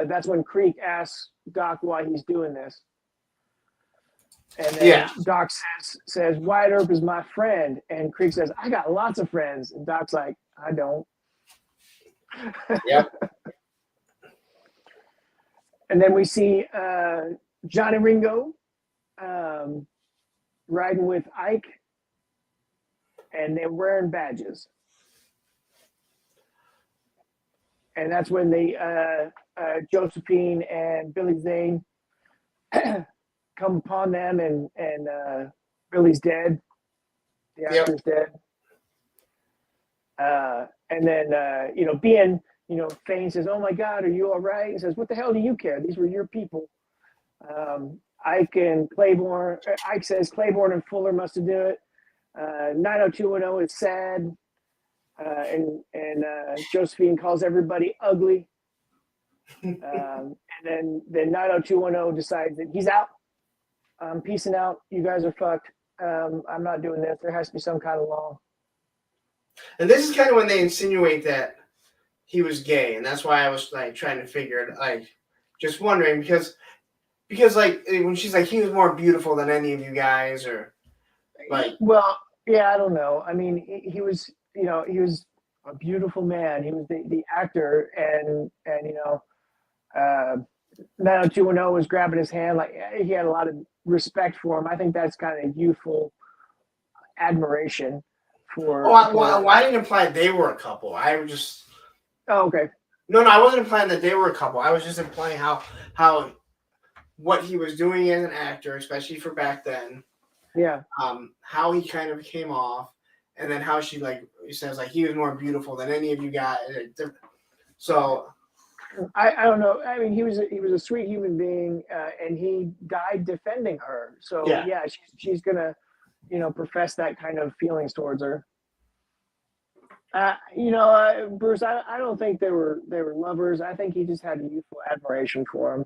that's when Creek asks Doc why he's doing this. And then Doc says Wyatt Earp is my friend, and Creek says I got lots of friends, and Doc's like I don't. Yep. And then we see Johnny Ringo riding with Ike, and they're wearing badges. And that's when Josephine and Billy Zane come upon them, and Billy's dead. The actor's dead. And then being Fane says, "Oh my God, are you all right?" He says, "What the hell do you care? These were your people." Ike says Claiborne and Fuller must have done it. 90210 is sad, and Josephine calls everybody ugly. And then 90210 decides that he's out. I'm peacing out. You guys are fucked. I'm not doing this. There has to be some kind of law. And this is kind of when they insinuate that he was gay, and that's why I was like trying to figure it, like just wondering because like when she's like he was more beautiful than any of you guys, or like, well, yeah, I don't know. I mean, he was a beautiful man. He was the actor, and 90210 was grabbing his hand, like he had a lot of respect for him. I think that's kind of youthful admiration for. Well, I didn't imply they were a couple. I was just. Oh, okay. No, I wasn't implying that they were a couple. I was just implying how what he was doing as an actor, especially for back then. Yeah. How he kind of came off, and then how she says he was more beautiful than any of you guys. So. I don't know. I mean, he was a sweet human being, and he died defending her. So yeah she's gonna, profess that kind of feelings towards her. Bruce, I don't think they were lovers. I think he just had a youthful admiration for him.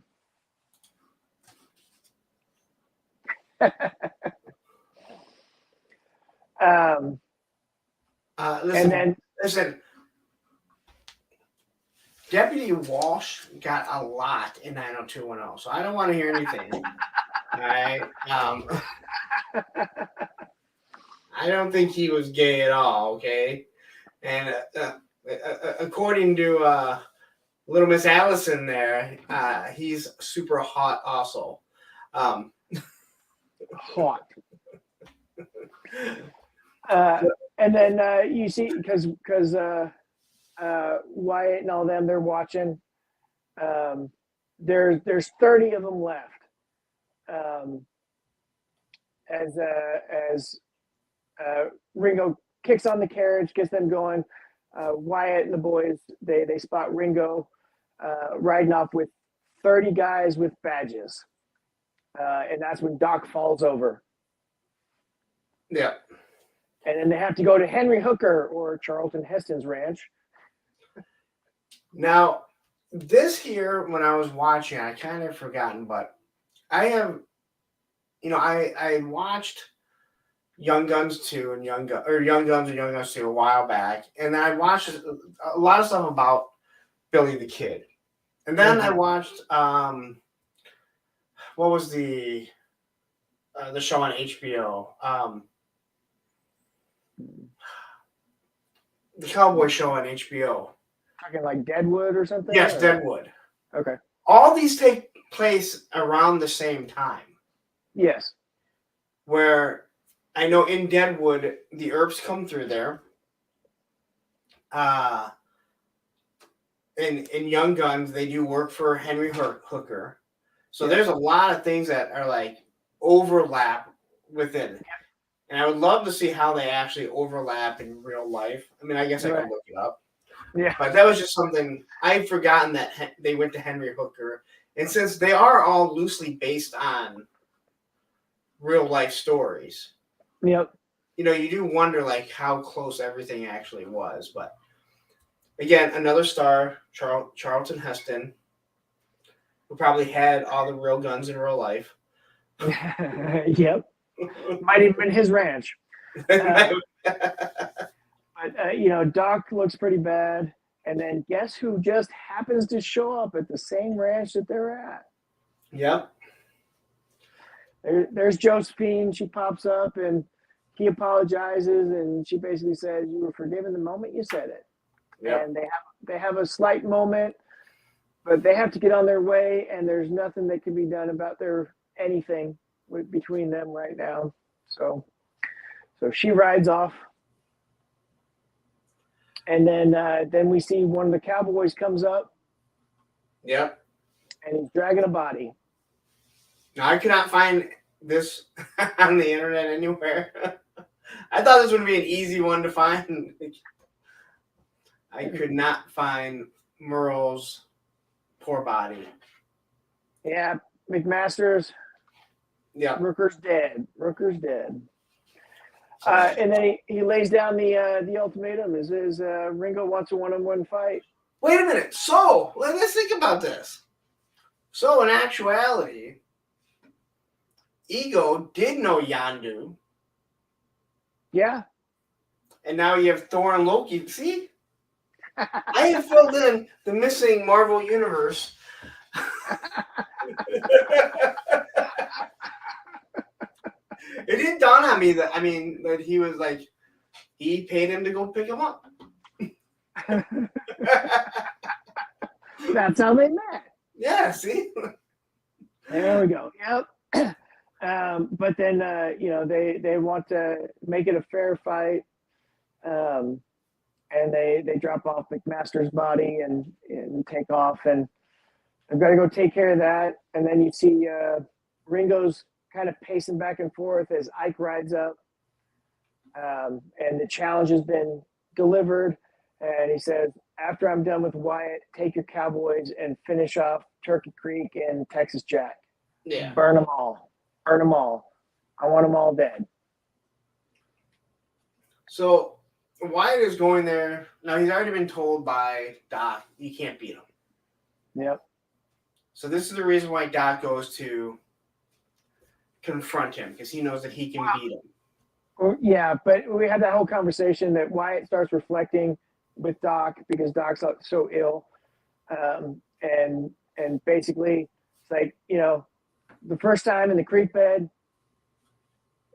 Listen. Deputy Walsh got a lot in 90210, so I don't want to hear anything. All right. I don't think he was gay at all. Okay. And according to Little Miss Allison there, he's super hot also. Hot. And then you see, because Wyatt and all them, they're watching. There's 30 of them left. As Ringo kicks on the carriage, gets them going. Wyatt and the boys, they spot Ringo riding off with 30 guys with badges. And that's when Doc falls over. Yeah. And then they have to go to Henry Hooker or Charlton Heston's ranch. Now, this here, when I was watching, I kind of forgotten, but I have I watched Young Guns 2 and Young Guns and Young Guns 2 a while back, and then I watched a lot of stuff about Billy the Kid. And then I watched what was the show on HBO? The cowboy show on HBO. Talking like Deadwood or something? Yes, or? Deadwood. Okay. All these take place around the same time. Yes. Where I know in Deadwood, the Earps come through there. In Young Guns, they do work for Henry Hooker. So there's a lot of things that are like overlap within it. And I would love to see how they actually overlap in real life. I mean, I guess I could look it up. Yeah. But that was just something I'd forgotten that they went to Henry Hooker. And since they are all loosely based on real life stories, Yep. You do wonder like how close everything actually was. But again, another star, Charlton Heston, who probably had all the real guns in real life. Yep. Might even been his ranch. But Doc looks pretty bad. And then guess who just happens to show up at the same ranch that they're at? Yep. There's Josephine. She pops up and he apologizes, and she basically says, "You were forgiven the moment you said it." Yep. And they have a slight moment, but they have to get on their way, and there's nothing that can be done about anything between them right now. So she rides off, and then we see one of the cowboys comes up. Yep. And he's dragging a body. Now, I cannot find this on the internet anywhere. I thought this would be an easy one to find. I could not find Merle's poor body. Yeah, McMaster's. Yeah, Rooker's dead. And then he lays down the ultimatum. Is Ringo wants a one-on-one fight. Wait a minute. So let's think about this. So in actuality, Ego did know Yondu. Yeah. And now you have Thor and Loki. See? I have filled in the missing Marvel universe. It didn't dawn on me that he was like, he paid him to go pick him up. That's how they met. Yeah, see? There we go. Yep. But then, they want to make it a fair fight. And they drop off McMaster's body and take off. And they've got to go take care of that. And then you see Ringo's kind of pacing back and forth as Ike rides up. And the challenge has been delivered. And he says, "After I'm done with Wyatt, take your cowboys and finish off Turkey Creek and Texas Jack. Yeah. Burn them all. Burn them all. I want them all dead." So Wyatt is going there. Now, he's already been told by Doc, you can't beat him. Yep. So this is the reason why Doc goes to confront him, because he knows that he can beat him. Well, yeah, but we had that whole conversation that Wyatt starts reflecting with Doc because Doc's so ill. And basically, it's like, the first time in the creek bed,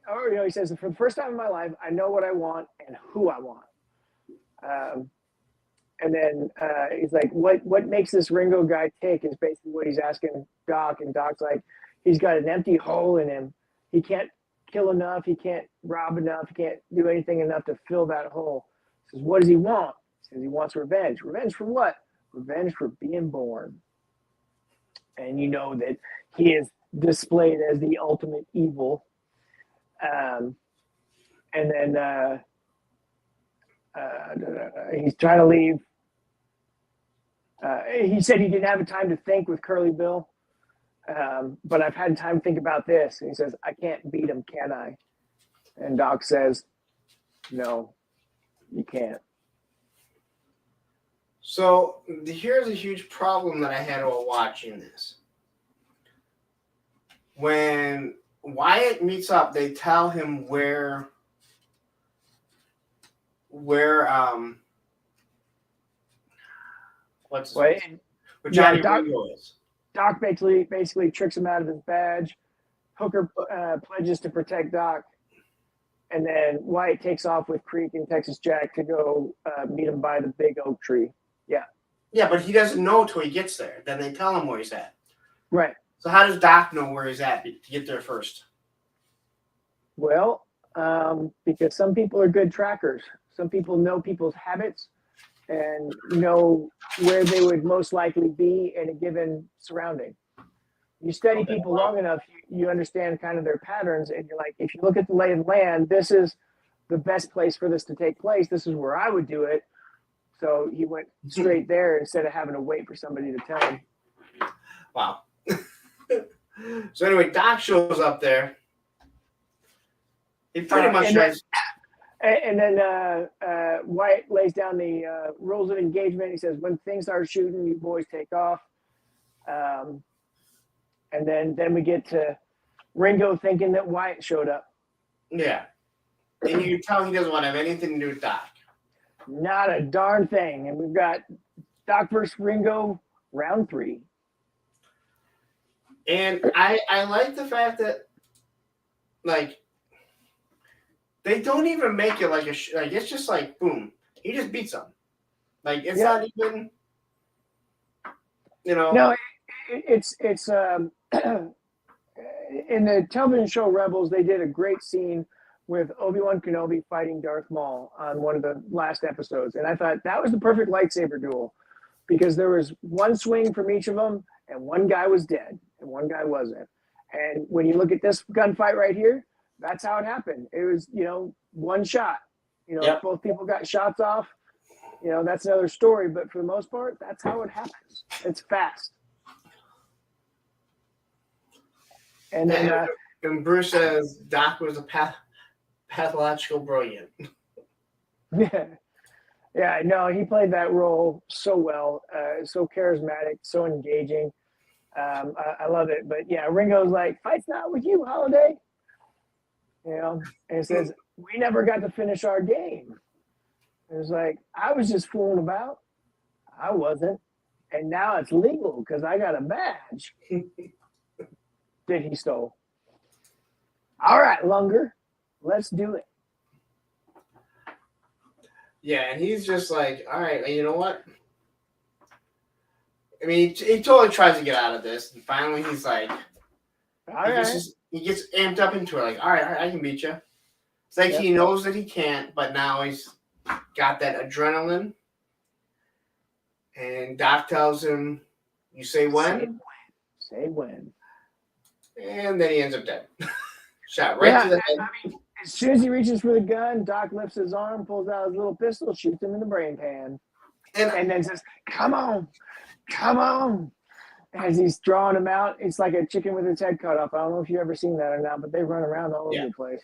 or, he says, "For the first time in my life, I know what I want and who I want." And then he's like, what makes this Ringo guy tick is basically what he's asking Doc. And Doc's like, he's got an empty hole in him. He can't kill enough. He can't rob enough. He can't do anything enough to fill that hole. He says, "What does he want?" He says he wants revenge. Revenge for what? Revenge for being born. And you know that he is displayed as the ultimate evil. And then he's trying to leave. He said he didn't have time to think with Curly Bill, but I've had time to think about this. And he says, "I can't beat him, can I?" And Doc says, "No, you can't." So here's a huge problem that I had while watching this. When Wyatt meets up, they tell him where what's his Wait, name? Where Johnny Doc Ringo is. basically tricks him out of his badge. Hooker pledges to protect Doc, and then Wyatt takes off with Creek and Texas Jack to go meet him by the big oak tree. Yeah. Yeah, but he doesn't know till he gets there. Then they tell him where he's at. Right. So how does Doc know where he's at to get there first? Well, because some people are good trackers. Some people know people's habits and know where they would most likely be in a given surrounding. You study people long enough, you understand kind of their patterns, and you're like, if you look at the lay of the land, this is the best place for this to take place. This is where I would do it. So he went straight there instead of having to wait for somebody to tell him. Wow. So anyway, Doc shows up there. He pretty much tries. And then Wyatt lays down the rules of engagement. He says, when things start shooting, you boys take off. And then we get to Ringo thinking that Wyatt showed up. Yeah. And you can tell he doesn't want to have anything to do with Doc. Not a darn thing. And we've got Doc versus Ringo, round 3. And I like the fact that, like, they don't even make it like like it's just like boom, he just beats them. Like it's not even, you know. No, it's in the television show Rebels. They did a great scene with Obi-Wan Kenobi fighting Darth Maul on one of the last episodes, and I thought that was the perfect lightsaber duel because there was one swing from each of them, and one guy was dead and one guy wasn't. And when you look at this gunfight right here, that's how it happened. It was, one shot. Both people got shots off. That's another story. But for the most part, that's how it happens. It's fast. And then and Bruce says Doc was a pathological brilliant. Yeah, no, he played that role so well, so charismatic, so engaging. I love it. But yeah, Ringo's like, fight's not with you, Holiday. And it says, we never got to finish our game. It was like, I was just fooling about. I wasn't. And now it's legal because I got a badge that he stole. All right, Lunger, let's do it. Yeah, and he's just like, all right, you know what? I mean, he totally tries to get out of this. And finally, he's like, he gets amped up into it. Like, all right, I can beat you. It's like he knows that he can't, but now he's got that adrenaline. And Doc tells him, you say when? Say when. And then he ends up dead. Shot right to the head. I mean, as soon as he reaches for the gun, Doc lifts his arm, pulls out his little pistol, shoots him in the brain pan. And then says, come on. As he's drawing him out, it's like a chicken with its head cut off. I don't know if you've ever seen that or not, but they run around all over the place.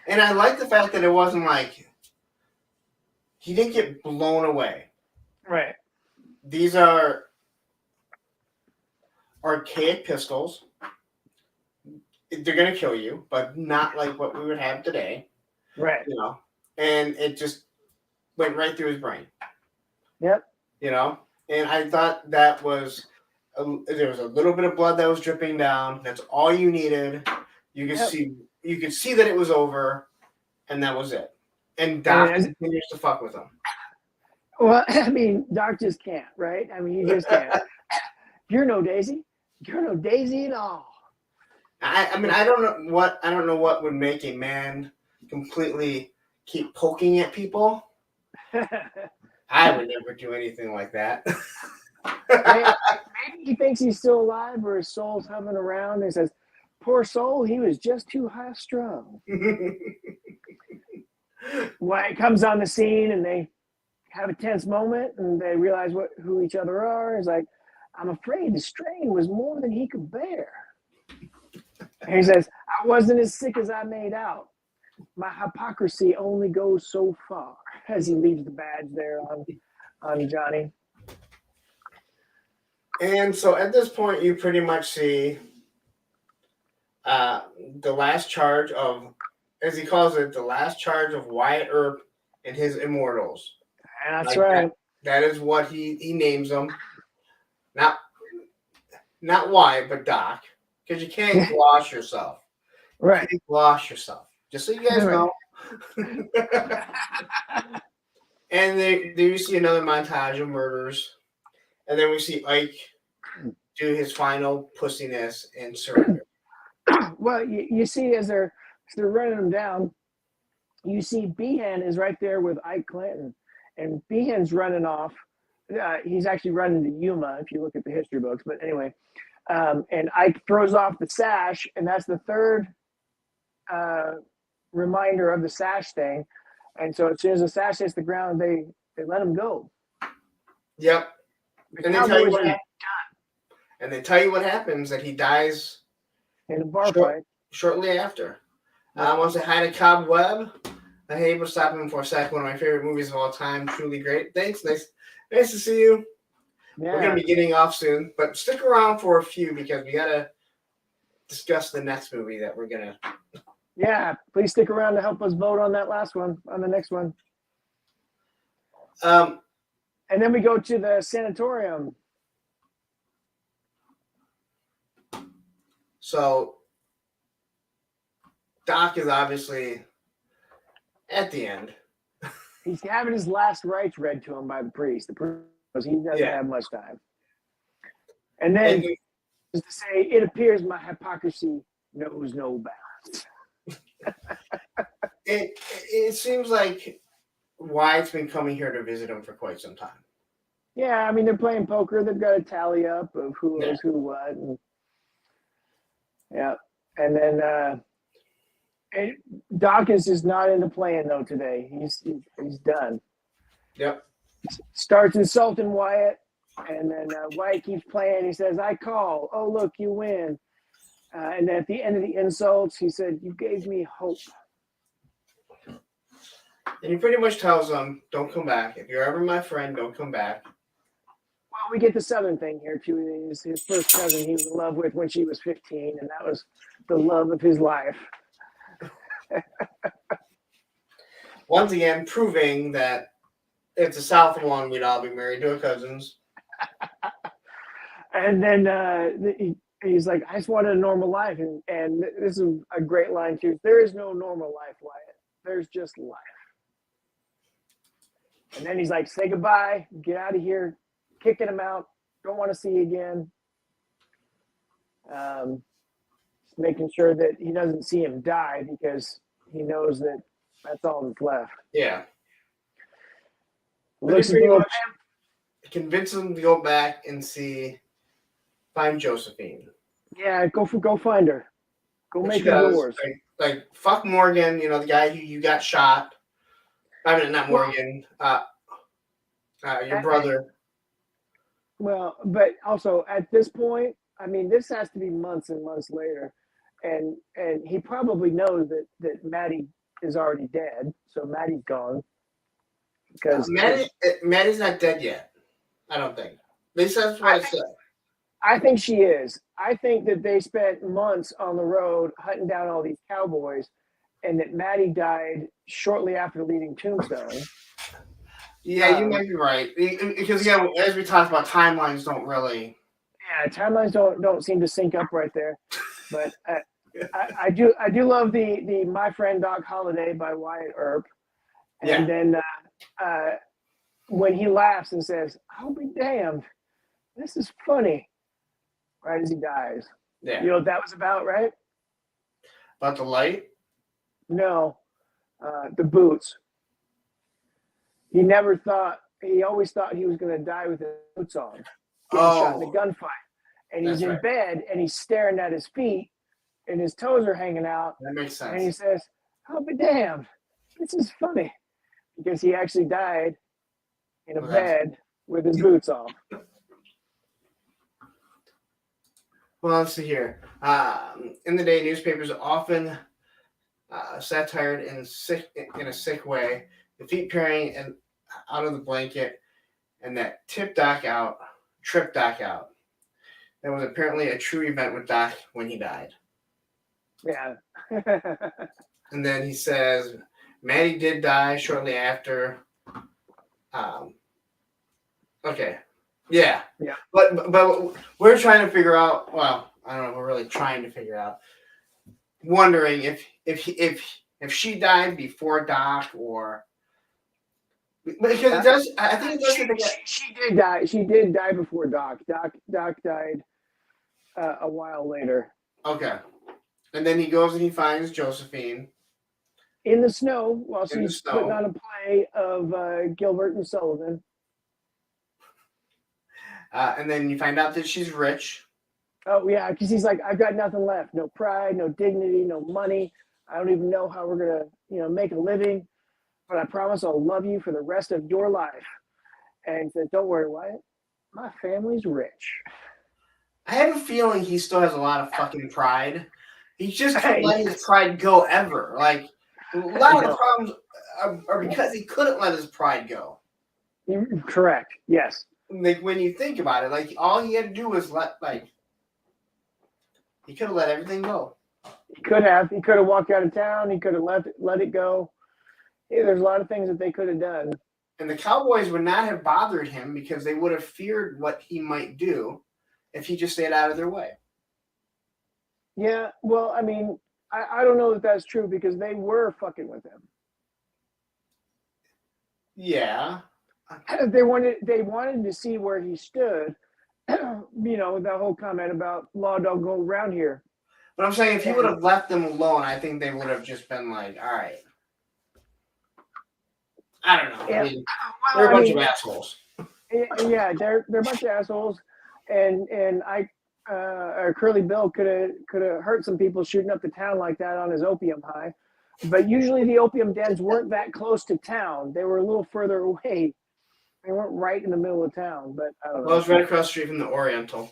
And I like the fact that it wasn't like he didn't get blown away. Right. These are archaic pistols. They're going to kill you, but not like what we would have today. Right. And it just went right through his brain. Yep. And I thought that was, there was a little bit of blood that was dripping down. That's all you needed. You could see that it was over, and that was it. And Doc continues to fuck with him. Well, I mean, Doc just can't, right? I mean, you just can't. You're no Daisy. You're no Daisy at all. I mean, I don't know what would make a man completely keep poking at people. I would never do anything like that. Maybe he thinks he's still alive, or his soul's hovering around and says, poor soul, he was just too high strung. Wyatt comes on the scene and they have a tense moment and they realize who each other are. It's like, I'm afraid the strain was more than he could bear. And he says, I wasn't as sick as I made out. My hypocrisy only goes so far, as he leaves the badge there on Johnny. And so at this point, you pretty much see the last charge of, as he calls it, the last charge of Wyatt Earp and his immortals. That's Like right. that is what he names them. Not Wyatt, but Doc, because you can't gloss yourself. Right. You can't gloss yourself. Just so you guys know. And there you see another montage of murders, and then we see Ike do his final pussiness and surrender. Well, you see, as they're running them down, you see Behan is right there with Ike Clanton, and Behan's running off. He's actually running to Yuma if you look at the history books. But anyway, and Ike throws off the sash, and that's the third reminder of the sash thing. And so as soon as the sash hits the ground, they let him go. Yep. The And Cowboys are they tell you what happens, that he dies in a bar fight shortly after. I want to say hi to Cobb Webb. I hate to stop him for a sec. One of my favorite movies of all time. Truly great. Thanks. Nice to see you. Yeah. We're going to be getting off soon, but stick around for a few because we got to discuss the next movie that we're going to. Yeah, please stick around to help us vote on that last one, on the next one. And then we go to the sanatorium. So Doc is obviously at the end. He's having his last rites read to him by the priest. The priest, he doesn't have much time. And then, just to say, it appears my hypocrisy knows no bounds. It seems like Wyatt's been coming here to visit him for quite some time. Yeah, I mean, they're playing poker. They've got a tally up of who owes who what. And, and then Dawkins is not into playing though today. He's done. Yep. Starts insulting Wyatt, and then Wyatt keeps playing. He says, "I call. Oh, look, you win." And then at the end of the insults, he said, "You gave me hope." And he pretty much tells them, "Don't come back. If you're ever my friend, don't come back." Well, we get the Southern thing here too. His first cousin he was in love with when she was 15, and that was the love of his life. Once again, proving that if the South won, we'd all be married to our cousins. And then he's like, "I just wanted a normal life," and this is a great line too. There is no normal life, Wyatt. There's just life. And then he's like, "Say goodbye, get out of here," kicking him out. Don't want to see you again. Making sure that he doesn't see him die because he knows that that's all that's left. Yeah. Looks pretty much convince him to go back and find Josephine. Yeah, go find her. Go Which make her yours. Like fuck Morgan, the guy who you got shot. I mean, not Morgan. Your brother. Well, but also at this point, I mean, this has to be months and months later, and he probably knows that Maddie is already dead, so Maddie's gone. Because Maddie's not dead yet. I don't think. At least that's what I said. I think she is. I think that they spent months on the road hunting down all these cowboys, and that Maddie died shortly after leaving Tombstone. Yeah, you might be right. Because as we talked about, timelines don't really. Yeah, timelines don't seem to sync up right there. But I do love the My Friend Doc Holliday by Wyatt Earp. And then when he laughs and says, "I'll be damned, this is funny," right as he dies. Yeah. You know what that was about, right? About the light? No. The boots. He always thought he was going to die with his boots on. Getting shot in a gunfight. And he's in bed and he's staring at his feet and his toes are hanging out. That makes sense. And he says, "I'll be damned, this is funny." Because he actually died in a bed with his boots off. Well, let's see here. In the day, newspapers often satired in a sick way, the feet peering and out of the blanket, and that tripped Doc out. That was apparently a true event with Doc when he died. Yeah. And then he says Maddie did die shortly after. Okay. Yeah. Yeah. But we're trying to figure out. Well, I don't know. We're really trying to figure out. Wondering if she died before Doc or because it does. I think it does. She did die. She did die before Doc. Doc died a while later. Okay. And then he goes and he finds Josephine In the snow while in the she's snow. putting on a play of Gilbert and Sullivan. And then you find out that she's rich. Oh yeah, because he's like, I've got nothing left. No pride, no dignity, no money. I don't even know how we're gonna, make a living. But I promise I'll love you for the rest of your life. And he said, don't worry, Wyatt. My family's rich. I have a feeling he still has a lot of fucking pride. He just Hey. couldn't let his pride go ever. Like a lot of the problems are because he couldn't let his pride go. Correct. Yes. Like when you think about it, like all he had to do was he could have let everything go. He could have walked out of town. He could have let it go. Yeah, there's a lot of things that they could have done. And the Cowboys would not have bothered him because they would have feared what he might do if he just stayed out of their way. Yeah, well, I mean, I don't know if that's true because they were fucking with him. Yeah. They wanted to see where he stood. The whole comment about law don't go around here. But I'm saying if he would have left them alone, I think they would have just been like, all right. I don't know. Yeah. I mean, they're a bunch of assholes. Yeah, they're a bunch of assholes, and Curly Bill could have hurt some people shooting up the town like that on his opium high, but usually the opium dens weren't that close to town. They were a little further away. They weren't right in the middle of town. But I don't know. Well, it's right across the street from the Oriental.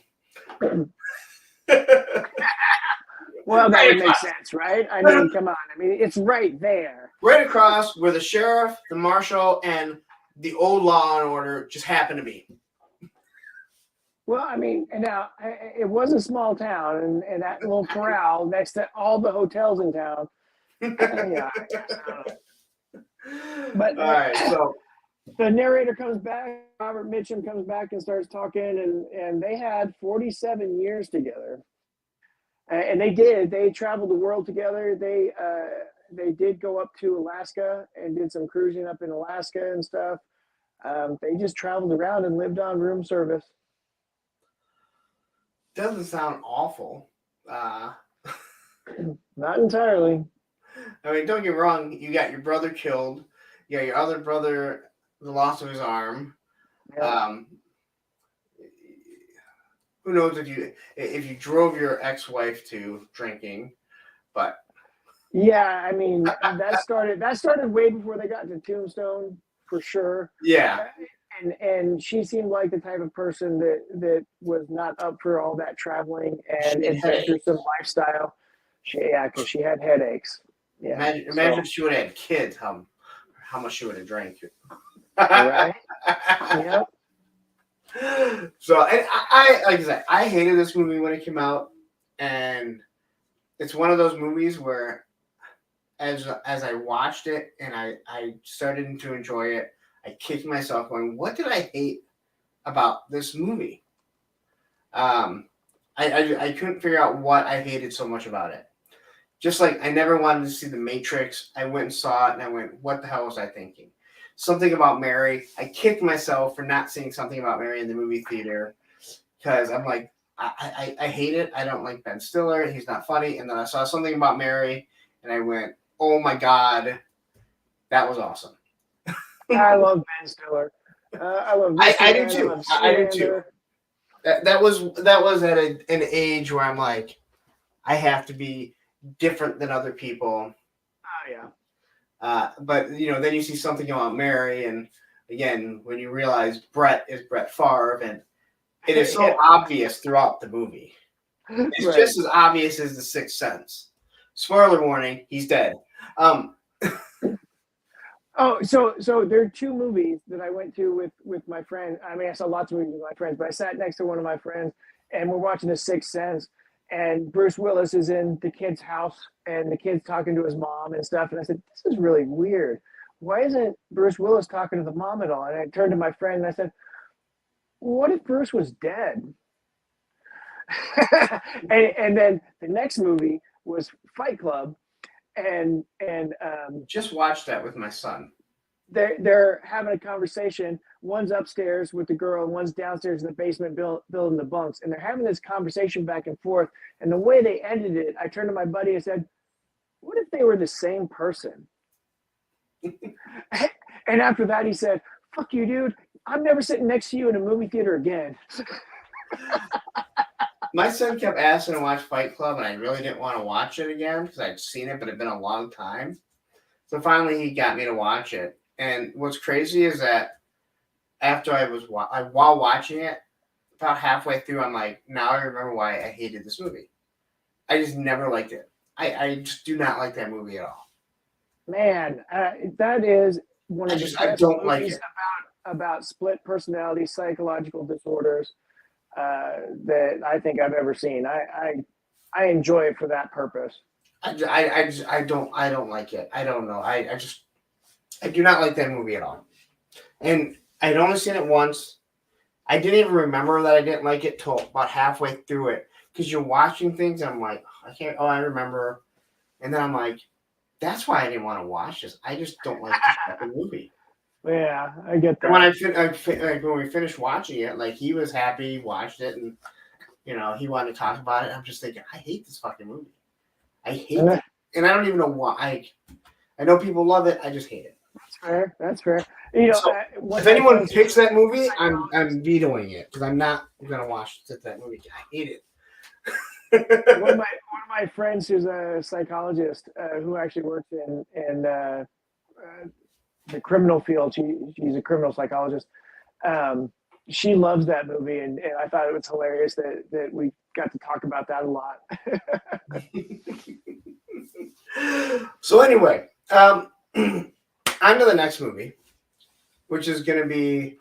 Well, that would make sense, right? I mean, come on. I mean, it's right there. Right across where the sheriff, the marshal, and the old Law and Order just happen to be. Well, I mean, and now it was a small town, and that little corral next to all the hotels in town. Yeah. But all right, so the narrator comes back. Robert Mitchum comes back and starts talking, and they had 47 years together. And they traveled the world together. They did go up to Alaska and did some cruising up in Alaska and stuff. They just traveled around and lived on room service. doesn't sound awful. Not entirely. I mean, don't get me wrong. You got your brother killed. You got your other brother, the loss of his arm. Yeah. Who knows if you drove your ex-wife to drinking, but Yeah, I mean that started way before they got to Tombstone for sure. yeah. And she seemed like the type of person that was not up for all that traveling and adventuresome lifestyle. Because she had headaches. Yeah. Imagine if she would have had kids, how much she would have drank. Right. Yep. So, and I like I said, I hated this movie when it came out, and it's one of those movies where, as I watched it and I started to enjoy it, I kicked myself going, "What did I hate about this movie?" I couldn't figure out what I hated so much about it. Just like I never wanted to see The Matrix, I went and saw it, and I went, "What the hell was I thinking?" Something About Mary. I kicked myself for not seeing Something About Mary in the movie theater because I'm like, I hate it. I don't like Ben Stiller. He's not funny. And then I saw Something About Mary, and I went, "Oh my God, that was awesome." I love Ben Stiller. I love. I do too. I do too. That was at an age where I'm like, I have to be different than other people. Oh yeah. But then you see Something About Mary, and again, when you realize Brett is Brett Favre, and it is so obvious throughout the movie. It's Right. just as obvious as The Sixth Sense. Spoiler warning: he's dead. Oh, so there are two movies that I went to with my friend. I mean, I saw lots of movies with my friends, but I sat next to one of my friends, and we're watching The Sixth Sense, and Bruce Willis is in the kid's house, and the kid's talking to his mom and stuff. And I said, this is really weird. Why isn't Bruce Willis talking to the mom at all? And I turned to my friend and I said, what if Bruce was dead? and then the next movie was Fight Club, and Just watched that with my son. they're having a conversation. One's upstairs with the girl, and one's downstairs in the basement building the bunks, and they're having this conversation back and forth. And the way they ended it, I turned to my buddy and said, "What if they were the same person?" And after that, he said, "Fuck you, dude. I'm never sitting next to you in a movie theater again." My son kept asking to watch Fight Club, and I really didn't want to watch it again because I'd seen it, but it'd been a long time. So finally, he got me to watch it. And what's crazy is that after while watching it, about halfway through, I'm like, now I remember why I hated this movie. I just never liked it. I just do not like that movie at all. Man, that is one of the best don't like movies it. about split personality, psychological disorders that I think I've ever seen. I enjoy it for that purpose. I don't like it. I don't know. I do not like that movie at all. And I'd only seen it once. I didn't even remember that I didn't like it till about halfway through it. Because you're watching things and I'm like, I remember. And then I'm like, that's why I didn't want to watch this. I just don't like this fucking movie. Yeah, I get that. And when we finished watching it, like he was happy, watched it, and he wanted to talk about it. I'm just thinking, I hate this fucking movie. I hate it, and I don't even know why. I know people love it. I just hate it. That's fair. So, if anyone picks that movie, I'm vetoing it because I'm not gonna watch that movie. I hate it. one of my friends who's a psychologist who actually works in the criminal field. She's a criminal psychologist. She loves that movie, and I thought it was hilarious that we got to talk about that a lot. So anyway, on to the next movie, which is going to be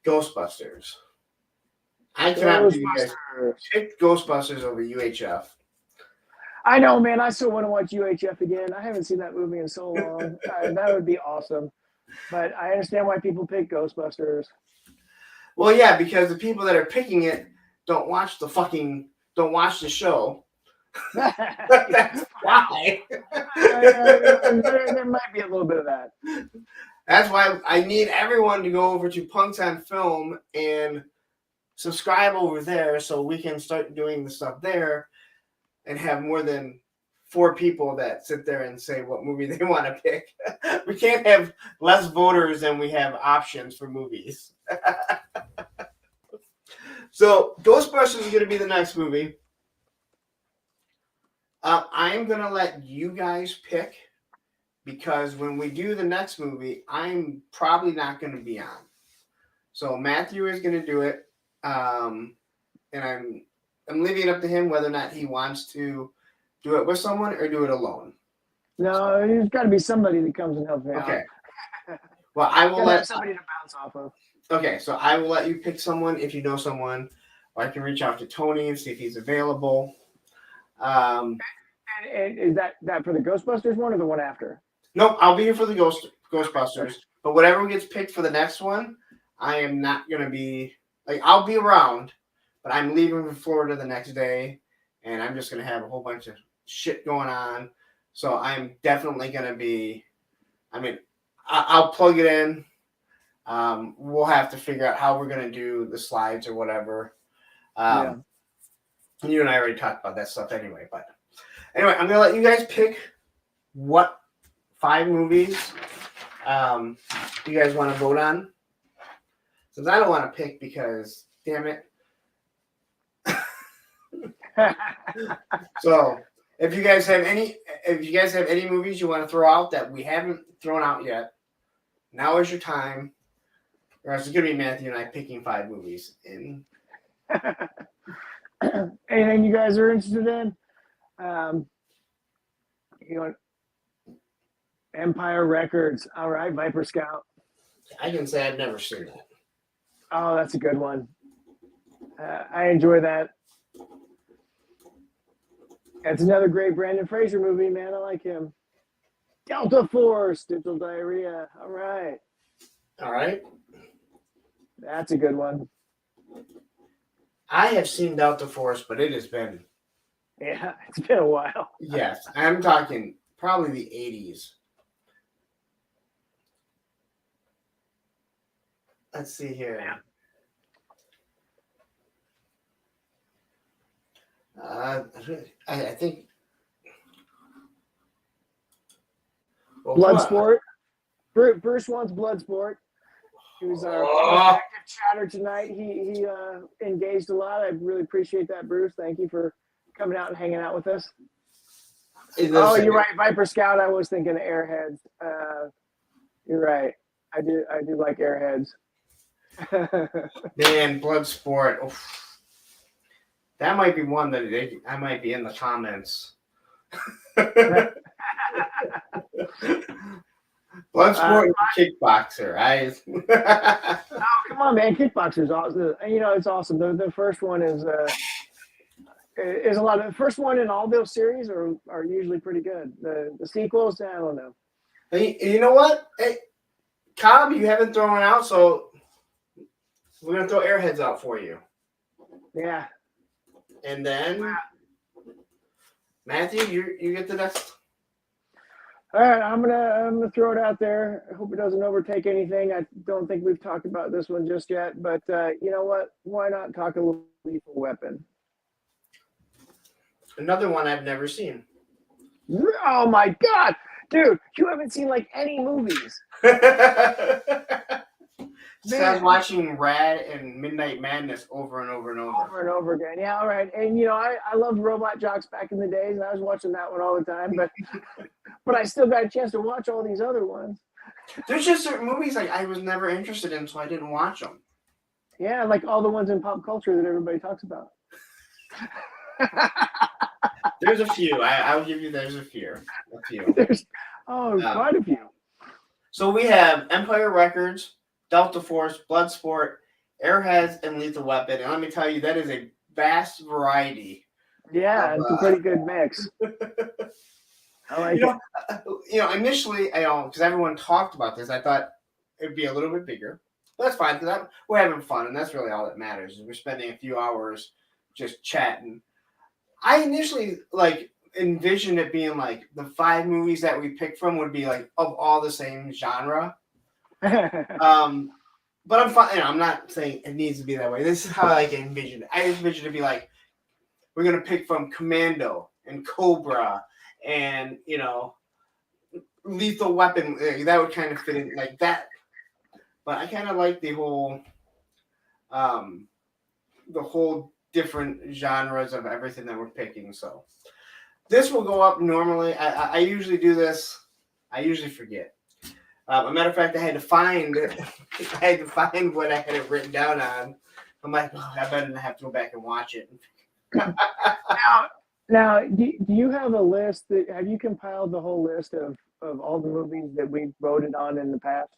Ghostbusters. I cannot believe you guys picked Ghostbusters over UHF. I know, man. I still want to watch UHF again. I haven't seen that movie in so long. That would be awesome. But I understand why people pick Ghostbusters. Well, yeah, because the people that are picking it don't watch the show. That's why. There might be a little bit of that. That's why I need everyone to go over to Punks on Film and subscribe over there so we can start doing the stuff there and have more than 4 people that sit there and say what movie they want to pick. We can't have less voters than we have options for movies. So Ghostbusters is going to be the next movie. I'm going to let you guys pick because when we do the next movie, I'm probably not going to be on. So Matthew is going to do it. And I'm leaving it up to him whether or not he wants to do it with someone or do it alone. No, there's got to be somebody that comes and helps me out. Okay. Well, I will let somebody to bounce off of. Okay, so I will let you pick someone if you know someone, or I can reach out to Tony and see if he's available. And is that for the Ghostbusters one or the one after? No, I'll be here for the Ghostbusters. But whatever gets picked for the next one, I am not going to be I'll be around, but I'm leaving for Florida the next day, and I'm just going to have a whole bunch of shit going on. So I'm definitely going to be. I'll plug it in. We'll have to figure out how we're going to do the slides or whatever. You and I already talked about that stuff anyway. But anyway, I'm going to let you guys pick what 5 movies you guys want to vote on. Since I don't want to pick because, damn it. So if you guys have any movies you want to throw out that we haven't thrown out yet, now is your time. Or else it's going to be Matthew and I picking 5 movies. Anything you guys are interested in? Empire Records. All right, Viper Scout. I can say I've never seen that. Oh, that's a good one. I enjoy that. That's another great Brandon Fraser movie, man. I like him. Delta Force, digital diarrhea. All right. All right. That's a good one. I have seen Delta Force, but it has been, Yeah, it's been a while. yes, I'm talking probably the 80s. Let's see here. I think. Well, Bloodsport. Bruce wants Bloodsport. He was our active chatter tonight. He engaged a lot. I really appreciate that, Bruce. Thank you for coming out and hanging out with us. Oh, you're right, Viper Scout. I was thinking Airheads. You're right. I do like Airheads. Man, Bloodsport. Oof. That might be one that I might be in the comments. Bloodsport Kickboxer. Oh, come on, man! Kickboxer's awesome. You know, it's awesome. The first one is a lot of the first one in all those series are usually pretty good. The sequels, I don't know. You know what? Hey, Cobb, you haven't thrown it out, so we're gonna throw Airheads out for you. Yeah. And then Matthew, you get the next. All right, I'm gonna throw it out there. I hope it doesn't overtake anything. I don't think we've talked about this one just yet, but you know what? Why not talk a little Lethal Weapon? Another one I've never seen. Oh my God, dude, you haven't seen like any movies. Start watching Rad and Midnight Madness over and over and over. Over and over again. Yeah, all right. And you know, I loved Robot Jocks back in the days, and I was watching that one all the time. But I still got a chance to watch all these other ones. There's just certain movies like I was never interested in, so I didn't watch them. Yeah, like all the ones in pop culture that everybody talks about. There's a few. I'll give you. There's a few. There's quite a few. So we have Empire Records, Delta Force, Bloodsport, Airheads, and Lethal Weapon. And let me tell you, that is a vast variety. Yeah, it's a pretty good mix. I like it. Initially, because everyone talked about this, I thought it'd be a little bit bigger. But that's fine because we're having fun, and that's really all that matters. Is we're spending a few hours just chatting. I initially envisioned it being like the 5 movies that we picked from would be like of all the same genre. But I'm fine. I'm not saying it needs to be that way. This is how I envision it. I envision it to be like we're gonna pick from Commando and Cobra and Lethal Weapon. That would kind of fit in like that. But I kind of like the whole different genres of everything that we're picking. So this will go up normally. I usually do this. I usually forget. A matter of fact, I had to find what I had it written down on. I'm like, I better have to go back and watch it. Now, do you have a list have you compiled the whole list of all the movies that we've voted on in the past?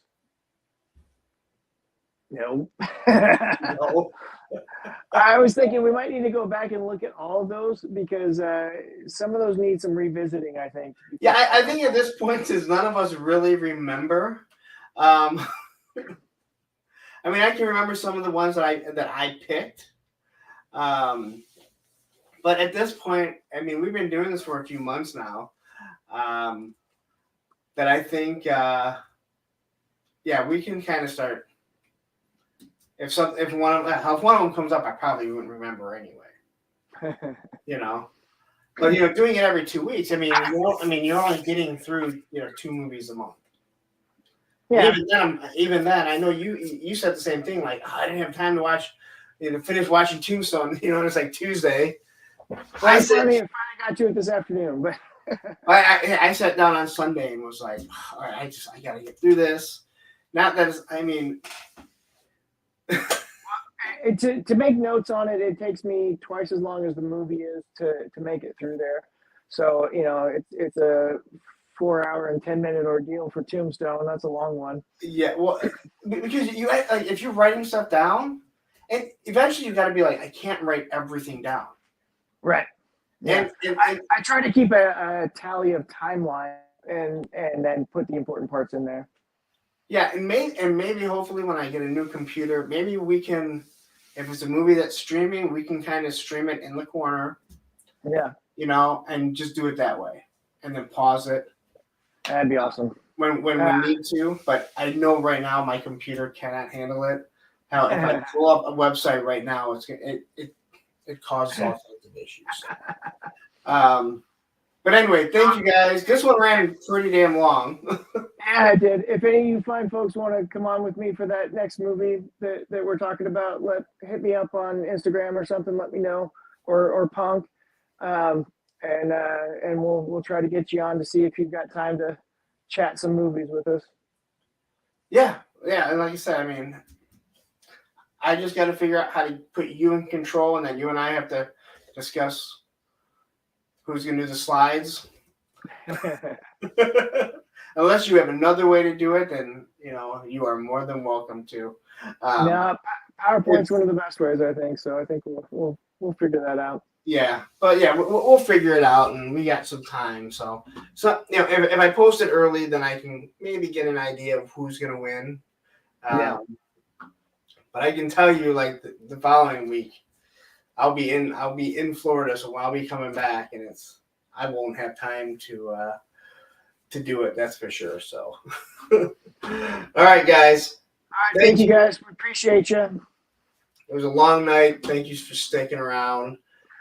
No. No. I was thinking we might need to go back and look at all of those because some of those need some revisiting, I think. Yeah, I think at this point, since none of us really remember, I mean, I can remember some of the ones that I picked. But at this point, I mean, we've been doing this for a few months now. That I think, we can kind of start. If one of them comes up, I probably wouldn't remember anyway. But doing it every 2 weeks. I mean, you're only getting through 2 movies a month. Yeah. Even then, I know you said the same thing. Like, I didn't have time to watch, finish watching Tombstone. It's like Tuesday. Well, I finally got to it this afternoon, but I sat down on Sunday and was like, all right, I got to get through this. Not that to make notes on it, it takes me twice as long as the movie is to make it through there. So it's a 4-hour and 10-minute ordeal for Tombstone. That's a long one. Yeah, well, because if you're writing stuff down, and eventually you got to be like, I can't write everything down. Right. Yeah. I try to keep a tally of timeline and then put the important parts in there. Yeah, and maybe hopefully when I get a new computer, maybe we can, if it's a movie that's streaming, we can kind of stream it in the corner. Yeah. You know, and just do it that way, and then pause it. That'd be awesome. When we need to, but I know right now my computer cannot handle it. Hell, if I pull up a website right now, it causes all sorts of issues. But anyway, thank you guys. This one ran pretty damn long. Yeah, I did. If any of you fine folks want to come on with me for that next movie that we're talking about, hit me up on Instagram or something. Let me know, or Punk, and we'll try to get you on to see if you've got time to chat some movies with us. Yeah, and like I said, I mean, I just got to figure out how to put you in control, and then you and I have to discuss who's going to do the slides. Unless you have another way to do it, then you are more than welcome to. No, PowerPoint's one of the best ways, I think. So I think we'll figure that out. Yeah, but yeah, we'll figure it out, and we got some time. So if I post it early, then I can maybe get an idea of who's going to win. Yeah. But I can tell you, like the following week, I'll be in Florida, so I'll be coming back, and I won't have time to do it. That's for sure. So, all right, guys. All right, thank you guys. We appreciate you. It was a long night. Thank you for sticking around,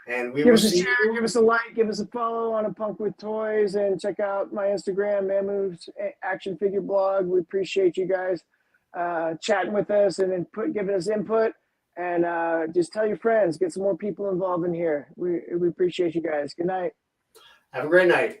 and we Give will us a see share, you. give us a like, give us a follow on a Punk with Toys, and check out my Instagram, Man Moves Action Figure Blog. We appreciate you guys chatting with us and then giving us input. And just tell your friends, get some more people involved in here. We appreciate you guys. Good night. Have a great night.